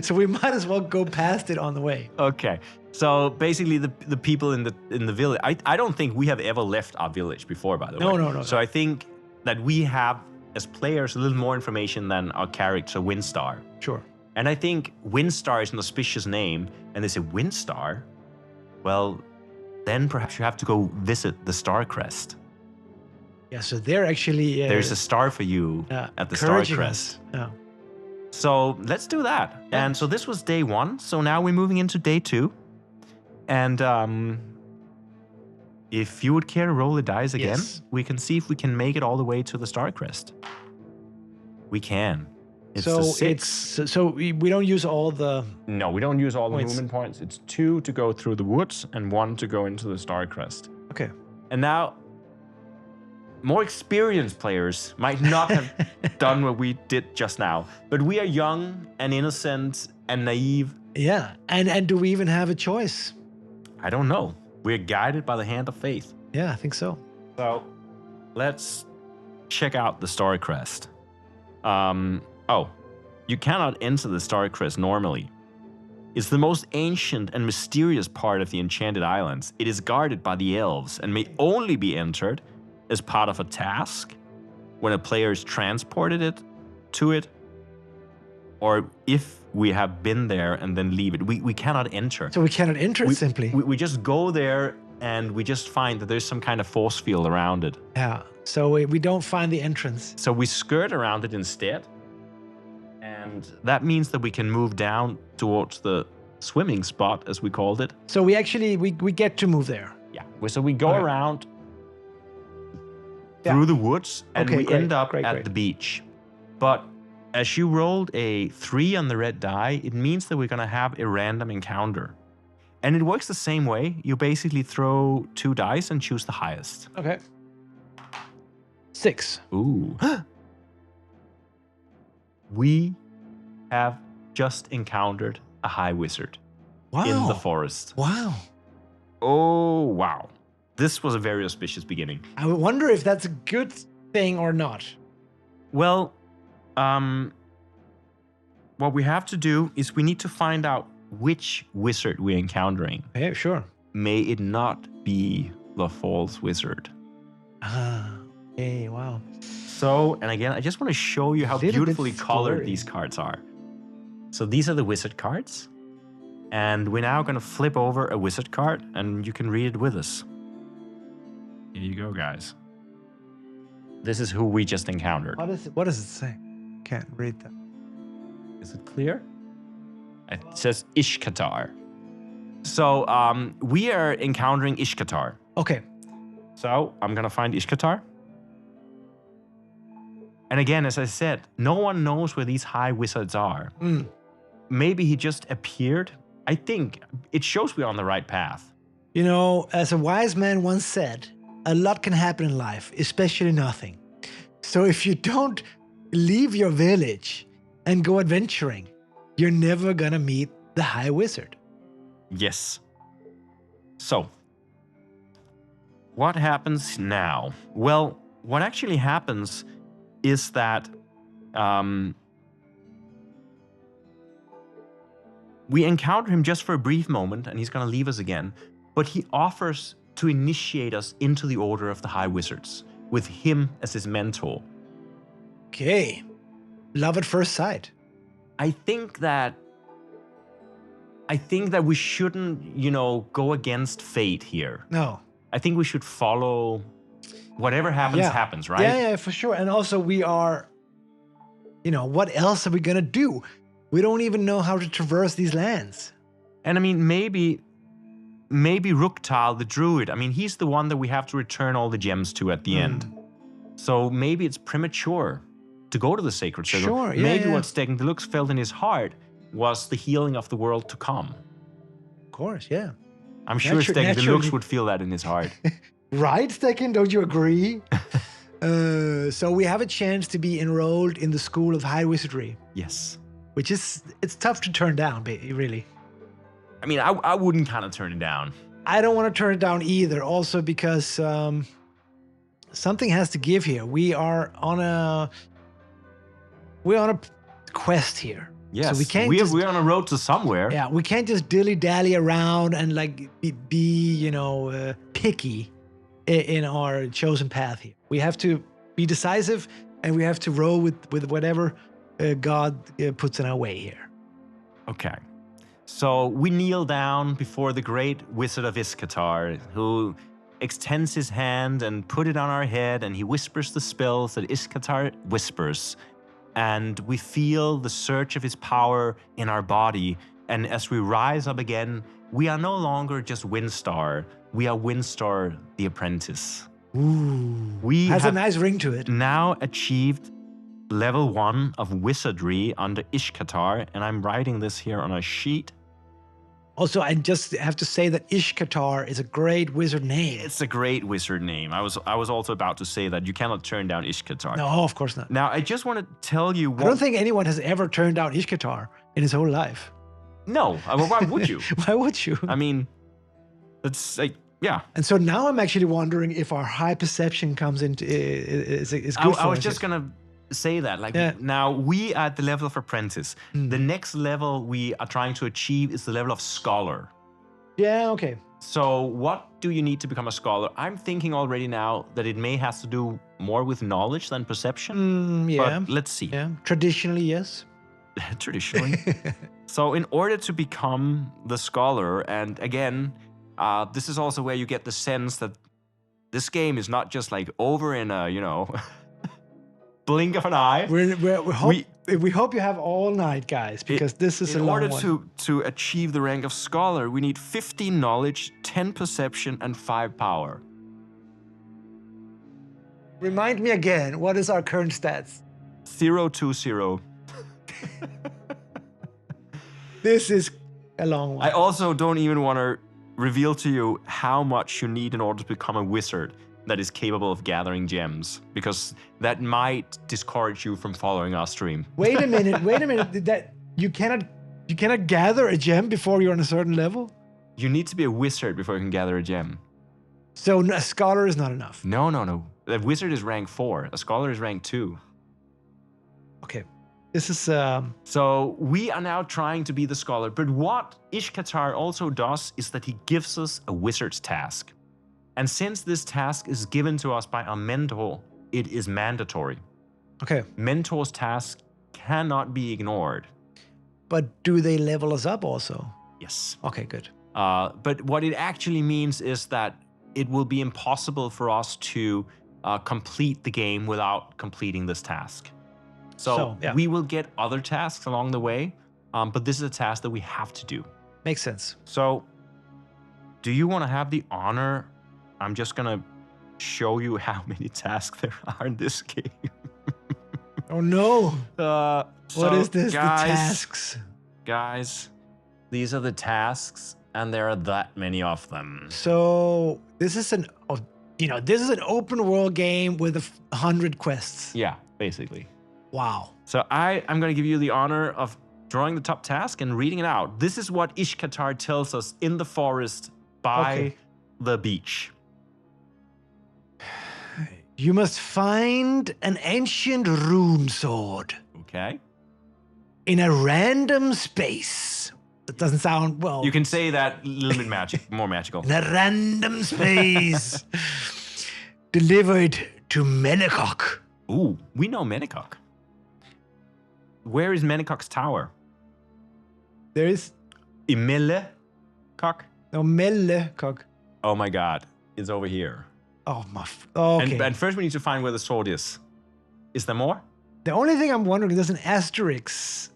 So we might as well go past it on the way. Okay. So basically, the people in the village. I don't think we have ever left our village before, by the way. No. So I think that we have, as players, a little more information than our character Windstar. Sure. And I think Windstar is an auspicious name, and they say Windstar. Well, then perhaps you have to go visit the Star Crest. Yeah. So they're actually there's a star for you at the Star Crest. Yeah. So let's do that. And so this was day 1. So now we're moving into day 2. And if you would care to roll the dice again, we can see if we can make it all the way to the Star Crest. We can. It's so a 6. so we don't use all the. No, we don't use all the movement points. It's 2 to go through the woods and 1 to go into the Star Crest. Okay. And now, more experienced players might not have done what we did just now, but we are young and innocent and naive. Yeah, and do we even have a choice? I don't know. We're guided by the hand of faith. Yeah, I think so. So, let's check out the Star Crest. You cannot enter the Star Crest normally. It's the most ancient and mysterious part of the Enchanted Islands. It is guarded by the elves and may only be entered as part of a task when a player is transported to it, or if we have been there and then leave it. We cannot enter. So we cannot enter it simply? We just go there and we just find that there's some kind of force field around it. Yeah, so we don't find the entrance. So we skirt around it instead. And that means that we can move down towards the swimming spot, as we called it. So we actually, we get to move there. Yeah, so we go around through the woods and we end up at the beach. But as you rolled a 3 on the red die, it means that we're going to have a random encounter. And it works the same way. You basically throw 2 dice and choose the highest. Okay. 6. Ooh. We have just encountered a high wizard in the forest. Wow. Oh, wow. This was a very auspicious beginning. I wonder if that's a good thing or not. Well, what we have to do is we need to find out which wizard we're encountering. Yeah, sure. May it not be the false wizard. Ah, hey, wow. So, and again, I just want to show you how beautifully colored these cards are. So these are the wizard cards. And we're now going to flip over a wizard card and you can read it with us. Here you go, guys. This is who we just encountered. What does it say? Can't read that. Is it clear? It says Ishkatar. So we are encountering Ishkatar. Okay. So I'm going to find Ishkatar. And again, as I said, no one knows where these high wizards are. Maybe he just appeared. I think it shows we're on the right path. You know, as a wise man once said, a lot can happen in life, especially nothing. So if you don't leave your village and go adventuring, you're never gonna meet the high wizard. Yes. So, what happens now? Well, what actually happens is that we encounter him just for a brief moment and he's going to leave us again, but he offers to initiate us into the Order of the High Wizards with him as his mentor. Okay. Love at first sight. I think that we shouldn't, go against fate here. No. I think we should follow whatever happens, happens, right? Yeah, for sure. And also we are, what else are we going to do? We don't even know how to traverse these lands. And I mean, maybe Ruktal, the druid, he's the one that we have to return all the gems to at the end. So maybe it's premature to go to the Sacred Circle. Sure, maybe what Stegndelux felt in his heart was the healing of the world to come. Of course, yeah. I'm sure Stekken Deluxe would feel that in his heart. Right, Stekken? Don't you agree? So we have a chance to be enrolled in the School of High Wizardry. Yes. Which is, it's tough to turn down, really. I mean, I wouldn't kind of turn it down. I don't want to turn it down either. Also because something has to give here. We're on a quest here. Yes, so we can't we're on a road to somewhere. Yeah, we can't just dilly-dally around and like be picky in our chosen path here. We have to be decisive, and we have to roll with whatever God puts in our way here. Okay. So we kneel down before the great wizard of Iskatar, who extends his hand and put it on our head, and he whispers the spells that Iskatar whispers. And we feel the surge of his power in our body. And as we rise up again, we are no longer just Windstar. We are Windstar the Apprentice. Ooh, we has have a nice ring to it. Now achieved level 1 of wizardry under Ishkatar. And I'm writing this here on a sheet. Also, I just have to say that Ishkatar is a great wizard name. It's a great wizard name. I was also about to say that you cannot turn down Ishkatar. No, of course not. Now, I just want to tell you what... I don't think anyone has ever turned down Ishkatar in his whole life. No, well, why would you? Why would you? I mean, it's like, yeah. And so now I'm actually wondering if our high perception comes into is good for us. I was just gonna say that, like, now we are at the level of apprentice. The next level we are trying to achieve is the level of scholar. Yeah, okay. So what do you need to become a scholar? I'm thinking already now that it may have to do more with knowledge than perception. Yeah. But let's see. Yeah. Traditionally, yes. Traditionally. So in order to become the scholar, and again, this is also where you get the sense that this game is not just like over in a, blink of an eye. We hope you have all night, guys, because this is a long one. In order to achieve the rank of scholar, we need 15 knowledge, 10 perception, and 5 power. Remind me again, what is our current stats? 0-2-0. This is a long one. I also don't even want to reveal to you how much you need in order to become a wizard that is capable of gathering gems, because that might discourage you from following our stream. Wait a minute. That you cannot gather a gem before you're on a certain level? You need to be a wizard before you can gather a gem. So a scholar is not enough? No. A wizard is rank 4. A scholar is rank 2. Okay. This is... So we are now trying to be the scholar, but what Ishkatar also does is that he gives us a wizard's task. And since this task is given to us by our mentor, it is mandatory. Okay. Mentor's task cannot be ignored. But do they level us up also? Yes. Okay, good. But what it actually means is that it will be impossible for us to complete the game without completing this task. So yeah. We will get other tasks along the way, but this is a task that we have to do. Makes sense. So do you want to have the honor? I'm just going to show you how many tasks there are in this game. Oh no. What is this? Guys, the tasks. Guys, these are the tasks, and there are that many of them. So this is an open world game with 100 quests. Yeah, basically. Wow. So I'm going to give you the honor of drawing the top task and reading it out. This is what Ishkatar tells us in the forest by the beach. You must find an ancient rune sword. Okay. In a random space. That doesn't sound, well... You can say that a little bit more magical. In a random space. Delivered to Menekok. Ooh, we know Menekok. Where is Menekok's tower? There is... Imelekok? No, Mellekok. Oh my god, it's over here. Oh my... Okay. And first we need to find where the sword is. Is there more? The only thing I'm wondering, there's an asterisk.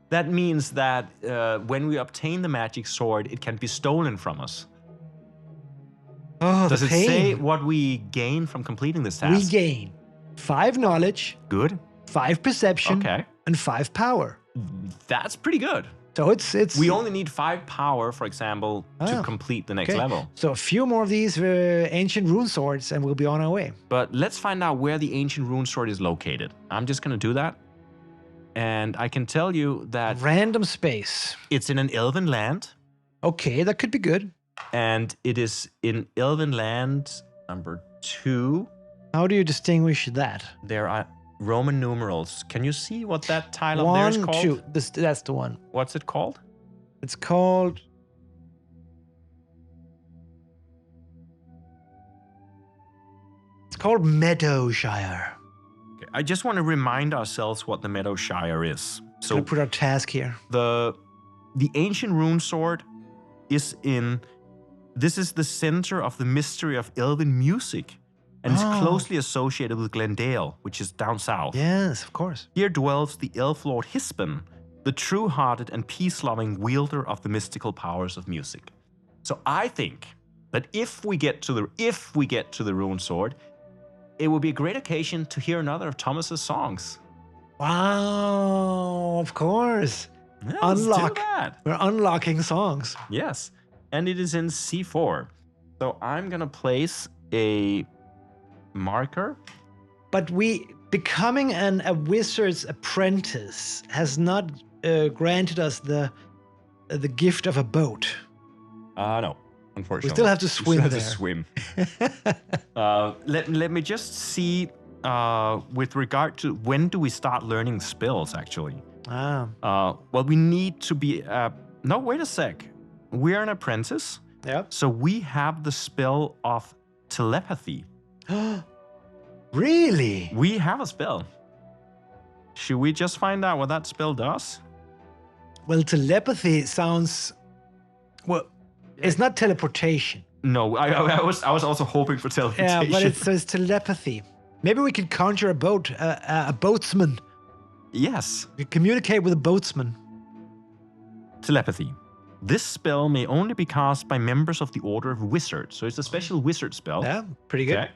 That means that when we obtain the magic sword, it can be stolen from us. Oh, Does it say what we gain from completing this task? We gain 5 knowledge. Good. 5 perception. Okay. And 5 power. That's pretty good. So it's We only need 5 power, for example, to complete the next level. So a few more of these ancient rune swords, and we'll be on our way. But let's find out where the ancient rune sword is located. I'm just going to do that. And I can tell you that Random space. it's in an elven land. Okay, that could be good. And it is in elven land number 2. How do you distinguish that? There are Roman numerals. Can you see what that tile up there is called? 1, 2. That's the one. What's it called? It's called... It's called Meadowshire. Okay, I just want to remind ourselves what the Meadowshire is. So Gonna put our task here. the ancient rune sword is in... This is the center of the mystery of elven music. And it's closely associated with Glendale, which is down south. Yes, of course. Here dwells the elf lord Hispan, the true-hearted and peace-loving wielder of the mystical powers of music. So I think that if we get to the rune sword, it will be a great occasion to hear another of Thomas's songs. Wow, of course. Yeah, let's do that. We're unlocking songs. Yes, and it is in C4. So I'm gonna place a marker. But becoming a wizard's apprentice has not granted us the gift of a boat. No, unfortunately. We still have to swim we there. Still have to swim. Let me just see with regard to when do we start learning spells, actually. Well, we need to be... no, wait a sec. We're an apprentice. Yeah. So we have the spell of telepathy. Really? We have a spell. Should we just find out what that spell does? Well, telepathy sounds... Well, it's not teleportation. No, I was also hoping for teleportation. Yeah, but it's telepathy. Maybe we could conjure a boat, a boatsman. Yes. We communicate with a boatsman. Telepathy. This spell may only be cast by members of the Order of Wizards, so it's a special wizard spell. Yeah, pretty good. Okay.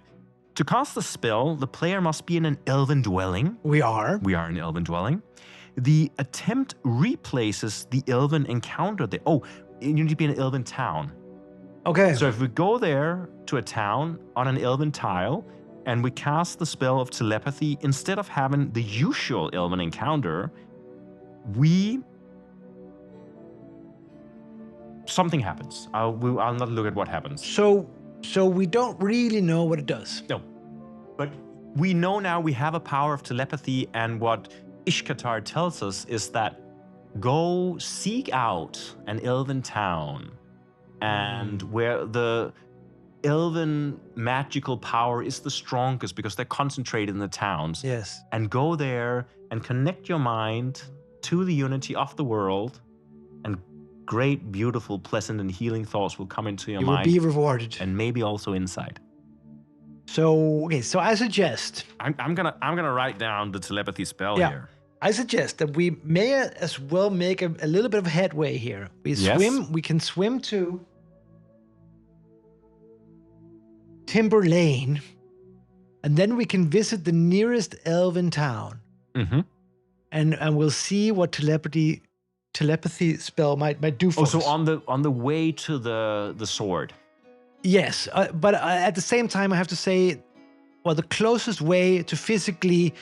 To cast the spell, the player must be in an elven dwelling. We are. We are in an elven dwelling. The attempt replaces the elven encounter there. Oh, you need to be in an elven town. Okay. So if we go there to a town on an elven tile, and we cast the spell of telepathy, instead of having the usual elven encounter, something happens. I'll not look at what happens. So we don't really know what it does. No. But we know now we have a power of telepathy, and what Ishkatar tells us is that go seek out an elven town, and where the elven magical power is the strongest because they're concentrated in the towns. Yes. And go there and connect your mind to the unity of the world, and great, beautiful, pleasant, and healing thoughts will come into your mind. You will be rewarded. And maybe also insight. So, okay, so I suggest... I'm gonna write down the telepathy spell here. I suggest that we may as well make a little bit of headway here. We can swim to Timber Lane, and then we can visit the nearest elven town. Mm-hmm. And we'll see what telepathy spell might do for us. So on the way to the sword. Yes, but at the same time, I have to say, well, the closest way to physically,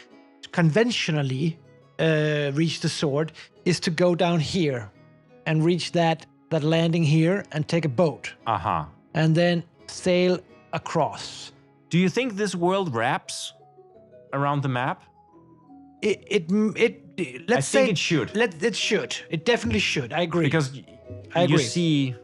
conventionally reach the sword is to go down here and reach that landing here and take a boat. Uh-huh. And then sail across. Do you think this world wraps around the map? Let's say it should. It should. It definitely should. I agree. Because I agree. You see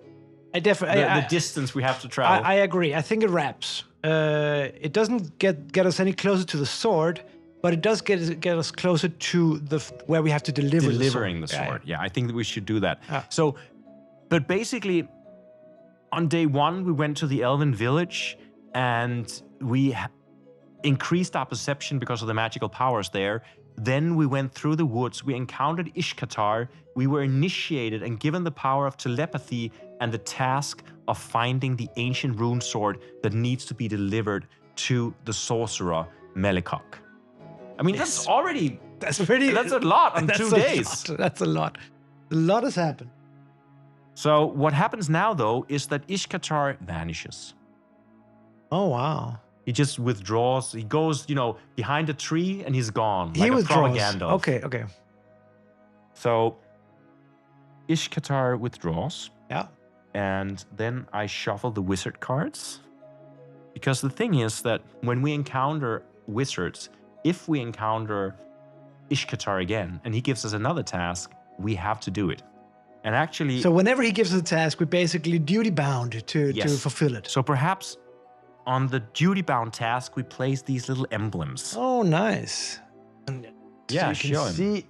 the distance we have to travel. I agree. I think it wraps. It doesn't get us any closer to the sword, but it does get us closer to where we have to deliver delivering the sword. Yeah, I think that we should do that. Yeah. But basically, on day 1, we went to the Elven village, and we increased our perception because of the magical powers there. Then we went through the woods, we encountered Ishkatar, we were initiated and given the power of telepathy and the task of finding the ancient rune sword that needs to be delivered to the sorcerer Melikok. I mean, that's a lot on 2 days. That's a lot. A lot has happened. So what happens now, though, is that Ishkatar vanishes. Oh, wow. He just withdraws. He goes, behind a tree and he's gone. He like withdraws. A Gandalf. Okay. So Ishkatar withdraws. Yeah. And then I shuffle the wizard cards. Because the thing is that when we encounter wizards, if we encounter Ishkatar again and he gives us another task, we have to do it. And actually... So whenever he gives us a task, we're basically duty-bound to fulfill it. So perhaps on the duty-bound task, we place these little emblems. Oh, nice. And yeah, so you can see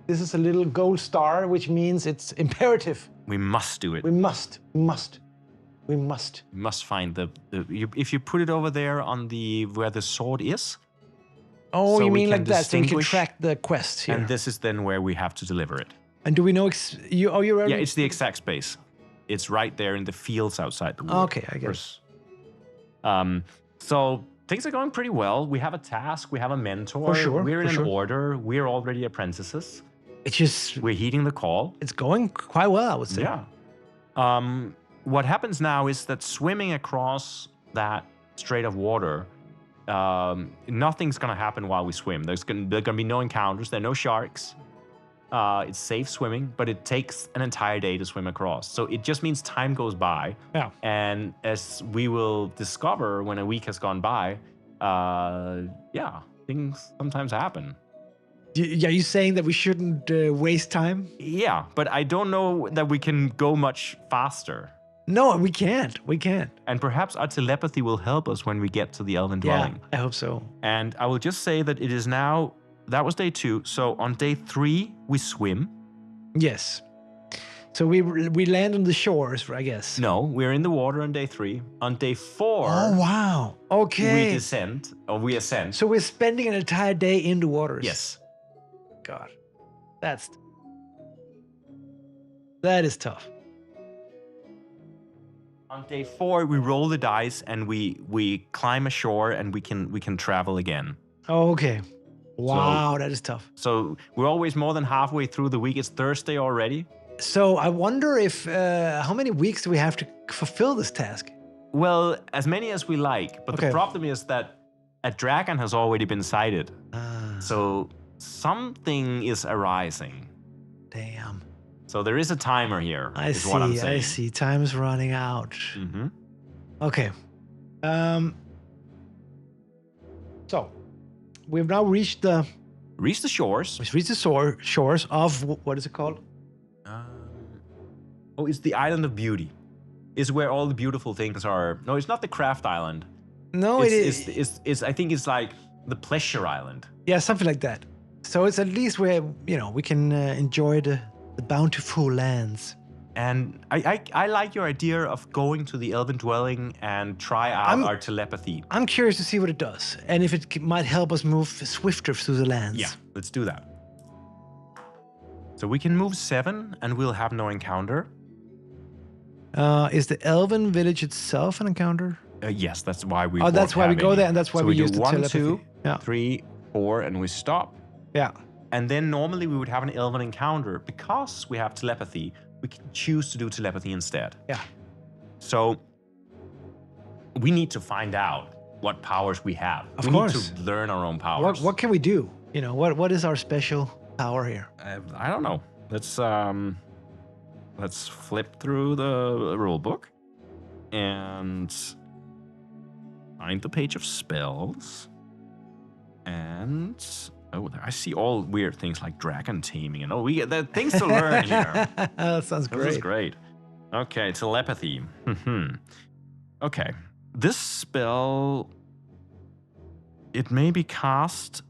this is a little gold star, which means it's imperative. We must do it. We must. We must find if you put it over there on where the sword is. Oh, so you mean like that? So we can track the quest here. And this is then where we have to deliver it. And do we know? You're already... Yeah, it's the exact space. It's right there in the fields outside the wood. Okay, I guess. So things are going pretty well. We have a task. We have a mentor. For sure. We're in an order. We're already apprentices. It's just... We're heeding the call. It's going quite well, I would say. Yeah. What happens now is that swimming across that strait of water, nothing's going to happen while we swim. There's going to be no encounters. There are no sharks. It's safe swimming, but it takes an entire day to swim across. So it just means time goes by. Yeah. And as we will discover when a week has gone by, things sometimes happen. Are you saying that we shouldn't waste time? Yeah, but I don't know that we can go much faster. No, we can't. And perhaps our telepathy will help us when we get to the Elven Dwelling. Yeah, I hope so. And I will just say that it is now... That was day 2. So on day 3, we swim. Yes. So we land on the shores, I guess. No, we're in the water on day 3. On day 4... Oh, wow. Okay. We ascend. So we're spending an entire day in the waters. Yes. God. That is tough. On day 4, we roll the dice and we climb ashore and we can travel again. Oh, okay. Wow, that is tough. So we're always more than halfway through the week. It's Thursday already. So I wonder if how many weeks do we have to fulfill this task? Well, as many as we like. But the problem is that a dragon has already been sighted. So something is arising. Damn. So there is a timer here. I see. Time is running out. Mm-hmm. Okay. So we've now reached the shores. We've reached the shores of what is it called? It's the Island of Beauty. Is where all the beautiful things are. No, it's not the Craft Island. No, it's I think it's like the Pleasure Island. Yeah, something like that. So it's at least where we can enjoy the bountiful lands. And I like your idea of going to the Elven Dwelling and try out our telepathy. I'm curious to see what it does and if it might help us move swifter through the lands. Yeah, let's do that. So we can move 7 and we'll have no encounter. Is the Elven village itself an encounter? Yes, that's why we. That's why we go there, and that's why we use the 1, telepathy. 2, 3, 4, and we stop. Yeah. And then normally we would have an Elven encounter. Because we have telepathy, we can choose to do telepathy instead. Yeah. So we need to find out what powers we have. Of course. We need to learn our own powers. What can we do? What is our special power here? I don't know. Let's flip through the rule book and find the page of spells. And I see all weird things like dragon taming and we get things to learn here. That sounds great. This is great. Okay, telepathy. Okay, this spell, it may be cast.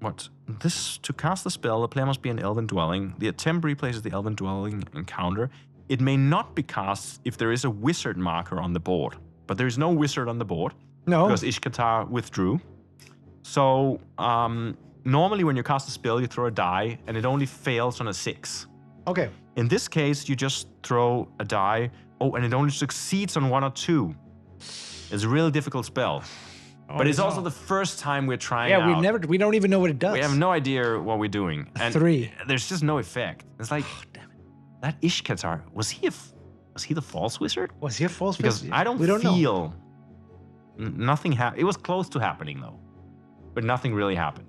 To cast the spell, the player must be in Elven Dwelling. The attempt replaces the Elven Dwelling encounter. It may not be cast if there is a wizard marker on the board. But there is no wizard on the board. No. Because Ishkatar withdrew. So, normally when you cast a spell, you throw a die, and it only fails on a 6. Okay. In this case, you just throw a die. Oh, and it only succeeds on 1 or 2. It's a really difficult spell. But it's no. also the first time we're trying Yeah, out. we don't even know what it does. We have no idea what we're doing. And 3. there's just no effect. It's like, Damn it. that Ishkatar, was he the false wizard? Was he a false Because wizard? I don't we don't feel know. nothing happened. It was close to happening though, but nothing really happened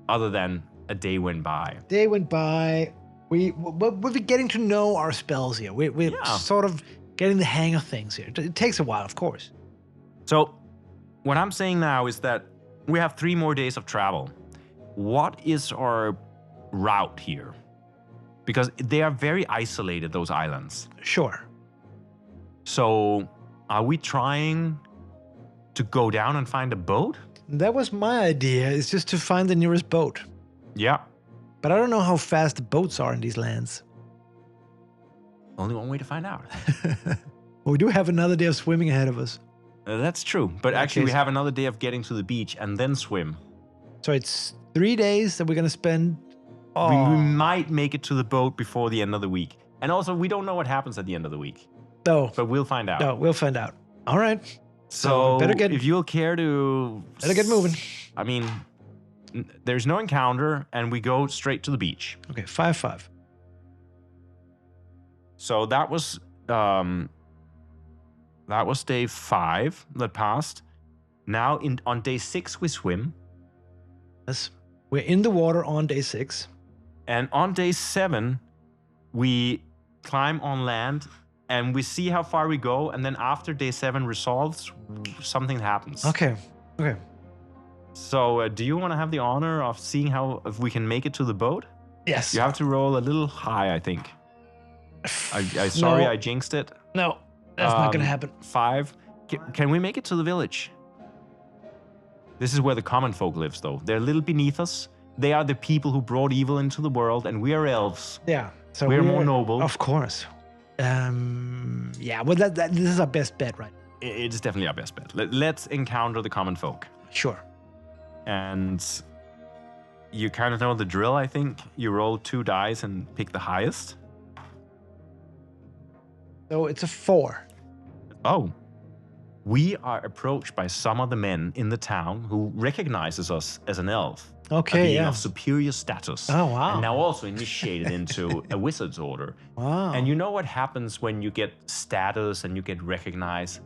other than a day went by. Day went by. We're getting to know our spells here. We're sort of getting the hang of things here. It takes a while, of course. So what I'm saying now is that we have 3 more days of travel. What is our route here? Because they are very isolated, those islands. Sure. So are we trying to go down and find a boat? That was my idea, is just to find the nearest boat. Yeah. But I don't know how fast the boats are in these lands. Only one way to find out. Well, we do have another day of swimming ahead of us. That's true. But actually, we have another day of getting to the beach and then swim. So it's 3 days that we're going to spend. We might make it to the boat before the end of the week. And also, we don't know what happens at the end of the week. No. But we'll find out. No, we'll find out. All right. So better get, if you'll care to... Better get moving. I mean, there's no encounter, and we go straight to the beach. Okay, 5-5. So that was day 5 that passed. Now on day 6 we swim. Yes. We're in the water on day 6. And on day 7 we climb on land and we see how far we go, and then after day 7 resolves, something happens. Okay. Okay. So do you want to have the honor of seeing if we can make it to the boat? Yes. You have to roll a little high, I think. Sorry, I jinxed it. No, that's not gonna happen. 5. Can we make it to the village? This is where the common folk lives, though. They're a little beneath us. They are the people who brought evil into the world, and we are elves. Yeah. So we're more noble. Of course. Yeah. Well, this is our best bet, right? It's definitely our best bet. Let's encounter the common folk. Sure. And you kind of know the drill, I think. You roll 2 dice and pick the highest. So it's a 4. Oh. We are approached by some of the men in the town who recognizes us as an elf. Okay, a being yeah. of superior status. Oh, wow. And now also initiated into a wizard's order. Wow. And you know what happens when you get status and you get recognized?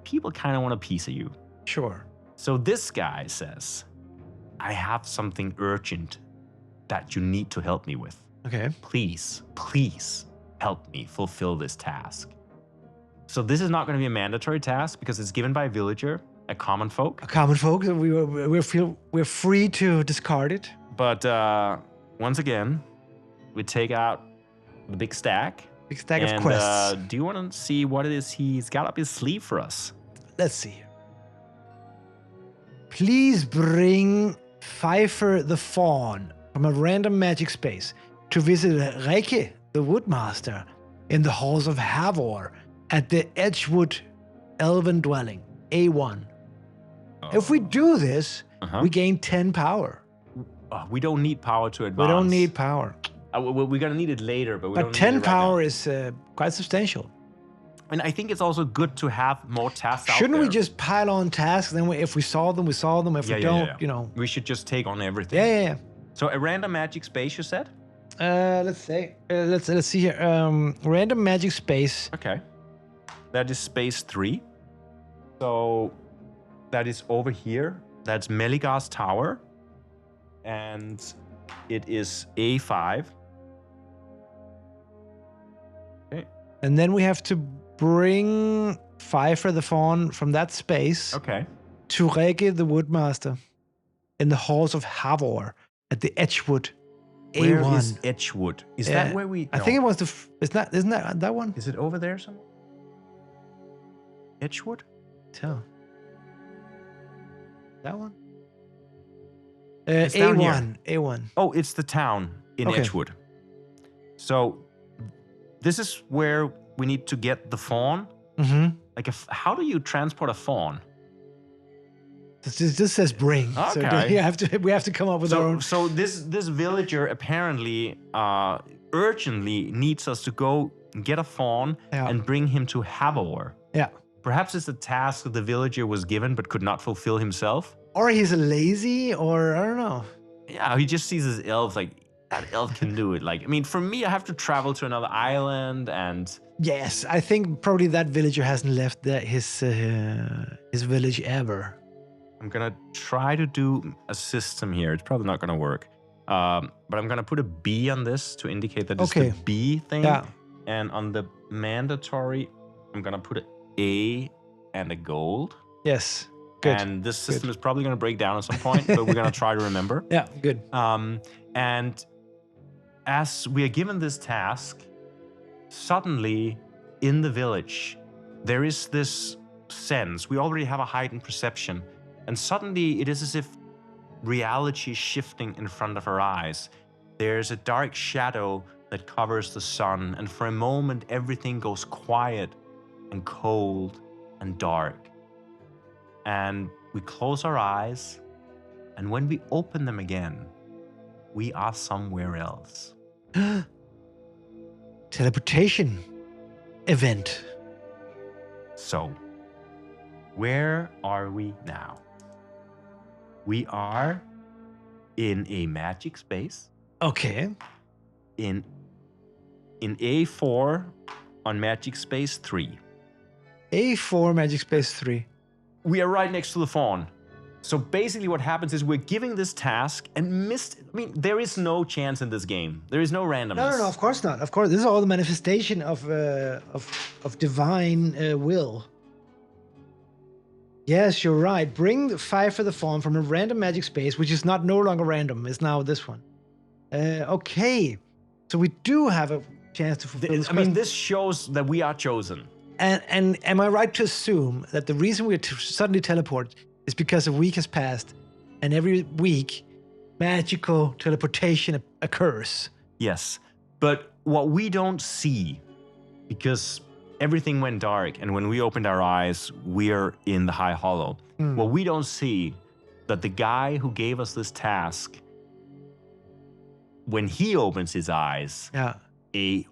People kind of want a piece of you. Sure. So this guy says, I have something urgent that you need to help me with. Okay. Please, please help me fulfill this task. So this is not going to be a mandatory task because it's given by a villager, a common folk. A common folk. We're free to discard it. But once again, we take out the big stack. Big stack of quests. Do you want to see what it is he's got up his sleeve for us? Let's see. Please bring Pfeiffer the Fawn from a random magic space to visit Reike the Woodmaster in the halls of Havor at the Edgewood Elven Dwelling, A1. If we do this, we gain 10 power. We don't need power to advance. We don't need power. We're going to need it later, but we don't need 10 it right power now. is quite substantial. And I think it's also good to have more tasks out Shouldn't there. we just pile on tasks? Then if we solve them, we solve them. If we don't, you know. We should just take on everything. Yeah. So a random magic space, you said? Let's say. Let's see here. Random magic space. Okay. That is space 3. So that is over here. That's Meligar's tower. And it is A5. Okay. And then we have to bring Pfeiffer the Fawn from that space to Reike the Woodmaster in the halls of Havor at the Edgewood A1. Where is Edgewood? Is that where we... I think it was isn't that one? Is it over there somewhere? Edgewood? Tell. That one? It's down A1. here. A1. Oh, it's the town in Edgewood. So this is where we need to get the fawn. Mm-hmm. Like, how do you transport a fawn? This says bring. Okay. So we have to come up with our own. So this villager apparently urgently needs us to go get a fawn and bring him to Havor. Yeah. Perhaps it's a task that the villager was given but could not fulfill himself. Or he's lazy, or I don't know. Yeah, he just sees his elves like, that elf can do it. Like, I mean, for me, I have to travel to another island and... Yes, I think probably that villager hasn't left his village ever. I'm gonna try to do a system here. It's probably not gonna work. But I'm gonna put a B on this to indicate that it's the B thing. Yeah. And on the mandatory, I'm gonna put an A and a gold. Yes. Good. And this system is probably gonna break down at some point, but we're gonna try to remember. Yeah, good. And as we are given this task, suddenly in the village, there is this sense. We already have a heightened perception. And suddenly it is as if reality is shifting in front of our eyes. There's a dark shadow that covers the sun. And for a moment, everything goes quiet and cold and dark. And we close our eyes. And when we open them again, we are somewhere else. Teleportation event. So, where are we now? We are in a magic space. Okay. In A4 on magic space 3. A4 magic space 3. We are right next to the fawn. So basically what happens is we're giving this task and there is no chance in this game. There is no randomness. No, of course not. Of course, this is all the manifestation of divine will. Yes, you're right. Bring 5 for the fawn from a random magic space, which is no longer random. It's now this one. Okay. So we do have a chance to fulfill this quest. This shows that we are chosen. And am I right to assume that the reason we suddenly teleport is because a week has passed, and every week, magical teleportation occurs? Yes, but what we don't see, because everything went dark, and when we opened our eyes, we're in the High Hollow. What we don't see, that the guy who gave us this task, when he opens his eyes, a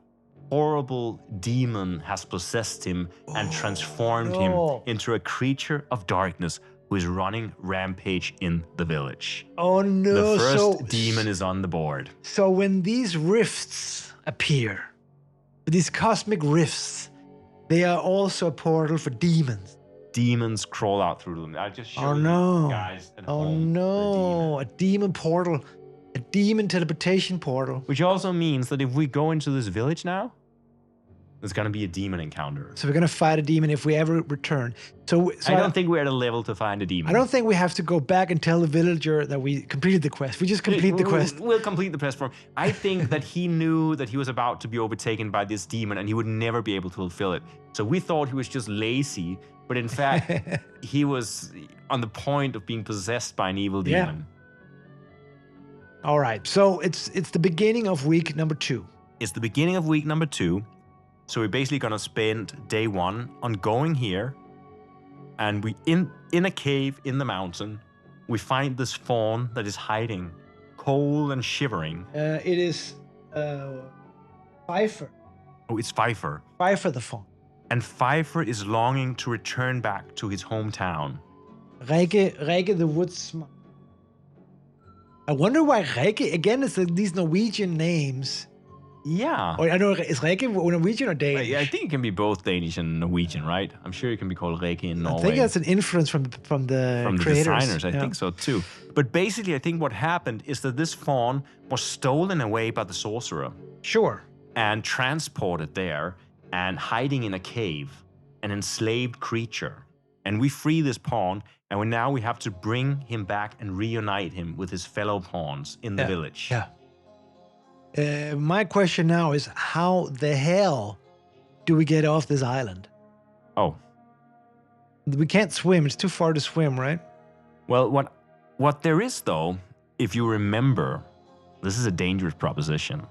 horrible demon has possessed him and transformed him into a creature of darkness who is running rampage in the village. Oh no! The first demon is on the board. So when these rifts appear, these cosmic rifts, they are also a portal for demons. Demons crawl out through them. I just showed you guys at Oh home no! A demon portal, a demon teleportation portal. Which also means that if we go into this village now, there's going to be a demon encounter. So we're going to fight a demon if we ever return. So I don't think we're at a level to find a demon. I don't think we have to go back and tell the villager that we completed the quest. We just complete the quest. We'll complete the quest for him. I think that he knew that he was about to be overtaken by this demon and he would never be able to fulfill it. So we thought he was just lazy, but in fact, he was on the point of being possessed by an evil demon. All right. So it's the beginning of week number 2. It's the beginning of week number 2. So we're basically gonna spend day 1 on going here, and we in a cave in the mountain, we find this fawn that is hiding, cold and shivering. It is Pfeiffer. Oh, it's Pfeiffer. Pfeiffer the fawn. And Pfeiffer is longing to return back to his hometown. Rege the woodsman. I wonder why Rege again. It's these Norwegian names. Yeah. Or I don't know, is Rege Norwegian or Danish? I think it can be both Danish and Norwegian, right? I'm sure it can be called Rege in Norway. I think that's an influence from the creators. Designers. I think so too. But basically, I think what happened is that this fawn was stolen away by the sorcerer. Sure. And transported there and hiding in a cave, an enslaved creature. And we free this pawn, and now we have to bring him back and reunite him with his fellow pawns in the village. Yeah. My question now is, how the hell do we get off this island? Oh. We can't swim. It's too far to swim, right? Well, what there is, though, if you remember, this is a dangerous proposition.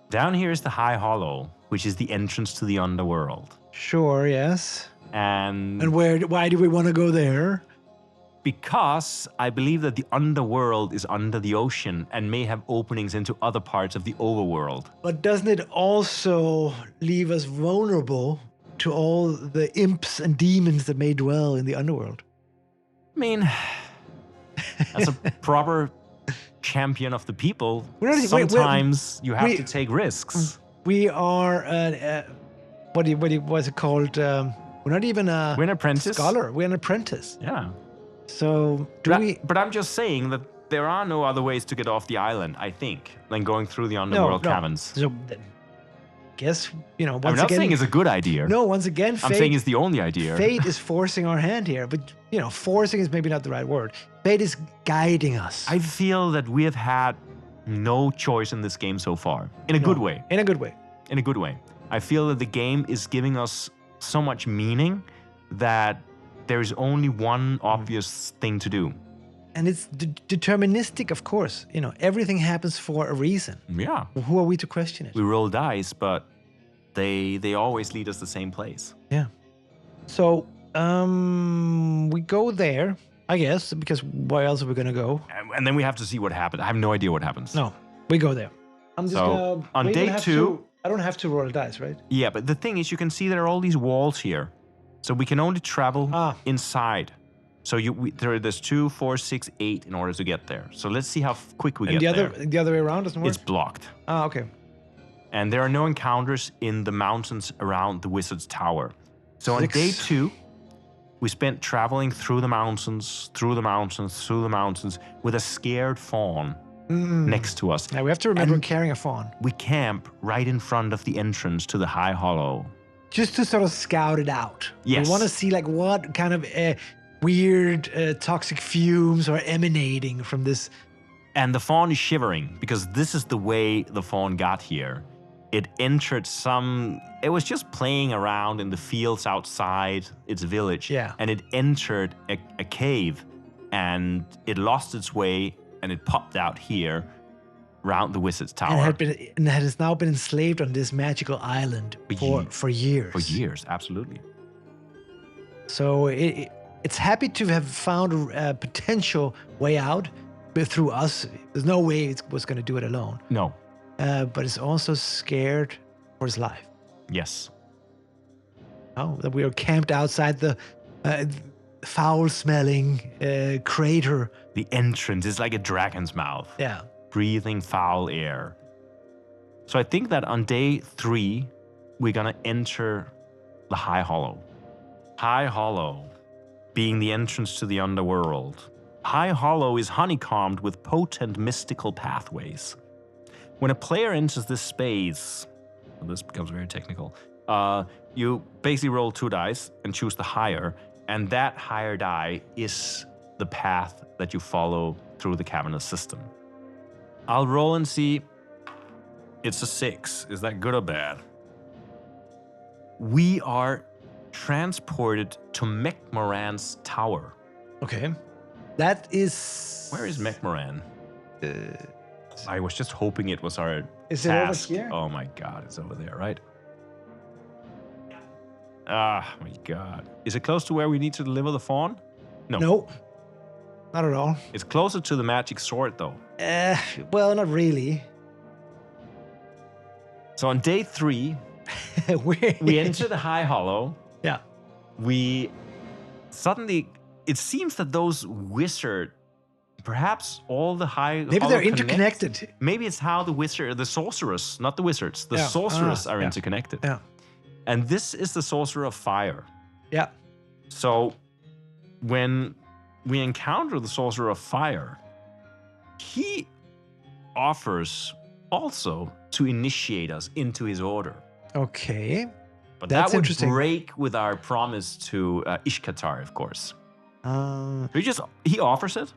Down here is the High Hollow, which is the entrance to the underworld. Sure, yes. And why do we want to go there? Because I believe that the underworld is under the ocean and may have openings into other parts of the overworld. But doesn't it also leave us vulnerable to all the imps and demons that may dwell in the underworld? I mean, as a proper champion of the people, sometimes you have to take risks. We are what's it called? We're not even We're an apprentice. Scholar. We're an apprentice. Yeah. So But I'm just saying that there are no other ways to get off the island, I think, than going through the underworld caverns. So guess, once I'm not again, saying it's a good idea. No, once again, I'm saying it's the only idea. Fate is forcing our hand here, but forcing is maybe not the right word. Fate is guiding us. I feel that we have had no choice in this game so far. In a good way. In a good way. In a good way. I feel that the game is giving us so much meaning that there is only one obvious thing to do. And it's deterministic, of course. Everything happens for a reason. Yeah. Who are we to question it? We roll dice, but they always lead us the same place. Yeah. So we go there, I guess, because where else are we going to go? And then we have to see what happens. I have no idea what happens. No, we go there. I'm just so on day 2... I don't have to roll dice, right? Yeah, but the thing is, you can see there are all these walls here. So we can only travel inside. So there's 2, 4, 6, 8 in order to get there. So let's see how quick we get there. The other way around doesn't work? It's blocked. Okay. And there are no encounters in the mountains around the Wizard's Tower. So on day 2, we spent traveling through the mountains, with a scared fawn next to us. Now we have to remember carrying a fawn. We camp right in front of the entrance to the High Hollow. Just to sort of scout it out. Yes. We want to see what kind of weird toxic fumes are emanating from this. And the fawn is shivering because this is the way the fawn got here. It entered it was just playing around in the fields outside its village. Yeah. And it entered a cave and it lost its way and it popped out here around the Wizard's Tower. And has now been enslaved on this magical island for years. For years, absolutely. So it's happy to have found a potential way out, but through us. There's no way it was going to do it alone. No. But it's also scared for his life. Yes. Oh, that we are camped outside the foul-smelling crater. The entrance is like a dragon's mouth. Yeah. Breathing foul air. So I think that on day 3, we're going to enter the High Hollow. High Hollow being the entrance to the underworld. High Hollow is honeycombed with potent mystical pathways. When a player enters this space, well, this becomes very technical, you basically roll 2 dice and choose the higher, and that higher die is the path that you follow through the cavernous system. I'll roll and see. It's a 6. Is that good or bad? We are transported to Mechmoran's tower. Okay. That is... Where is Mechmoran? I was just hoping it was our Is task. It over here? Oh my god, it's over there, right? Ah, my god. Is it close to where we need to deliver the fawn? No. No. Not at all. It's closer to the magic sword, though. Well, not really. So on day 3, we enter the High Hollow. Yeah. We suddenly... It seems that those wizards... Perhaps all the Maybe they're interconnected. Maybe it's how the sorceress, not the wizards, the sorceress are interconnected. Yeah. And this is the sorcerer of fire. Yeah. So when we encounter the sorcerer of fire, he offers also to initiate us into his order. Okay. But That's that would interesting. break with our promise to Ishkatar, of course. He offers it.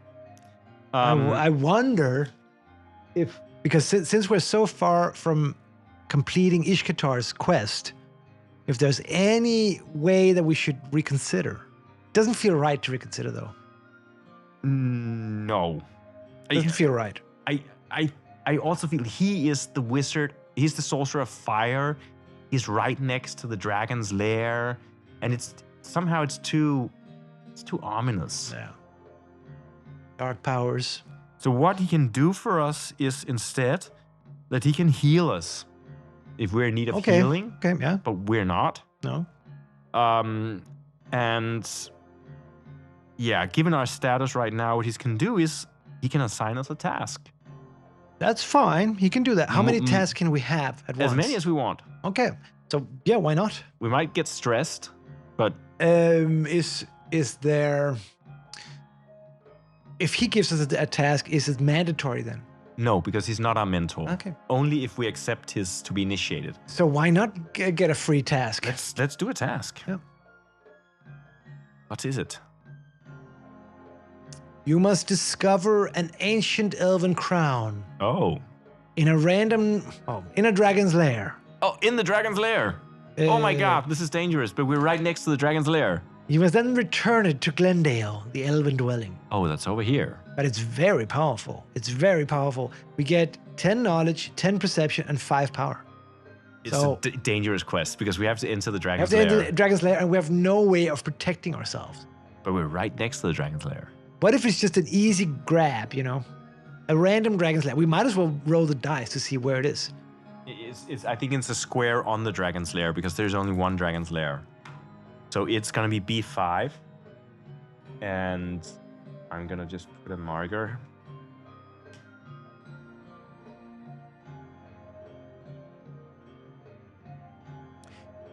I wonder if, because since we're so far from completing Ishkatar's quest, if there's any way that we should reconsider. Doesn't feel right to reconsider, though. No. Doesn't feel right. I also feel he is the wizard. He's the sorcerer of fire. He's right next to the dragon's lair. And it's too ominous. Yeah. Dark powers. So what he can do for us is instead that he can heal us if we're in need of healing. Okay, yeah. But we're not. No. And yeah, given our status right now, what he can do is he can assign us a task. That's fine. He can do that. How many tasks can we have at once? As many as we want. Okay. So yeah, why not? We might get stressed, but is there? If he gives us a task, is it mandatory then? no, because he's not our mentor. Okay. Only if we accept his to be initiated. So why not get a free task? Let's do a task. Yeah. What is it? You must discover an ancient elven crown Oh. in a dragon's lair. Oh, in the dragon's lair. Oh my god, this is dangerous, but we're right next to the dragon's lair. You must then return it to Glendale, the elven dwelling. Oh, that's over here. But it's very powerful. It's very powerful. We get 10 knowledge, 10 perception, and 5 power. It's So- a dangerous quest because we have to enter the We have dragon's to enter lair. the dragon's lair, and we have no way of protecting ourselves. But we're right next to the dragon's lair. What if it's just an easy grab, you know? A random dragon's lair. We might as well roll the dice to see where it is. I think it's a square on the dragon's lair because there's only one dragon's lair. So it's gonna be B5. And I'm gonna just put a marker.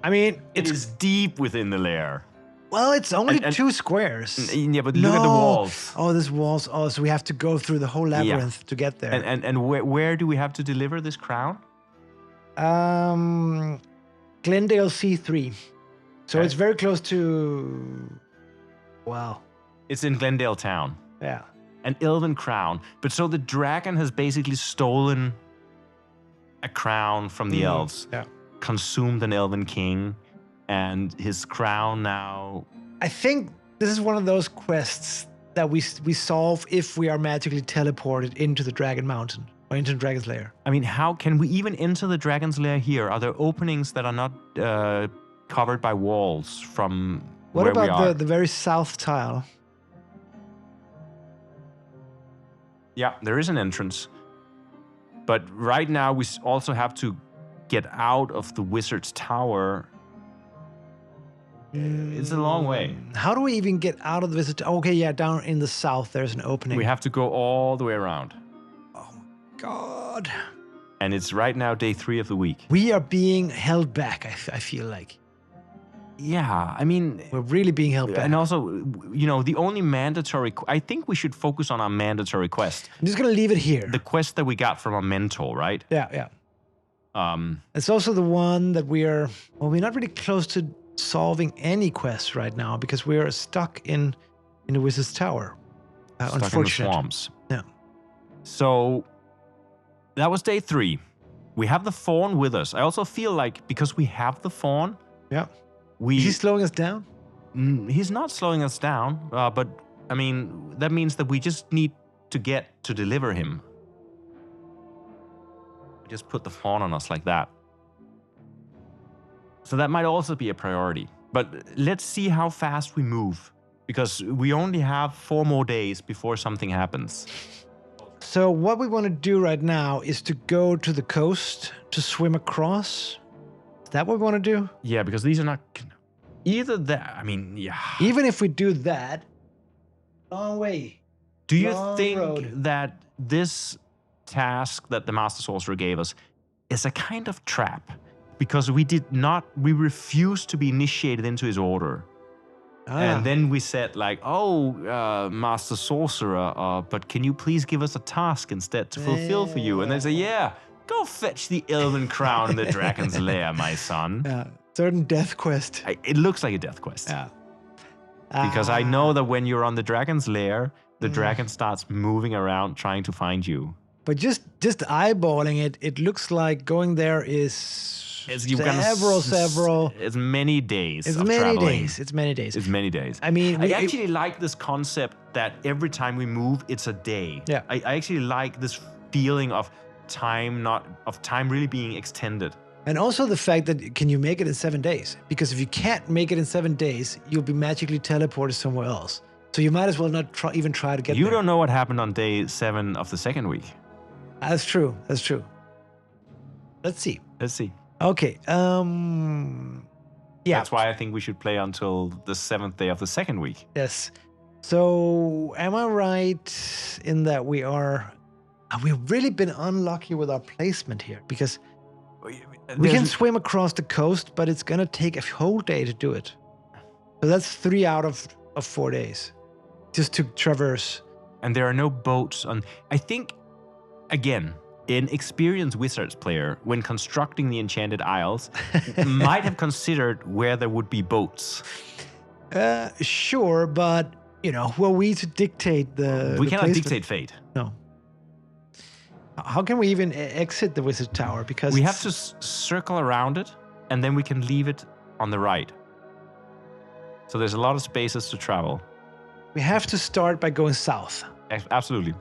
I mean, It is deep within the lair. well, it's only and- 2 squares. Yeah, but look at the walls. Oh, there's walls. Oh, so we have to go through the whole labyrinth to get there. And where do we have to deliver this crown? Glendale C3. So Okay. it's very close to. Wow. It's in Glendale town. Yeah. An elven crown. But so the dragon has basically stolen a crown from the elves, Yeah. consumed an elven king, and his crown now. I think this is one of those quests that we solve if we are magically teleported into the Dragon Mountain or into the Dragon's Lair. I mean, how can we even enter the dragon's lair here? Are there openings that are not covered by walls from What where we about are? the very south tile? Yeah, there is an entrance. But right now, we also have to get out of the wizard's tower. It's a long way. How do we even get out of the visit? Okay, yeah, down in the south, there's an opening. We have to go all the way around. Oh my god. And it's right now day 3 of the week. We are being held back, I feel like. Yeah, I mean, We're really being held back. and also, you know, the only mandatory, I think we should focus on our mandatory quest. I'm just going to leave it here. The quest that we got from our mentor, right? Yeah. It's also the one that we're not really close to solving any quests right now because we're stuck in the Wizard's Tower. Stuck in the Unfortunate. swamps. Yeah. So that was day 3. We have the fawn with us. I also feel like because we have the fawn, Yeah. we Is he slowing us down? he's not slowing us down, but I mean that means that we just need to get to deliver him. Just put the fawn on us like that. So that might also be a priority. But let's see how fast we move, because we only have 4 more days before something happens. So what we want to do right now is to go to the coast to swim across. Is that what we want to do? Yeah, because these are not either that. I mean, yeah. Even if we do that, long way. Do you long think road. that this task that the Master Sorcerer gave us is a kind of trap? Because we refused to be initiated into his order. And then we said like, Master Sorcerer, but can you please give us a task instead to fulfill for you? And they say, yeah, go fetch the elven crown in the dragon's lair, my son. Yeah, certain death quest. It looks like a death quest. Yeah. Because I know that when you're on the dragon's lair, the dragon starts moving around trying to find you. But just eyeballing it, it looks like going there is several. It's many days. It's of many traveling. days. It's many days. It's many days. I mean, I actually like this concept that every time we move, it's a day. Yeah. I actually like this feeling of time really being extended. and also the fact that can you make it in 7 days? Because if you can't make it in 7 days, you'll be magically teleported somewhere else. So you might as well not even try to get there. You don't know what happened on day 7 of the second week. That's true. That's true. Let's see. Let's see. Okay. Yeah. That's why I think we should play until the 7th day of the second week. Yes. So am I right in that we've really been unlucky with our placement here? Because we can swim across the coast, but it's going to take a whole day to do it. So that's 3 out of 4 days just to traverse. And there are no boats on. I think, again, an experienced Wizards player, when constructing the Enchanted Isles, might have considered where there would be boats. Sure, but, who are we to dictate the We cannot placement? dictate fate. No. How can we even exit the Wizard Tower? Because we have to circle around it, and then we can leave it on the right. So there's a lot of spaces to travel. We have to start by going south. Absolutely.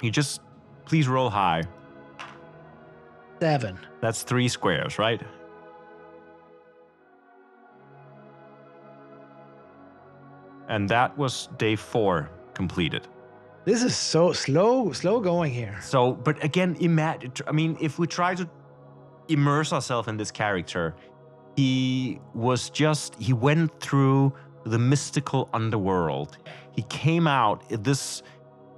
You just, please roll high. 7. That's 3 squares, right? And that was day 4 completed. This is so slow going here. So, but again, imagine, if we try to immerse ourselves in this character, he went through the mystical underworld. He came out, this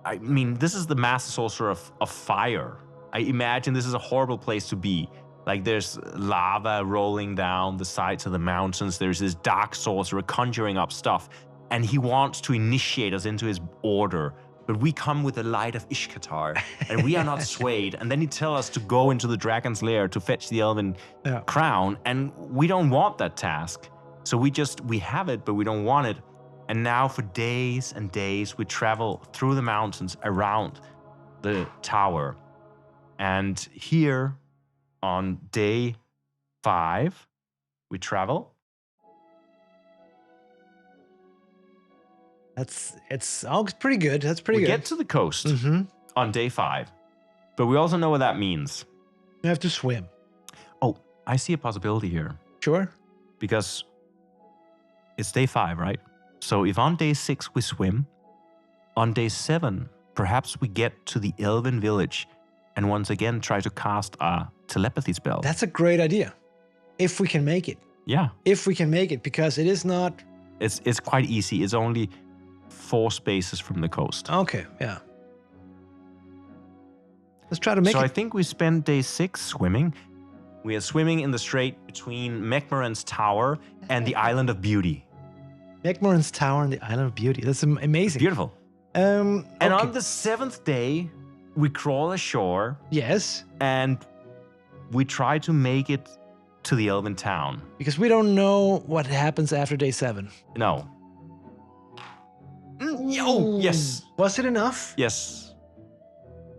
is the Master Sorcerer of fire. I imagine this is a horrible place to be. Like, there's lava rolling down the sides of the mountains. There's this dark sorcerer conjuring up stuff. And he wants to initiate us into his order. But we come with the light of Ishkatar, and we are not swayed. And then he tells us to go into the dragon's lair to fetch the elven crown. And we don't want that task. So we have it, but we don't want it. And now for days and days, we travel through the mountains around the tower. And here on day 5, we travel. It sounds pretty good. That's pretty good. We get to the coast on day 5. But we also know what that means. You have to swim. Oh, I see a possibility here. Sure. Because it's day 5, right? So if on day 6 we swim, on day 7, perhaps we get to the elven village and once again try to cast a telepathy spell. That's a great idea. If we can make it. Yeah. If we can make it, because it is not... It's quite easy. It's only 4 spaces from the coast. Okay, yeah. Let's try to make it. So I think we spent day 6 swimming. We are swimming in the strait between Mechmarin's Tower and the Island of Beauty. Mechmarin's Tower and the Island of Beauty. That's amazing. Beautiful. And on the 7th day, we crawl ashore. Yes. And we try to make it to the elven town. Because we don't know what happens after day 7. No. Oh, yes. Was it enough? Yes.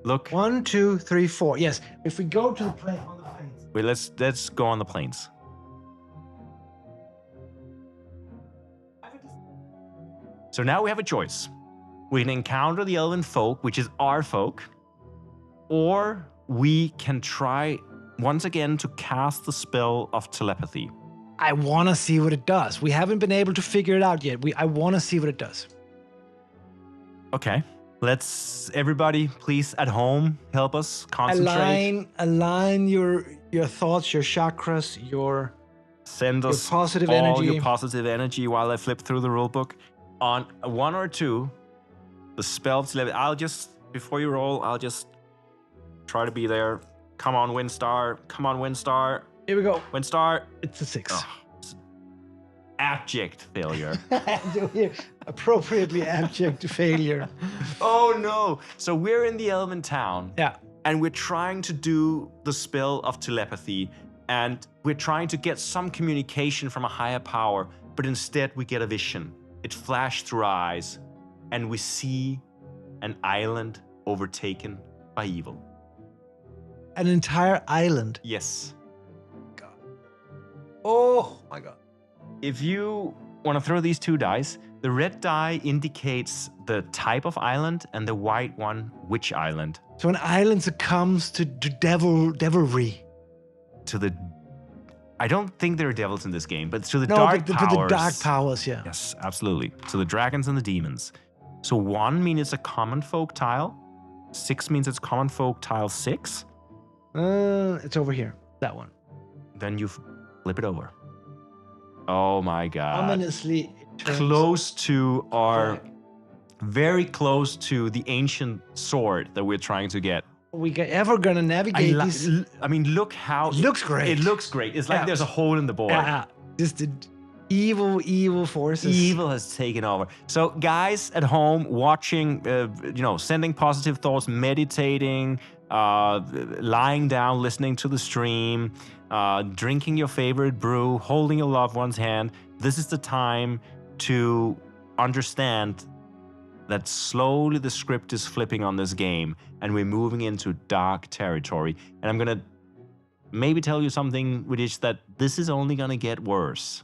Look. 1, 2, 3, 4. Yes. If we go to the plane on the plains. Wait, let's go on the plains. So now we have a choice. We can encounter the elven folk, which is our folk, or we can try once again to cast the spell of telepathy. I want to see what it does. We haven't been able to figure it out yet. I want to see what it does. Okay. Let's, everybody, please, at home, help us concentrate. Align your thoughts, your chakras, Send us positive all energy. your positive energy while I flip through the rulebook. On 1 or 2, the spell of telepathy. Before you roll, I'll just try to be there. Come on, Windstar. Come on, Windstar. Here we go. Windstar. It's a 6. Oh, abject failure. Appropriately abject failure. Oh no. So we're in the elven town. Yeah. And we're trying to do the spell of telepathy. And we're trying to get some communication from a higher power. But instead we get a vision. It flashed through our eyes. And we see an island overtaken by evil. An entire island. Yes. God. Oh my God. If you want to throw these 2 dice, the red die indicates the type of island and the white one, which island. So an island succumbs to devilry. I don't think there are devils in this game, but to the dark powers. But the dark powers, yeah. Yes, absolutely. To the dragons and the demons. So 1 means it's a common folk tile. 6 means it's common folk tile 6. It's over here. That one. Then you flip it over. Oh my God. Ominously Close to our, black. very close to the ancient sword that we're trying to get. We ever gonna navigate this? I mean, look how It looks great. It looks great. It's like Yeah. there's a hole in the board. Yeah, just the evil forces. Evil has taken over. So, guys at home watching, sending positive thoughts, meditating, lying down, listening to the stream, drinking your favorite brew, holding your loved one's hand. This is the time to understand that slowly the script is flipping on this game and we're moving into dark territory. And I'm going to maybe tell you something, which is that this is only going to get worse.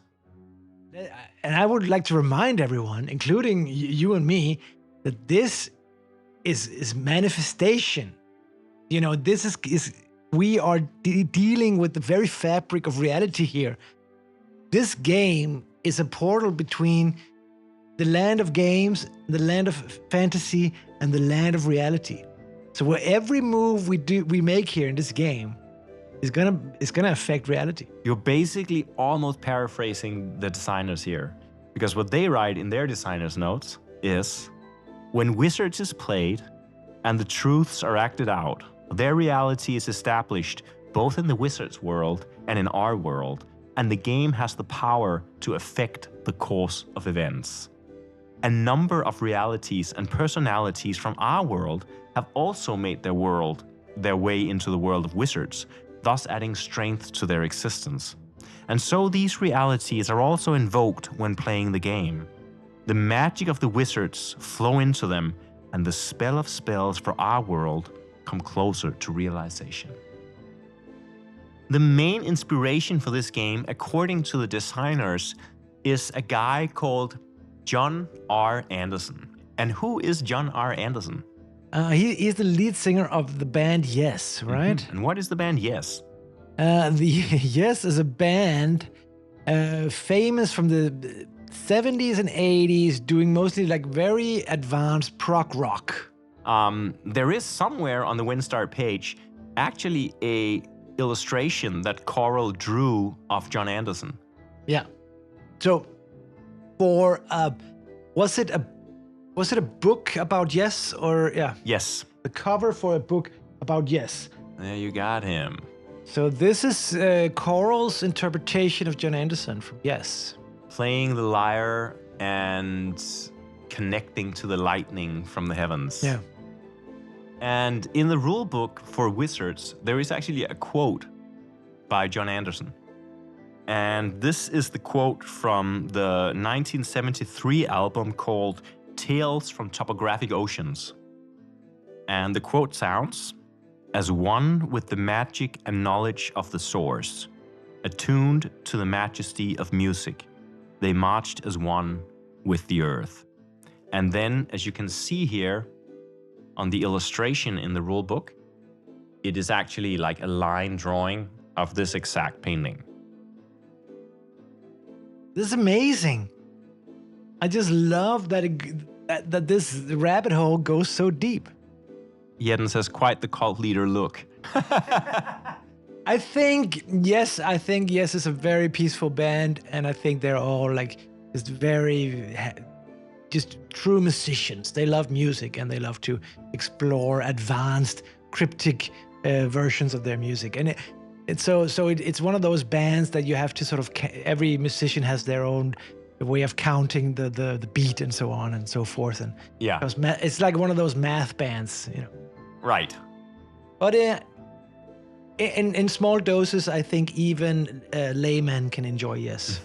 And I would like to remind everyone, including you and me, that this is manifestation. You know, this is we are dealing with the very fabric of reality here. This game is a portal between the land of games, the land of fantasy, and the land of reality. So where every move we make here in this game is gonna affect reality. You're basically almost paraphrasing the designers here, because what they write in their designers' notes is, when Wizards is played and the truths are acted out, their reality is established both in the Wizards world and in our world, and the game has the power to affect the course of events. A number of realities and personalities from our world have also made their way into the world of Wizards, thus adding strength to their existence. And so these realities are also invoked when playing the game. The magic of the Wizards flow into them, and the spell of spells for our world come closer to realization. The main inspiration for this game, according to the designers, is a guy called John R. Anderson. And who is John R. Anderson? He's the lead singer of the band Yes, right? Mm-hmm. And what is the band Yes? Yes is a band famous from the 70s and 80s, doing mostly like very advanced prog rock. There is somewhere on the WinStar page actually a illustration that Coral drew of John Anderson. Yeah. So for was it a book about Yes, or yeah? Yes. The cover for a book about Yes. There you got him. So this is Coral's interpretation of John Anderson from Yes. Playing the lyre and connecting to the lightning from the heavens. Yeah. And in the rule book for Wizards, there is actually a quote by John Anderson. And this is the quote from the 1973 album called Tales from Topographic Oceans. And the quote sounds, "As one with the magic and knowledge of the source, attuned to the majesty of music, they marched as one with the earth." And then, as you can see here on the illustration in the rule book, it is actually like a line drawing of this exact painting. This is amazing. I just love that that this rabbit hole goes so deep. Jeden says, quite the cult leader look. I think Yes is a very peaceful band, and I think they're all like just just true musicians. They love music and they love to explore advanced, cryptic versions of their music. And it's one of those bands that you have to sort of every musician has their own way of counting the beat and so on and so forth. And Yeah. it's like one of those math bands, you know. Right. But in small doses, I think even laymen can enjoy Yes.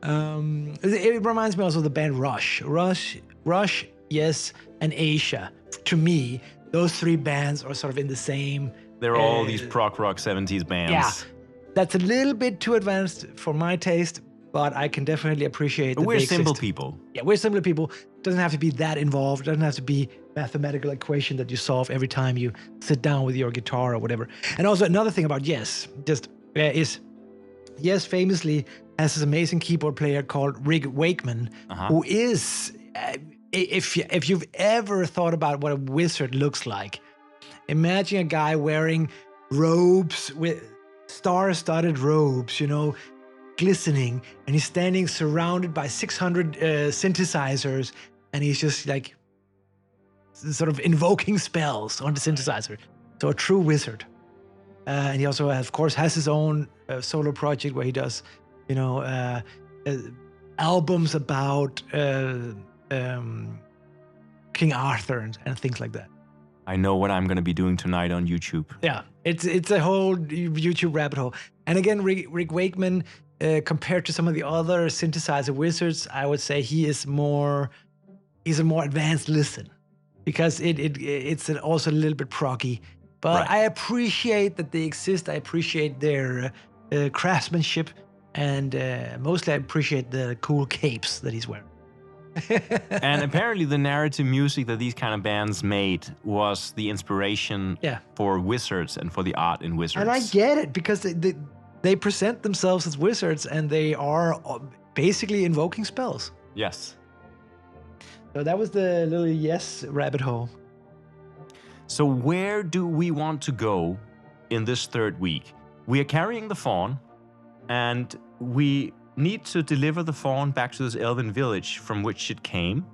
It reminds me also of the band Rush. Rush, Yes, and Asia. To me, those three bands are sort of in the same. They're all these prog rock 70s bands. Yeah, that's a little bit too advanced for my taste, but I can definitely appreciate that We're they simple exist. people. Yeah, we're simple people. Doesn't have to be that involved. Doesn't have to be mathematical equation that you solve every time you sit down with your guitar or whatever. And also another thing about Yes, is Yes famously has this amazing keyboard player called Rick Wakeman, who is, if you've ever thought about what a wizard looks like, imagine a guy wearing robes with star-studded robes, you know, glistening, and he's standing surrounded by 600 synthesizers, and he's just like sort of invoking spells on the synthesizer. So a true wizard. And he also, of course, has his own solo project where he does, you know, albums about King Arthur and things like that. I know what I'm going to be doing tonight on YouTube. Yeah, it's a whole YouTube rabbit hole. And again, Rick Wakeman, compared to some of the other synthesizer wizards, I would say he's a more advanced listen, because it's also a little bit proggy. But Right. I appreciate that they exist. I appreciate their craftsmanship, and mostly I appreciate the cool capes that he's wearing. And apparently the narrative music that these kind of bands made was the inspiration for wizards and for the art in wizards. And I get it, because they present themselves as wizards, and they are basically invoking spells. Yes. So that was the little rabbit hole. So where do we want to go in this third week? We are carrying the fawn, and we need to deliver the fawn back to this elven village from which it came.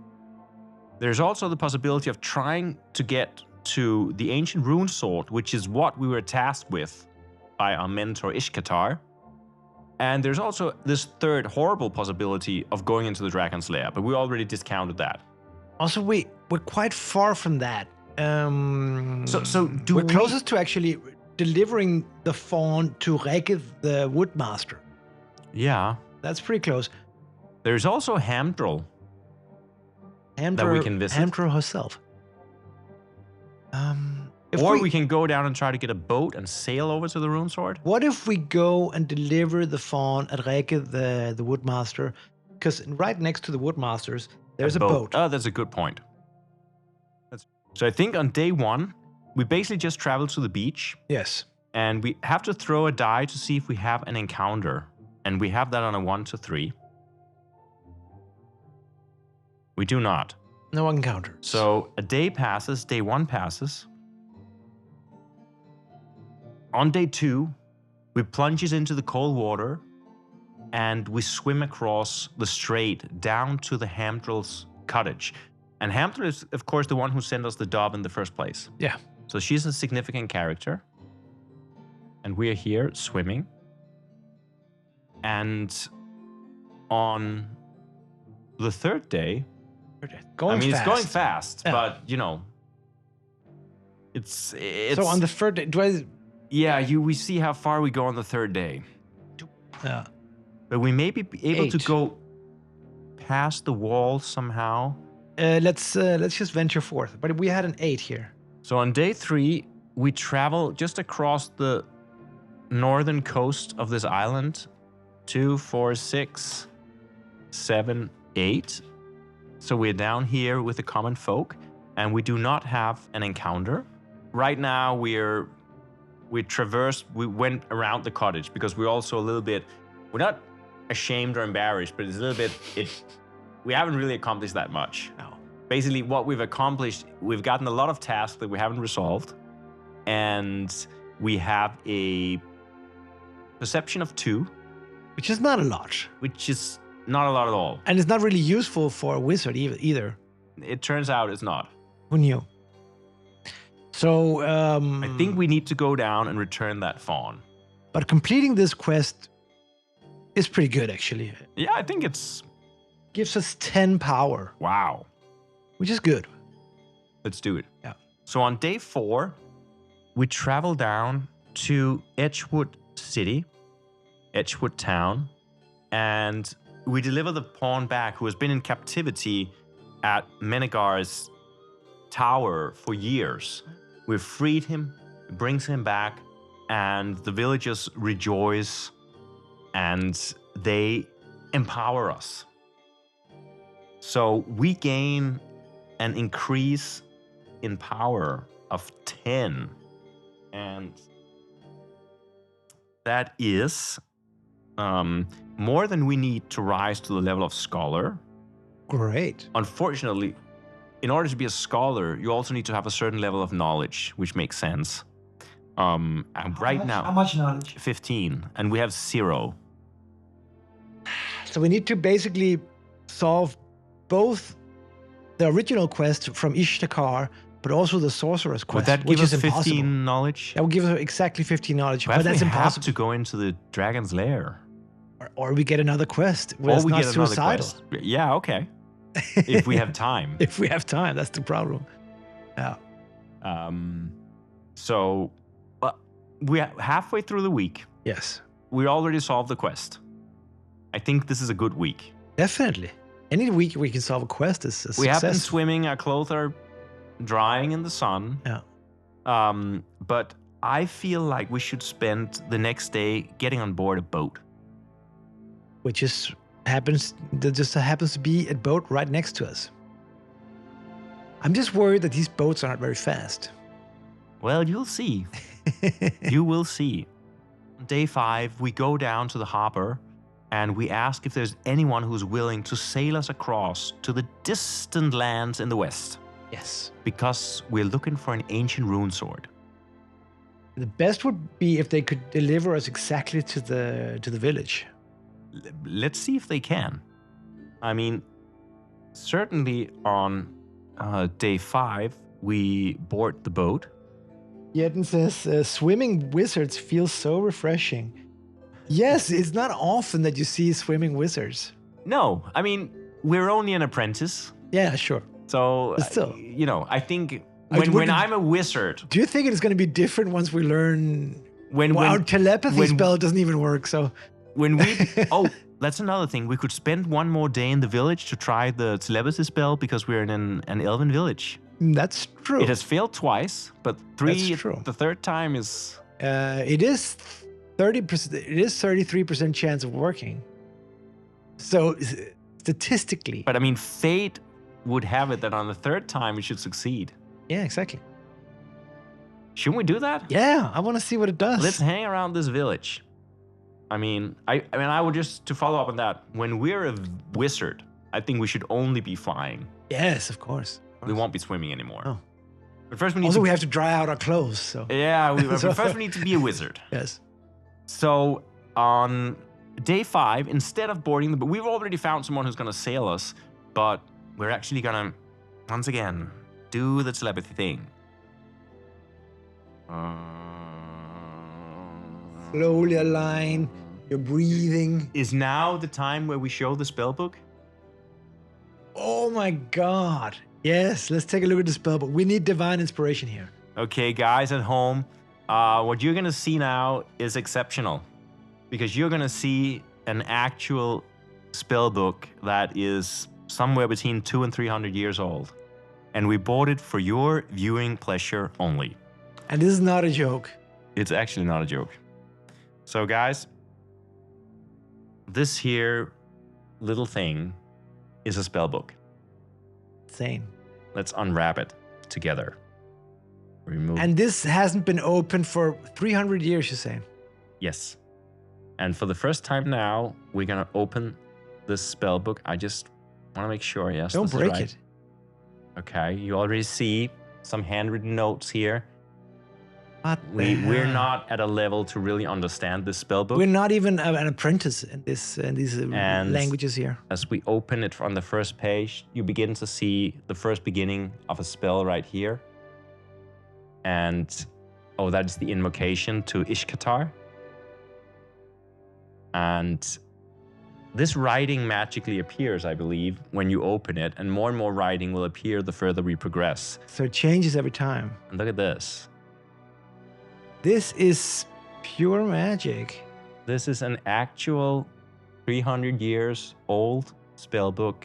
There's also the possibility of trying to get to the ancient rune sword, which is what we were tasked with by our mentor Ishkatar. And there's also this third horrible possibility of going into the dragon's lair, but we already discounted that. Also, we're quite far from that. So we're closest to actually delivering the fawn to Rekith, the woodmaster. Yeah. That's pretty close. There's also Hamdrel that we can visit. Hamdrel herself. Or we can go down and try to get a boat and sail over to the rune sword. What if we go and deliver the fawn at Rekith, the woodmaster? Because right next to the woodmasters, there's a boat. Oh, that's a good point. So I think on day one, we basically just travel to the beach. Yes. And we have to throw a die to see if we have an encounter. And we have that on a 1 to 3. We do not. No encounters. So a day passes, day 1 passes. On day 2, we plunges into the cold water and we swim across the strait down to the Hamdrel's cottage. And Hamdrel is, of course, the one who sent us the dove in the first place. Yeah. So she's a significant character. And we are here swimming. And on the third day, it's going fast, but you know, it's so on the third day. We see how far we go on the third day. Yeah, but we may be able to go past the wall somehow. Let's just venture forth. But we had an 8 here. So on day 3, we travel just across the northern coast of this island. 2, 4, 6, 7, 8. So we're down here with the common folk, and we do not have an encounter. Right now, we went around the cottage because we're also a little bit, we're not ashamed or embarrassed, but it's a little bit, we haven't really accomplished that much. No. Basically, what we've accomplished, we've gotten a lot of tasks that we haven't resolved, and we have a perception of 2. Which is not a lot. Which is not a lot at all. And it's not really useful for a wizard either. It turns out it's not. Who knew? So, I think we need to go down and return that fawn. But completing this quest is pretty good, actually. Yeah, I think it's... Gives us 10 power. Wow. Which is good. Let's do it. Yeah. So on day 4, we travel down to Edgewood City, Edgewood Town, and we deliver the pawn back, who has been in captivity at Menegar's tower for years. We've freed him, brings him back, and the villagers rejoice, and they empower us. So we gain an increase in power of 10, and that is more than we need to rise to the level of scholar. Great. Unfortunately, in order to be a scholar, you also need to have a certain level of knowledge, which makes sense. And right How now, much knowledge? 15, and we have 0. So we need to basically solve both the original quest from Ishtakar, but also the sorcerer's quest, Would that which give is us impossible. 15 knowledge? That would give us exactly 15 knowledge, We but that's actually have impossible. to go into the dragon's lair. Or we get another quest. Where Or it's we not get another suicidal. quest. Yeah, okay. If we have time. If we have time, that's the problem. Yeah. So, we're halfway through the week. Yes. We already solved the quest. I think this is a good week. Definitely. Any week we can solve a quest is a success. We have been swimming, our clothes are drying in the sun. Yeah. But I feel like we should spend the next day getting on board a boat. Which just happens to be a boat right next to us. I'm just worried that these boats are not very fast. Well, you'll see. You will see. Day 5, we go down to the harbor and we ask if there's anyone who's willing to sail us across to the distant lands in the west. Yes. Because we're looking for an ancient rune sword. The best would be if they could deliver us exactly to the village. Let's see if they can. I mean, certainly on day 5, we board the boat. Yeten says, swimming wizards feel so refreshing. Yes, it's not often that you see swimming wizards. No, I mean, we're only an apprentice. Yeah, sure. So, But still. I think when I'm a wizard... Do you think it's going to be different once we learn... When our telepathy spell doesn't even work, so... When we... Oh, that's another thing. We could spend one more day in the village to try the telepathy spell because we're in an elven village. That's true. It has failed twice, but That's true. The third time is... It is 30%. It is 33% chance of working. So statistically... But I mean, fate would have it that on the third time we should succeed. Yeah, exactly. Shouldn't we do that? Yeah, I want to see what it does. Let's hang around this village. I mean, I would just, to follow up on that, when we're a wizard, I think we should only be flying. Yes, of course. We won't be swimming anymore. Oh. But first we need also, we have to dry out our clothes, so... Yeah, but first we need to be a wizard. Yes. So, on day 5, instead of boarding the boat, we've already found someone who's going to sail us, but we're actually going to, once again, do the telepathy thing. Slowly align. You're breathing. Is now the time where we show the spellbook? Oh my god. Yes, let's take a look at the spellbook. We need divine inspiration here. Okay, guys at home, what you're going to see now is exceptional. Because you're going to see an actual spellbook that is somewhere between 200 and 300 years old. And we bought it for your viewing pleasure only. And this is not a joke. It's actually not a joke. So guys, this here little thing is a spellbook. Insane. Let's unwrap it together. Remove. And this hasn't been opened for 300 years, you're saying? Yes. And for the first time now, we're gonna open this spellbook. I just want to make sure, yes. Don't break right. it. Okay, you already see some handwritten notes here. We're not at a level to really understand this spellbook. We're not even an apprentice in these languages here. As we open it on the first page, you begin to see the first beginning of a spell right here. And, oh, that is the invocation to Ishkatar. And this writing magically appears, I believe, when you open it, and more writing will appear the further we progress. So it changes every time. And look at this. This is pure magic. This is an actual 300 years old spellbook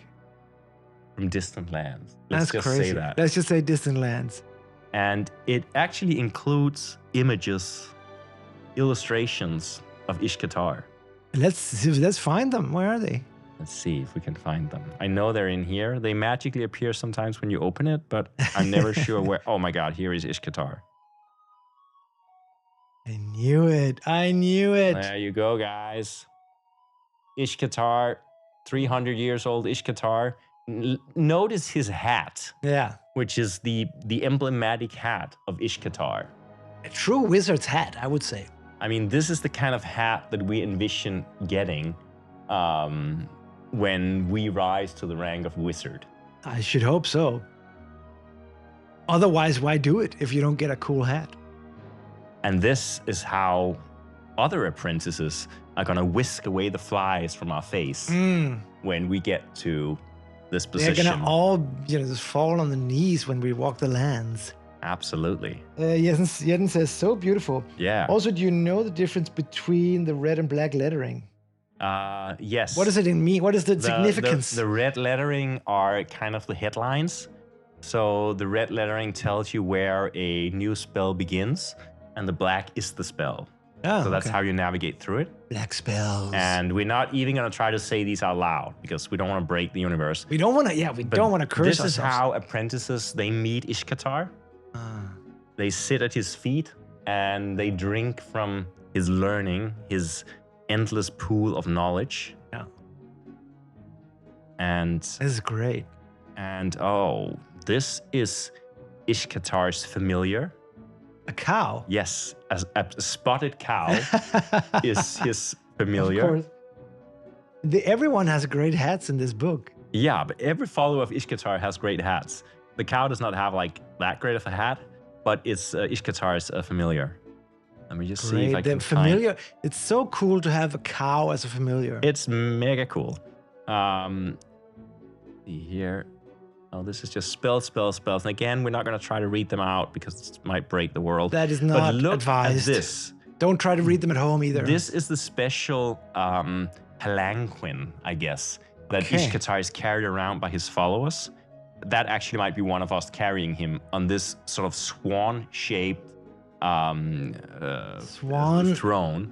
from distant lands. Let's just crazy. say that. Let's just say distant lands. And it actually includes images, illustrations of Ishkatar. Let's find them. Where are they? Let's see if we can find them. I know they're in here. They magically appear sometimes when you open it, but I'm never sure where. Oh my God, here is Ishkatar. I knew it. I knew it. There you go, guys. Ishkatar, 300 years old Ishkatar. Notice his hat. Yeah. Which is the emblematic hat of Ishkatar. A true wizard's hat, I would say. I mean, this is the kind of hat that we envision getting when we rise to the rank of wizard. I should hope so. Otherwise, why do it if you don't get a cool hat? And this is how other apprentices are going to whisk away the flies from our face when we get to this position. They're going to all just fall on the knees when we walk the lands. Absolutely. Jeden says, so beautiful. Yeah. Also, do you know the difference between the red and black lettering? Yes. What does it mean? What is the significance? The red lettering are kind of the headlines. So the red lettering tells you where a new spell begins, and the black is the spell. Oh, so that's okay. how you navigate through it. Black spells. And we're not even going to try to say these out loud because we don't want to break the universe. We don't want to, don't want to curse This ourselves. is how apprentices, they meet Ishkatar. They sit at his feet and they drink from his learning, his endless pool of knowledge. Yeah. And this is great. And this is Ishkatar's familiar. A cow? Yes, a spotted cow is his familiar. Of course. Everyone has great hats in this book. Yeah, but every follower of Ishkatar has great hats. The cow does not have like that great of a hat, but it's Ishkatar's familiar. Let me just see if I can familiar. It's so cool to have a cow as a familiar. It's mega cool. See here. Oh, this is just spells. And again, we're not going to try to read them out because it might break the world. That is not advised. At this. Don't try to read them at home either. This is the special palanquin, I guess, that Ishkatar is carried around by his followers. That actually might be one of us carrying him on this sort of swan-shaped throne.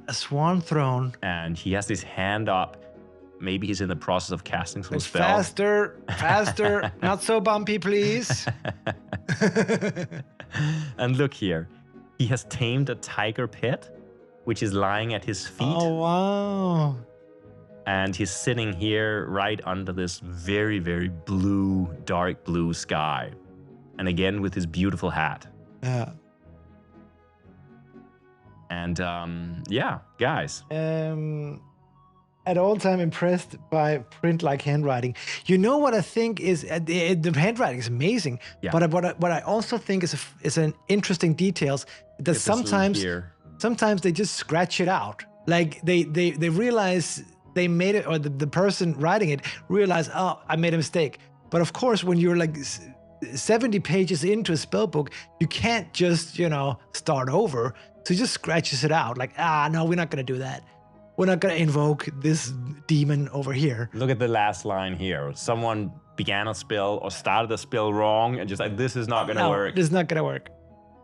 A swan throne. And he has his hand up. Maybe he's in the process of casting some spells. Faster, not so bumpy, please. And look here. He has tamed a tiger pet, which is lying at his feet. Oh, wow. And he's sitting here right under this very, very blue, dark blue sky. And again, with his beautiful hat. Yeah. And yeah, guys. At all time impressed by print-like handwriting. You know what I think is, the handwriting is amazing. Yeah. But what I also think is an interesting details that sometimes they just scratch it out. Like they realize they made it, or the person writing it realized, oh, I made a mistake. But of course, when you're like 70 pages into a spell book, you can't just, start over. So he just scratches it out. Like, no, we're not going to do that. We're not going to invoke this demon over here. Look at the last line here. Someone began a spell or started a spell wrong and just like, this is not going to work. This is not going to work.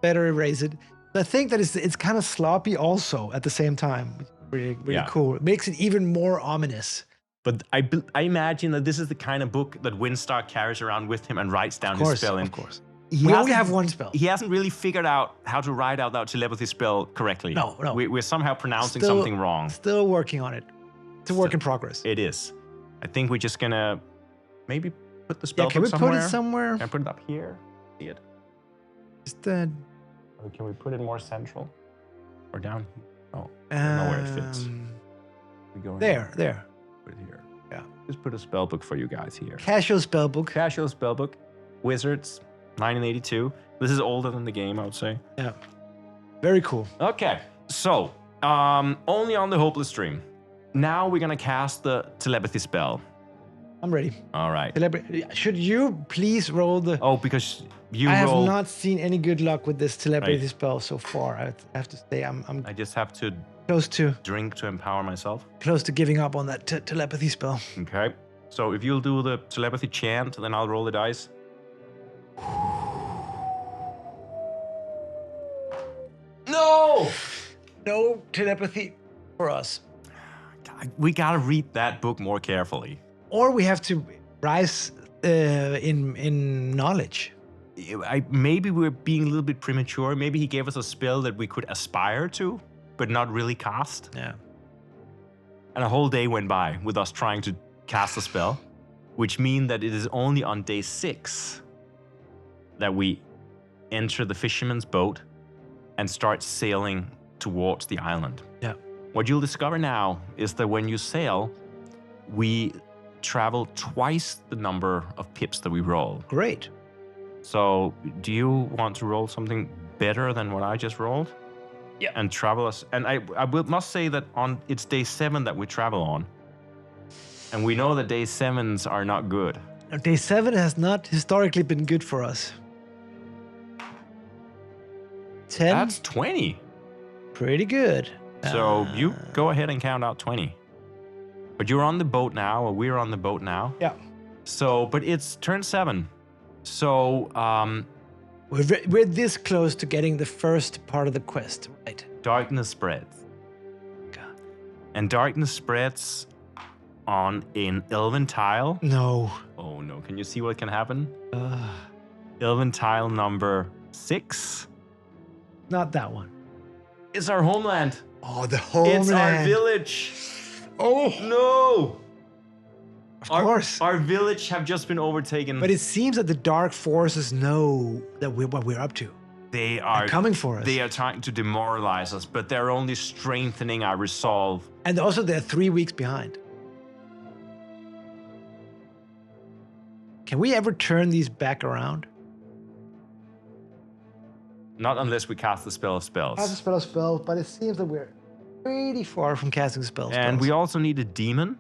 Better erase it. I think that it's kind of sloppy also at the same time. Really cool. It makes it even more ominous. But I imagine that this is the kind of book that Windstar carries around with him and writes down his spell in. Of course. We only have one spell. He hasn't really figured out how to write out that telepathy spell correctly. No. We're somehow pronouncing something wrong. Still working on it. It's a work in progress. It is. I think we're just gonna maybe put the spell book somewhere. Can we put it somewhere? Can I put it up here? See it? Just or can we put it more central? Or down here? Oh, I don't know where it fits. We go there. Put it here. Yeah. Just put a spell book for you guys here. Casual spell book. Wizards. 1982. This is older than the game, I would say. Yeah. Very cool. Okay. So, only on the Hopeless Stream. Now we're going to cast the telepathy spell. I'm ready. All right. Should you please roll the... Oh, because you I have not seen any good luck with this telepathy spell so far. I have to say I just have to... Close to... Drink to empower myself. Close to giving up on that telepathy spell. Okay. So if you'll do the telepathy chant, then I'll roll the dice. No telepathy for us. We gotta read that book more carefully. Or we have to rise in knowledge. Maybe we're being a little bit premature. Maybe he gave us a spell that we could aspire to, but not really cast. Yeah. And a whole day went by with us trying to cast a spell, which means that it is only on day 6 that we enter the fisherman's boat and start sailing towards the island. Yeah. What you'll discover now is that when you sail, we travel twice the number of pips that we roll. Great. So do you want to roll something better than what I just rolled? Yeah. And travel us. And must say that it's day 7 that we travel on. And we know that day 7s are not good. Now, day 7 has not historically been good for us. 10. That's 20. Pretty good. So you go ahead and count out 20. But you're on the boat now, or we're on the boat now. Yeah. So, but it's turn 7. So, we're this close to getting the first part of the quest, right? darkness spreads. God. And darkness spreads on an elven tile. No. Oh no, can you see what can happen? Elven tile number 6. Not that one. It's our homeland. Oh, the homeland. It's our village. Oh, No. of course. Our village have just been overtaken. But it seems that the dark forces know that what we're up to. They are They're coming for us. They are trying to demoralize us, but they're only strengthening our resolve. And also, they're 3 weeks behind. Can we ever turn these back around? Not unless we cast the spell of spells. Cast a spell of spells, but it seems that we're pretty far from casting spells. And we also need a demon.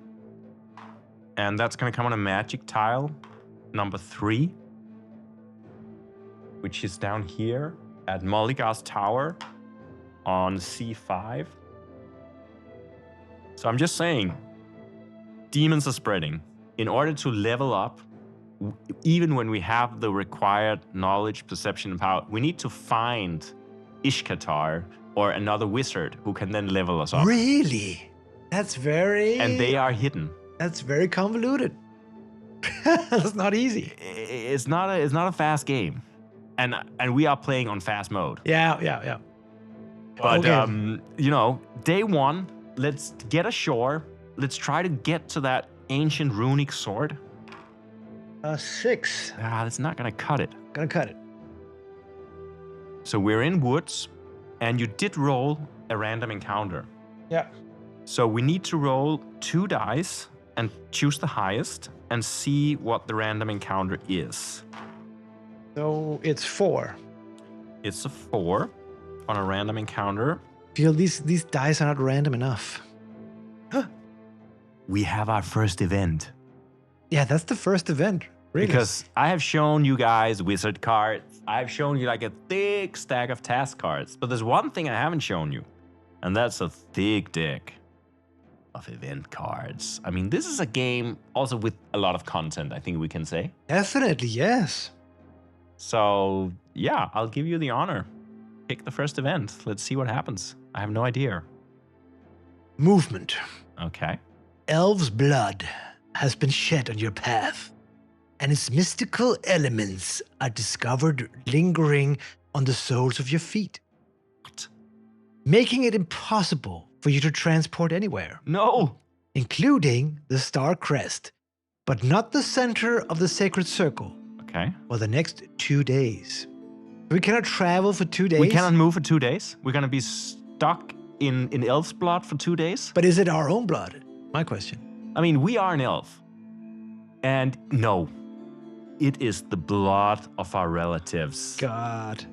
And that's going to come on a magic tile, number 3. Which is down here at Mulligar's Tower on C5. So I'm just saying, demons are spreading. In order to level up, even when we have the required knowledge, perception, and power, we need to find Ishkatar or another wizard who can then level us up. Really? That's very... And they are hidden. That's very convoluted. That's not easy. It's not a fast game. And we are playing on fast mode. Yeah. But, Okay. day 1, let's get ashore. Let's try to get to that ancient runic sword. 6. That's not going to cut it. Gonna cut it. So we're in woods, and you did roll a random encounter. Yeah. So we need to roll 2 dice and choose the highest and see what the random encounter is. So it's 4. It's a 4 on a random encounter. Feel these dice are not random enough. We have our first event. Yeah, that's the first event. Really. Because I have shown you guys wizard cards. I've shown you like a thick stack of task cards. But there's one thing I haven't shown you. And that's a thick deck of event cards. I mean, this is a game also with a lot of content, I think we can say. Definitely, yes. So, yeah, I'll give you the honor. Pick the first event. Let's see what happens. I have no idea. Movement. Okay. Elves' blood has been shed on your path, and its mystical elements are discovered lingering on the soles of your feet, What? making it impossible for you to transport anywhere, No! including the star crest, but not the center of the sacred circle, Okay. for the next 2 days. We cannot travel for 2 days. We cannot move for 2 days. We're going to be stuck in elf's blood for 2 days. But is it our own blood? My question. I mean, we are an elf. And no, it is the blood of our relatives. God.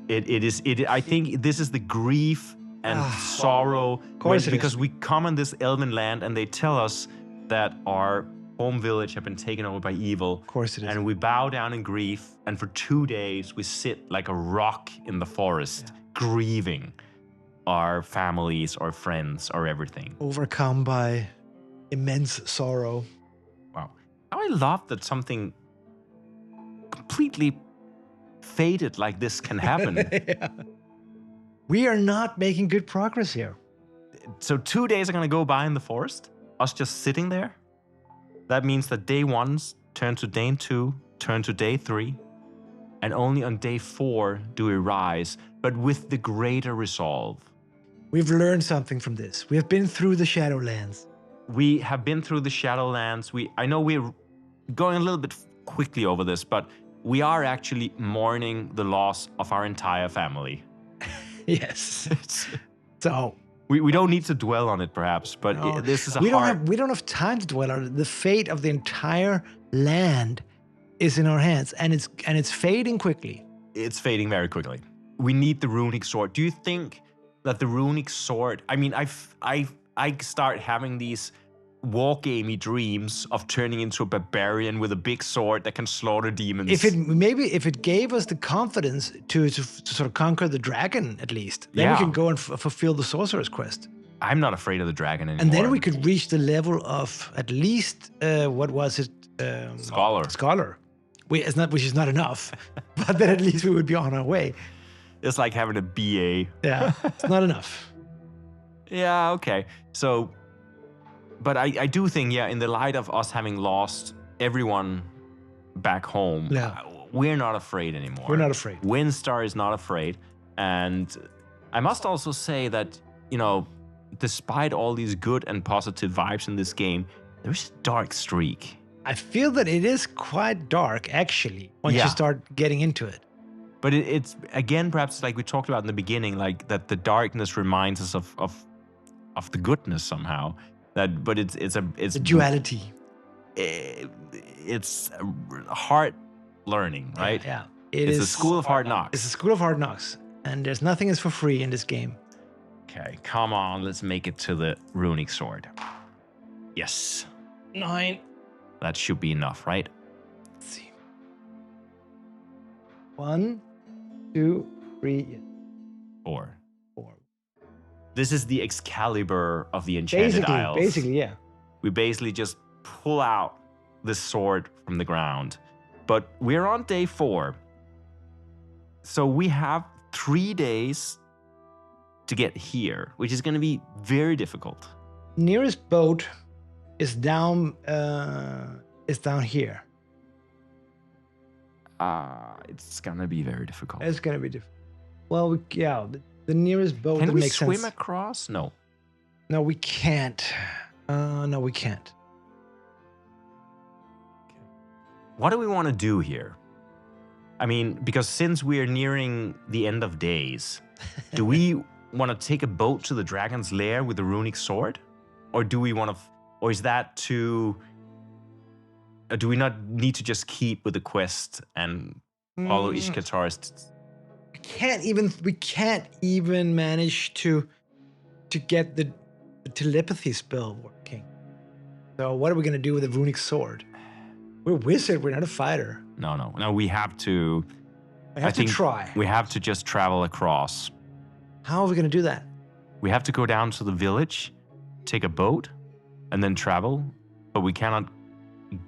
I think this is the grief and sorrow. course it Because is. we come on this elven land and they tell us that our home village have been taken over by evil. Of course it is. And we bow down in grief. And for 2 days, we sit like a rock in the forest, grieving our families, our friends, our everything. Overcome by immense sorrow. Wow. I love that something completely fated like this can happen. Yeah. We are not making good progress here. So 2 days are going to go by in the forest, us just sitting there. That means that day 1's turn to day 2, turn to day 3, and only on day 4 do we rise, but with the greater resolve. We've learned something from this. We have been through the Shadowlands. We have been through the Shadowlands. I know we're going a little bit quickly over this, but we are actually mourning the loss of our entire family. Yes. It's, So we don't need to dwell on it, perhaps, but no, this is a we hard... don't have time to dwell on it. The fate of the entire land is in our hands, and it's fading quickly. It's fading very quickly. We need the runic sword. Do you think that the runic sword... I mean, I start having these wargamey dreams of turning into a barbarian with a big sword that can slaughter demons. If it gave us the confidence to sort of conquer the dragon, at least, then we Yeah. can go and fulfill the sorcerer's quest. I'm not afraid of the dragon anymore. And then we could reach the level of at least what was it? Scholar. Which is not enough, but then at least we would be on our way. It's like having a BA. Yeah, it's not enough. Yeah, okay. So, but I do think, yeah, in the light of us having lost everyone back home, Yeah. We're not afraid anymore. We're not afraid. Windstar is not afraid. And I must also say that, you know, despite all these good and positive vibes in this game, there's a dark streak. I feel that it is quite dark, actually, once Yeah. you start getting into it. But it's, again, perhaps like we talked about in the beginning, like that the darkness reminds us of the goodness somehow. But it's The duality. It's hard learning, right? Yeah. It's a school of hard knocks. It's a school of hard knocks. And there's nothing is for free in this game. Okay, come on, let's make it to the runic sword. Yes, 9. that should be enough, right? Let's see. 1, 2, 3, 4. 4. This is the Excalibur of the Enchanted Isles. Basically, yeah. We basically just pull out the sword from the ground. But we're on day 4. So we have 3 days to get here, which is going to be very difficult. Nearest boat is down here. It's going to be very difficult. It's gonna be different. Well, the nearest boat Can that we makes swim sense. across? No. No, we can't. No, we can't. What do we want to do here? I mean, because since we're nearing the end of days, do we want to take a boat to the dragon's lair with the runic sword? Or do we want to, or is that too, do we not need to just keep with the quest and follow Ishkatar's? We can't even manage to get the telepathy spell working. So what are we gonna do with a runic sword? We're a wizard, we're not a fighter. No, we have to. I have to try. We have to just travel across. How are we gonna do that? We have to go down to the village, take a boat, and then travel, but we cannot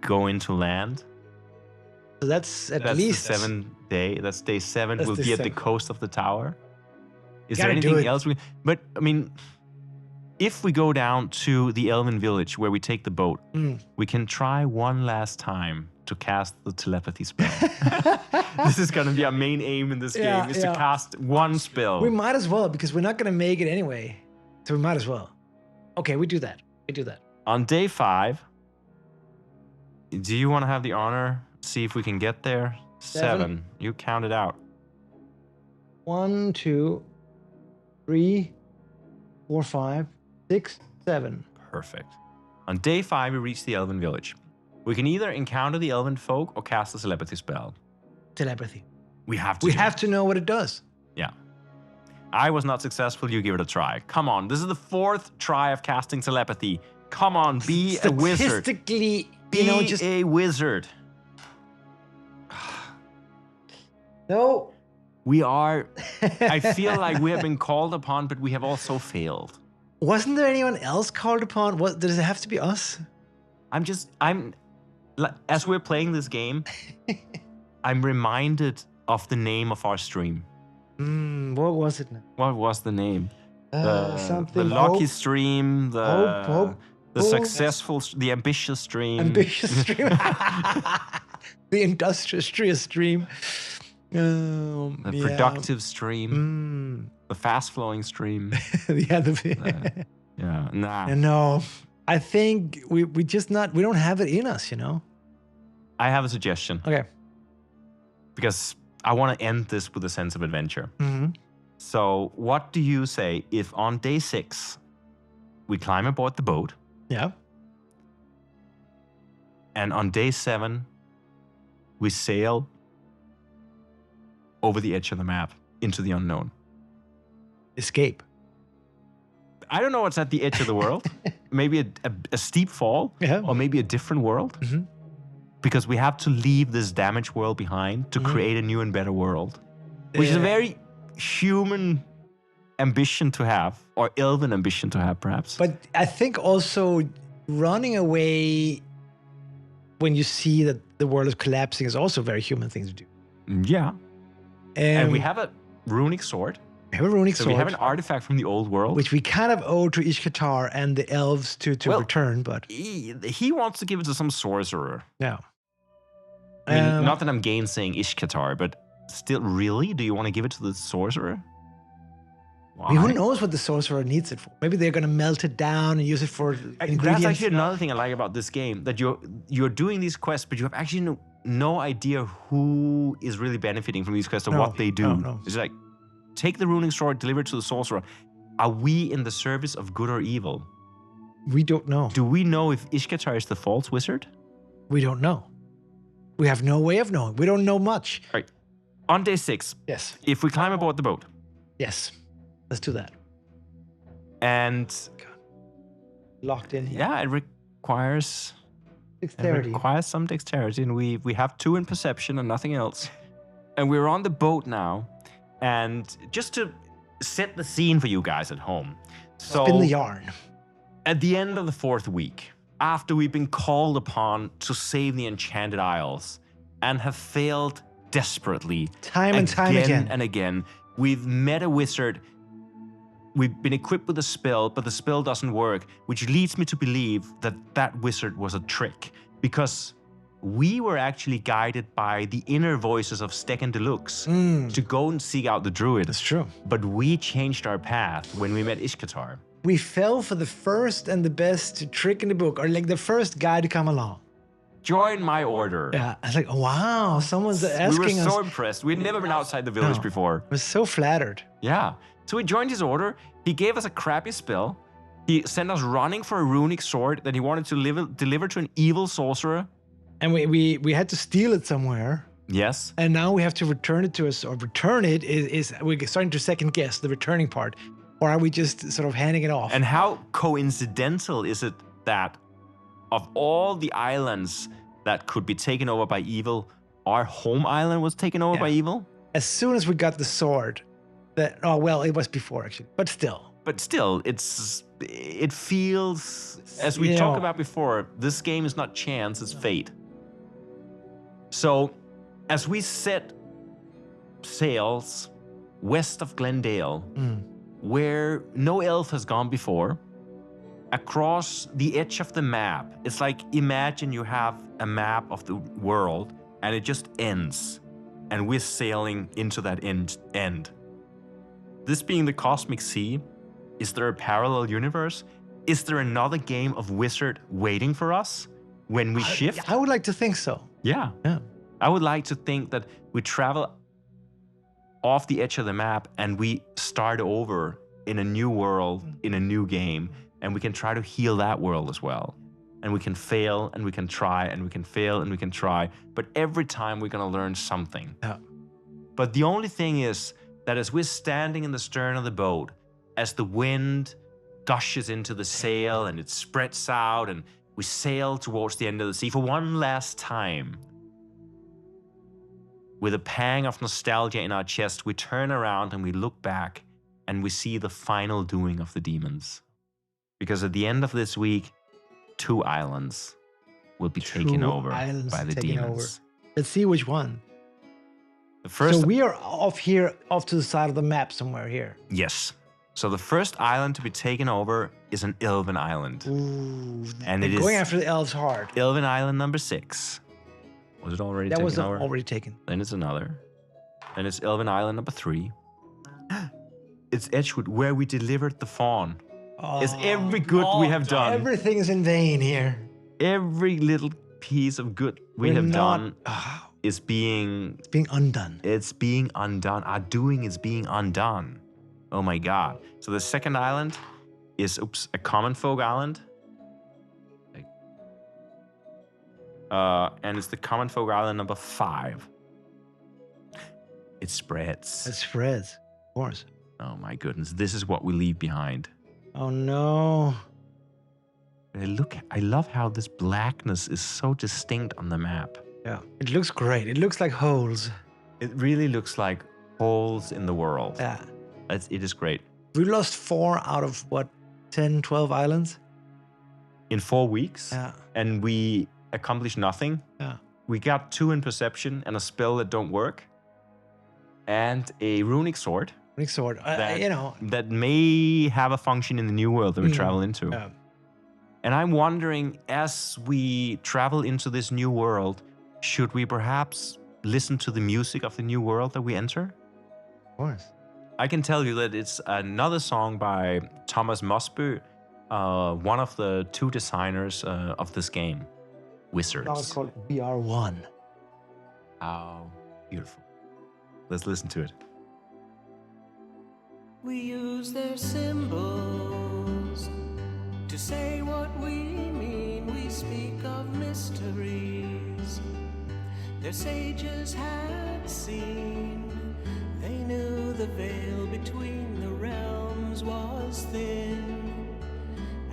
go into land. So that's at That's least the 7th day. That's day 7. That's We'll day be at the 7. coast of the tower. Is there Gotta do anything it. else But I mean, if we go down to the Elven village where we take the boat, we can try one last time to cast the telepathy spell. This is gonna be our main aim in this game, is to cast one spell. We might as well, because we're not gonna make it anyway. So we might as well. Okay, we do that. On day 5, do you want to have the honor? See if we can get there. 7. You count it out. 1, 2, 3, 4, 5, 6, 7. Perfect. On day 5, we reach the Elven village. We can either encounter the Elven folk or cast a telepathy spell. Telepathy. We have to. We have to know what it does. Yeah. I was not successful. You give it a try. Come on. This is the 4th try of casting telepathy. Come on. Be a wizard. Statistically, Be just a wizard. no. We are. I feel like we have been called upon, but we have also failed. Wasn't there anyone else called upon? What does it have to be us? As we're playing this game, I'm reminded of the name of our stream. What was it now? What was the name? Something. The lucky stream. Hope. The successful. The ambitious stream. Ambitious stream. The industrious stream. The productive stream. The fast flowing stream. Yeah. Nah. No. I think we don't have it in us, you know? I have a suggestion. Okay. Because I want to end this with a sense of adventure. So what do you say if on day 6 we climb aboard the boat, Yeah. and on day 7 we sail over the edge of the map into the unknown? Escape. I don't know what's at the edge of the world. Maybe a steep fall, Yeah. or maybe a different world. Because we have to leave this damaged world behind to create a new and better world, which is a very human ambition to have, or elven ambition to have, perhaps. But I think also running away when you see that the world is collapsing is also a very human thing to do. Yeah. And we have a runic sword. We have a runic So sword. we have an artifact from the old world. Which we kind of owe to Ishkatar and the elves to return, but... He wants to give it to some sorcerer. Yeah. I mean, not that I'm gainsaying Ishkatar, but still, really? Do you want to give it to the sorcerer? Why? I mean, who knows what the sorcerer needs it for? Maybe they're going to melt it down and use it for ingredients. That's actually another thing I like about this game, that you're doing these quests, but you have actually no idea who is really benefiting from these quests or what they do. No. It's like, take the runic sword, deliver it to the sorcerer. Are we in the service of good or evil? We don't know. Do we know if Ishkatar is the false wizard? We don't know. We have no way of knowing. We don't know much. All right. On day 6, Yes. if we climb aboard the boat. Yes. Let's do that. And Locked in here. yeah, it requires Dexterity. some dexterity, and we have 2 in perception and nothing else. And we're on the boat now, and just to set the scene for you guys at home. So Spin the yarn. at the end of the 4th week, after we've been called upon to save the Enchanted Isles and have failed desperately Time and time again. and again, we've met a wizard. We've been equipped with a spell, but the spell doesn't work, which leads me to believe that that wizard was a trick, because we were actually guided by the inner voices of Stekken Deluxe to go and seek out the druid. That's true. But we changed our path when we met Ishkatar. We fell for the first and the best trick in the book, or like the first guy to come along. Join my order. Yeah, I was like, oh, wow, someone's asking us. We were so impressed. We'd never been outside the village before. I was so flattered. Yeah. So we joined his order. He gave us a crappy spell. He sent us running for a runic sword that he wanted to deliver to an evil sorcerer. And we had to steal it somewhere. Yes. And now we have to return it to us, or return it is we're starting to second guess the returning part. Or are we just sort of handing it off? And how coincidental is it that of all the islands that could be taken over by evil, our home island was taken over by evil? As soon as we got the sword, it was before actually, but still. But still, it feels, as we talked about before, this game is not chance, it's fate. So, as we set sails west of Glendale, where no elf has gone before, across the edge of the map, it's like, imagine you have a map of the world and it just ends, and we're sailing into that end. This being the cosmic sea, is there a parallel universe? Is there another game of Wizard waiting for us when we shift? I would like to think so. Yeah. I would like to think that we travel off the edge of the map and we start over in a new world, in a new game, and we can try to heal that world as well. And we can fail, and we can try, and we can fail, and we can try. But every time we're going to learn something. Yeah. But the only thing is that as we're standing in the stern of the boat, as the wind gushes into the sail and it spreads out, and we sail towards the end of the sea for one last time, with a pang of nostalgia in our chest, we turn around and we look back and we see the final doing of the demons. Because at the end of this week, 2 islands will be taken over by the demons. Let's see which one. The first, so we are off to the side of the map somewhere here. Yes. So the first island to be taken over is an elven island. Ooh, and it is going after the elves hard. Elven island number 6. Was it already taken over? That was already taken. Then it's another. Then it's Elven Island number 3. It's Edgewood, where we delivered the fawn. It's every good we have done. Everything is in vain here. Every little piece of good we have done is being... It's being undone. It's being undone. Our doing is being undone. Oh my god. So the second island is, a common folk island. And it's the common folk island number 5. It spreads. It spreads, of course. Oh my goodness. This is what we leave behind. Oh no. I love how this blackness is so distinct on the map. Yeah, it looks great. It looks like holes. It really looks like holes in the world. Yeah. It is great. We lost 4 out of what, 10, 12 islands? In 4 weeks. Yeah. And we accomplished nothing. Yeah. We got 2 in perception and a spell that don't work. And a runic sword. Runic sword. That may have a function in the new world that we travel into. Yeah. And I'm wondering, as we travel into this new world, should we perhaps listen to the music of the new world that we enter? Of course. I can tell you that it's another song by Thomas Mosby, one of the 2 designers of this game, Wizards. It's called We Are One. How beautiful. Let's listen to it. We use their symbols to say what we mean. We speak of mysteries their sages had seen. They knew the veil between the realms was thin,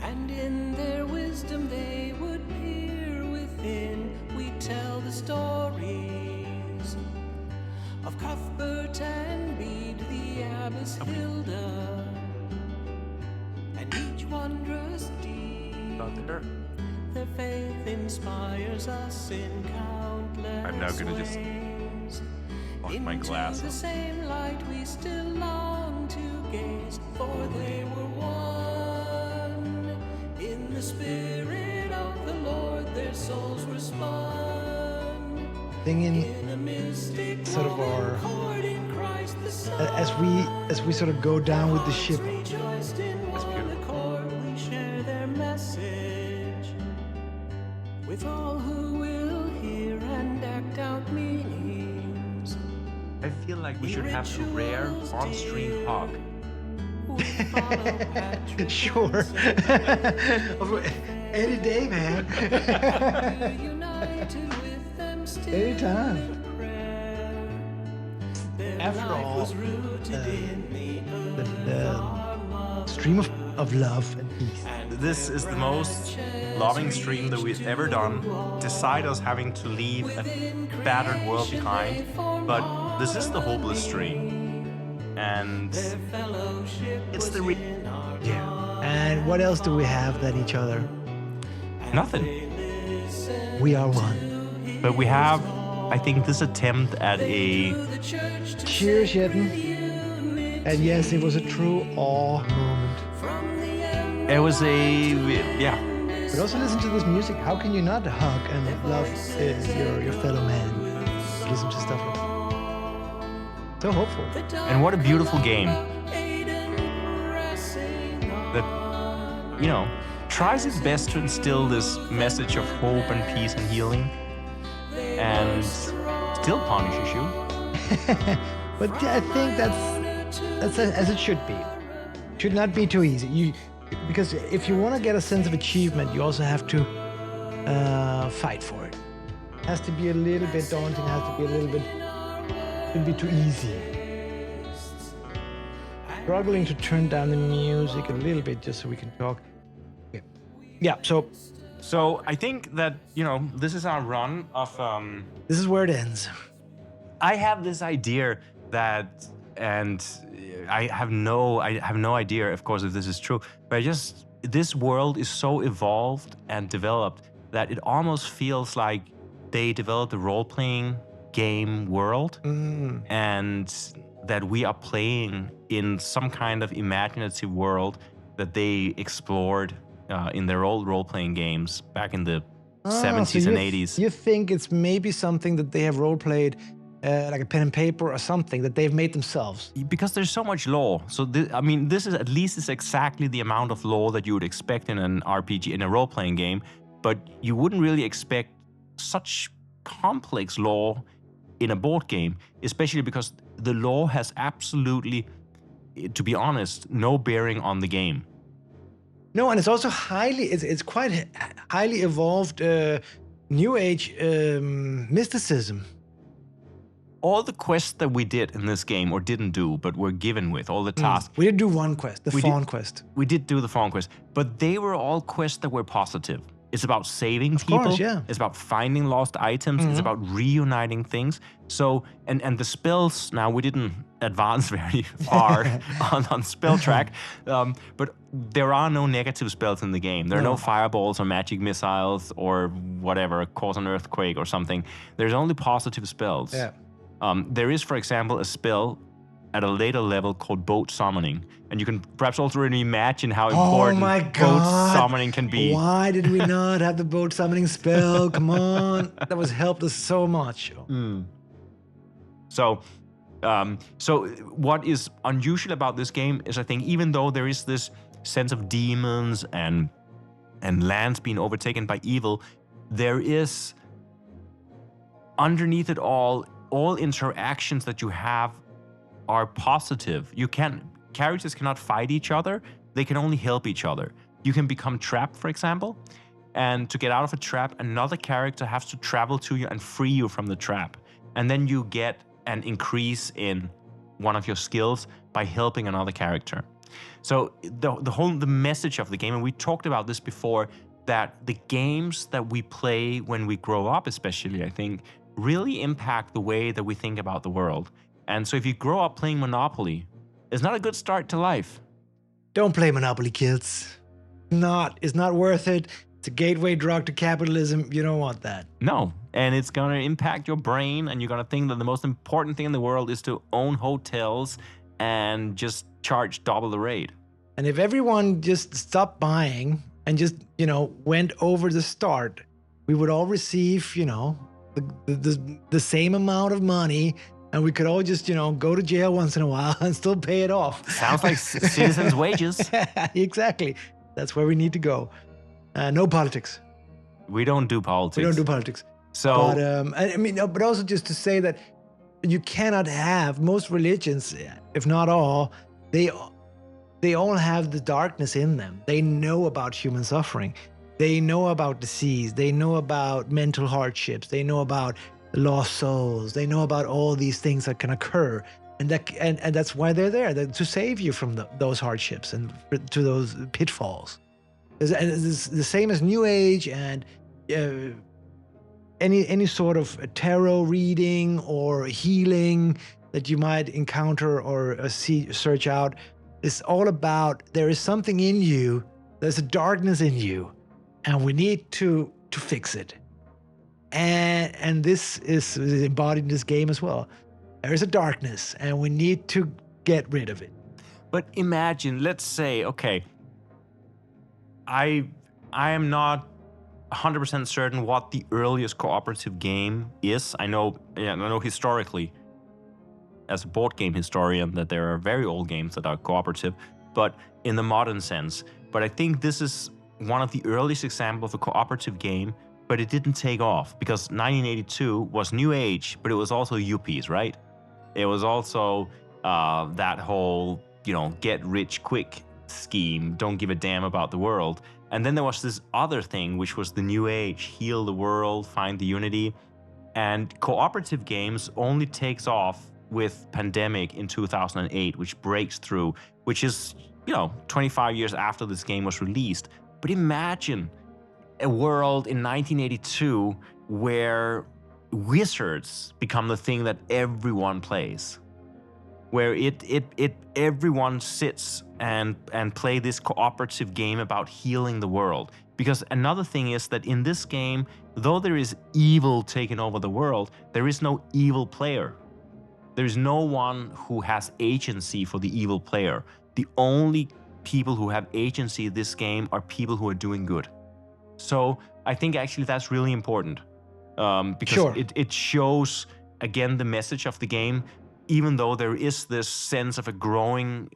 and in their wisdom they would peer within. We tell the stories of Cuthbert and Bede, the abbess Hilda, and each wondrous deed. Their faith inspires us in countless I'm now gonna just ways. lock my Into glass the up. same light we still long to gaze, for they were one. In the spirit of the Lord their souls were spun. Singing In a mystic sort of our chord in Christ the Son. as we sort of go down with the ship. Rejoiced in one accord, we share their message with all who will hear and act out meanings. I feel like we should have a rare on-stream hug. We follow Patrick Sure. Any day, man. united with them still Anytime. in prayer. Their After life all, was rooted in the stream of love and peace. This is the most loving stream that we've ever done, despite us having to leave a battered world behind. But this is the hopeless stream. And it's the Yeah. And what else do we have than each other? nothing. We are one. But we have, I think, this attempt at a Cheers, Yetten. And yes, it was a true awe moment. it was a yeah. But also listen to this music. How can you not hug and love your fellow man? Listen to stuff like that. So hopeful. And what a beautiful game that, tries its best to instill this message of hope and peace and healing, and still punishes you. But I think that's as it should be. Should not be too easy. Because if you want to get a sense of achievement, you also have to fight for it. It has to be a little bit daunting. It has to be a little bit too easy. Struggling to turn down the music a little bit just so we can talk. Okay. Yeah. So I think that this is our run of. This is where it ends. I have this idea that, and I have no idea, of course, if this is true. But this world is so evolved and developed that it almost feels like they developed a role-playing game world, and that we are playing in some kind of imaginative world that they explored in their old role-playing games back in the 70s and 80s. You think it's maybe something that they have role-played, like a pen and paper or something that they've made themselves? Because there's so much lore. So this is at least is exactly the amount of lore that you would expect in an RPG, in a role-playing game, but you wouldn't really expect such complex lore in a board game, especially because the lore has absolutely to be honest, no bearing on the game. No, and it's also it's quite highly evolved New Age mysticism. All the quests that we did in this game, or didn't do, but were given with, all the tasks. We did do one quest, the fawn quest. We did do the fawn quest, but they were all quests that were positive. It's about saving Of people. course, yeah. It's about finding lost items. It's about reuniting things. So, and the spells, now we didn't advance very far on spell track, but there are no negative spells in the game. There are no fireballs or magic missiles or whatever, cause an earthquake or something. There's only positive spells. Yeah. There is, for example, a spell at a later level called boat summoning, and you can perhaps also already imagine how important boat summoning can be. Why did we not have the boat summoning spell? Come on, that was helped us so much. So what is unusual about this game is, I think, even though there is this sense of demons and lands being overtaken by evil, there is underneath it all interactions that you have are positive. Characters cannot fight each other, they can only help each other. You can become trapped, for example, and to get out of a trap, another character has to travel to you and free you from the trap. And then you get an increase in one of your skills by helping another character. So the message of the game, and we talked about this before, that the games that we play when we grow up, especially, I think, really impact the way that we think about the world. And so if you grow up playing Monopoly, it's not a good start to life. Don't play Monopoly, kids. It's not worth it. It's a gateway drug to capitalism. You don't want that. No, and it's gonna impact your brain, and you're gonna think that the most important thing in the world is to own hotels and just charge double the rate. And if everyone just stopped buying and just, went over the start, we would all receive, the same amount of money, and we could all just, go to jail once in a while and still pay it off. Sounds like citizens' wages. Exactly. That's where we need to go. No politics. We don't do politics. We don't do politics. So, but but also just to say that you cannot have, most religions, if not all, they all have the darkness in them. They know about human suffering. They know about disease. They know about mental hardships. They know about lost souls. They know about all these things that can occur, and that's why they're there, to save you from those hardships and to those pitfalls. And it's the same as New Age and any sort of tarot reading or healing that you might encounter or search out. It's all about, there is something in you. There's a darkness in you, and we need to fix it. And this is embodied in this game as well. There is a darkness, and we need to get rid of it. But imagine, let's say, okay, I am not 100% certain what the earliest cooperative game is. I know historically, as a board game historian, that there are very old games that are cooperative, but in the modern sense. But I think this is one of the earliest examples of a cooperative game, but it didn't take off because 1982 was New Age, but it was also yuppies, right? It was also that whole, get rich quick scheme, don't give a damn about the world. And then there was this other thing, which was the New Age, heal the world, find the unity. And cooperative games only takes off with Pandemic in 2008, which breaks through, which is, 25 years after this game was released. But imagine a world in 1982 where wizards become the thing that everyone plays, where everyone sits and play this cooperative game about healing the world. Because another thing is that in this game, though there is evil taking over the world, there is no evil player. There is no one who has agency for the evil player. The only people who have agency in this game are people who are doing good. So I think actually that's really important, because it shows, again, the message of the game. Even though there is this sense of a growing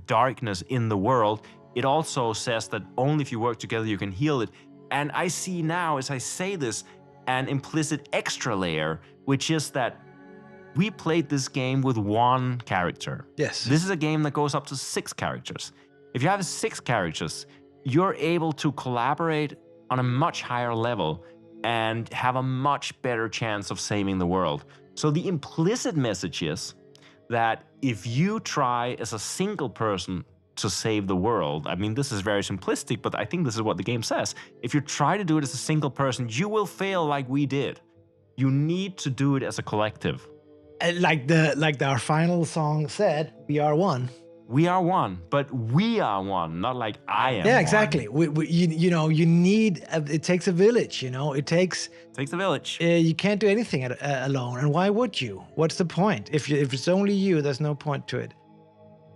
darkness in the world, it also says that only if you work together you can heal it. And I see now, as I say this, an implicit extra layer, which is that we played this game with 1 character. Yes. This is a game that goes up to 6 characters. If you have 6 characters, you're able to collaborate on a much higher level and have a much better chance of saving the world. So the implicit message is that if you try as a single person to save the world, I mean, this is very simplistic, but I think this is what the game says. If you try to do it as a single person, you will fail like we did. You need to do it as a collective. Like our final song said, we are one. We are one, but we are one, not like I am. Yeah, exactly. You know, you need. It takes a village. You know, it takes a village. You can't do anything alone. And why would you? What's the point? If it's only you, there's no point to it.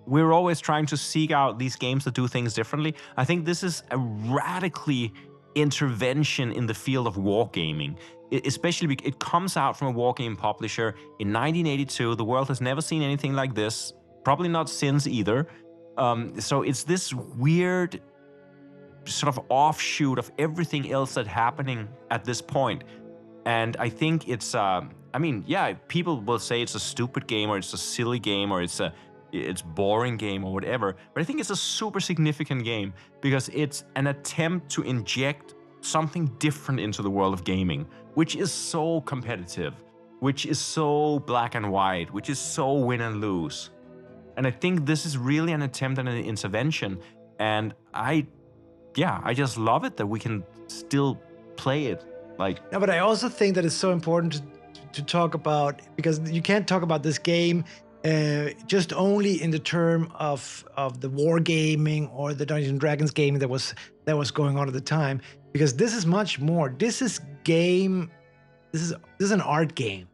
We're always trying to seek out these games that do things differently. I think this is a radically intervention in the field of wargaming. Especially because it comes out from a wargame publisher in 1982. The world has never seen anything like this. Probably not since either. So it's this weird sort of offshoot of everything else that's happening at this point. And I think it's, I mean, yeah, people will say it's a stupid game or it's a silly game or it's boring game or whatever. But I think it's a super significant game because it's an attempt to inject something different into the world of gaming, which is so competitive, which is so black and white, which is so win and lose. And I think this is really an attempt at an intervention. And I just love it that we can still play it. No, but I also think that it's so important to talk about, because you can't talk about this game just only in the term of the wargaming or the Dungeons and Dragons gaming that was going on at the time, because this is much more. This is an art game.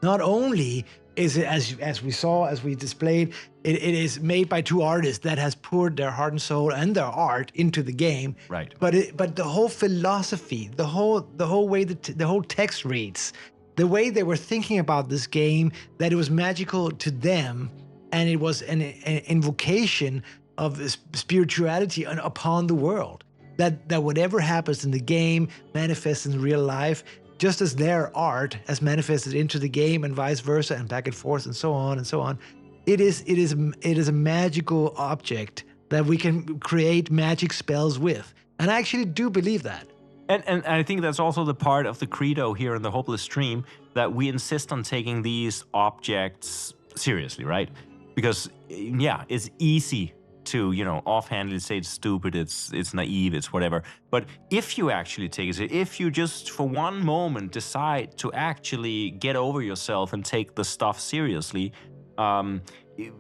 Not only is it, as we displayed, it is made by 2 artists that has poured their heart and soul and their art into the game. Right. But the whole philosophy, the whole way the whole text reads, the way they were thinking about this game, that it was magical to them, and it was an invocation of spirituality upon the world. That whatever happens in the game manifests in real life, just as their art has manifested into the game and vice versa and back and forth and so on and so on. It is a magical object that we can create magic spells with. And I actually do believe that. And I think that's also the part of the credo here in the Hopeless Stream, that we insist on taking these objects seriously, right? Because, yeah, it's easy to, offhandedly say it's stupid, it's naive, it's whatever. But if you actually take it, if you just for one moment decide to actually get over yourself and take the stuff seriously,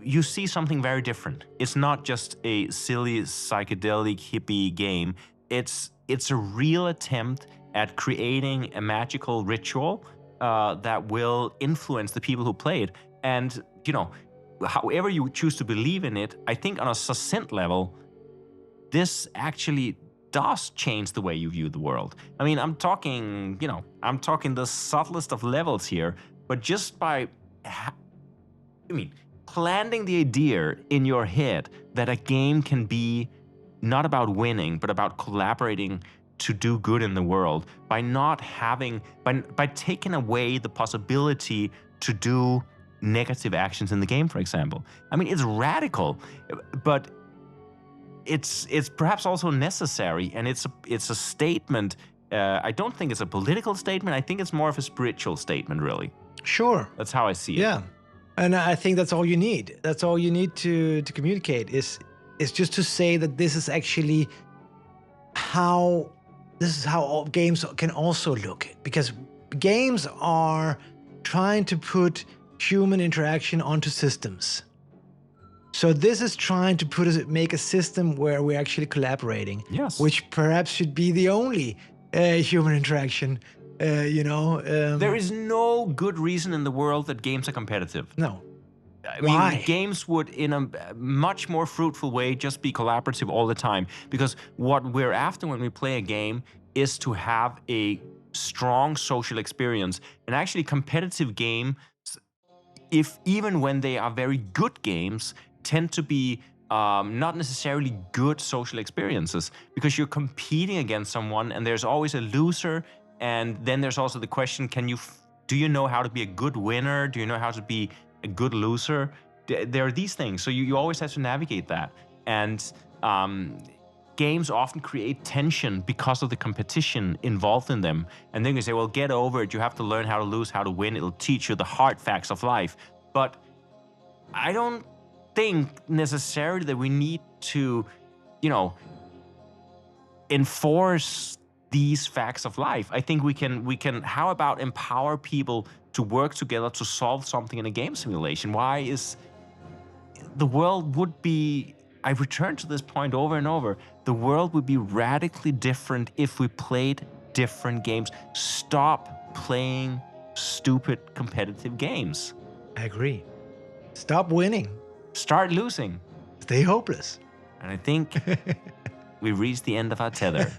you see something very different. It's not just a silly psychedelic hippie game. It's a real attempt at creating a magical ritual that will influence the people who play it. And, however you choose to believe in it, I think on a succinct level, this actually does change the way you view the world. I mean, I'm talking the subtlest of levels here, but just by, planting the idea in your head that a game can be not about winning, but about collaborating to do good in the world, by taking away the possibility to do negative actions in the game, for example. I mean, it's radical, but it's perhaps also necessary, and it's a statement. I don't think it's a political statement. I think it's more of a spiritual statement, really. Sure. That's how I see it. Yeah. And I think that's all you need. That's all you need to communicate is just to say that this is actually how all games can also look. Because games are trying to put human interaction onto systems. So this is trying to make a system where we're actually collaborating. Yes. Which perhaps should be the only human interaction. There is no good reason in the world that games are competitive. No. I mean, games would, in a much more fruitful way, just be collaborative all the time. Because what we're after when we play a game is to have a strong social experience. And actually, competitive games, even when they are very good games, tend to be not necessarily good social experiences, because you're competing against someone and there's always a loser. And then there's also the question, can you Do you know how to be a good winner? Do you know how to be a good loser? There are these things. So you always have to navigate that. And games often create tension because of the competition involved in them. And then you say, well, get over it. You have to learn how to lose, how to win. It'll teach you the hard facts of life. But I don't think necessarily that we need to, enforce these facts of life. I think we can. How about empower people to work together to solve something in a game simulation? Why is the world would be? I return to this point over and over. The world would be radically different if we played different games. Stop playing stupid competitive games. I agree. Stop winning. Start losing. Stay hopeless. And I think we reached the end of our tether.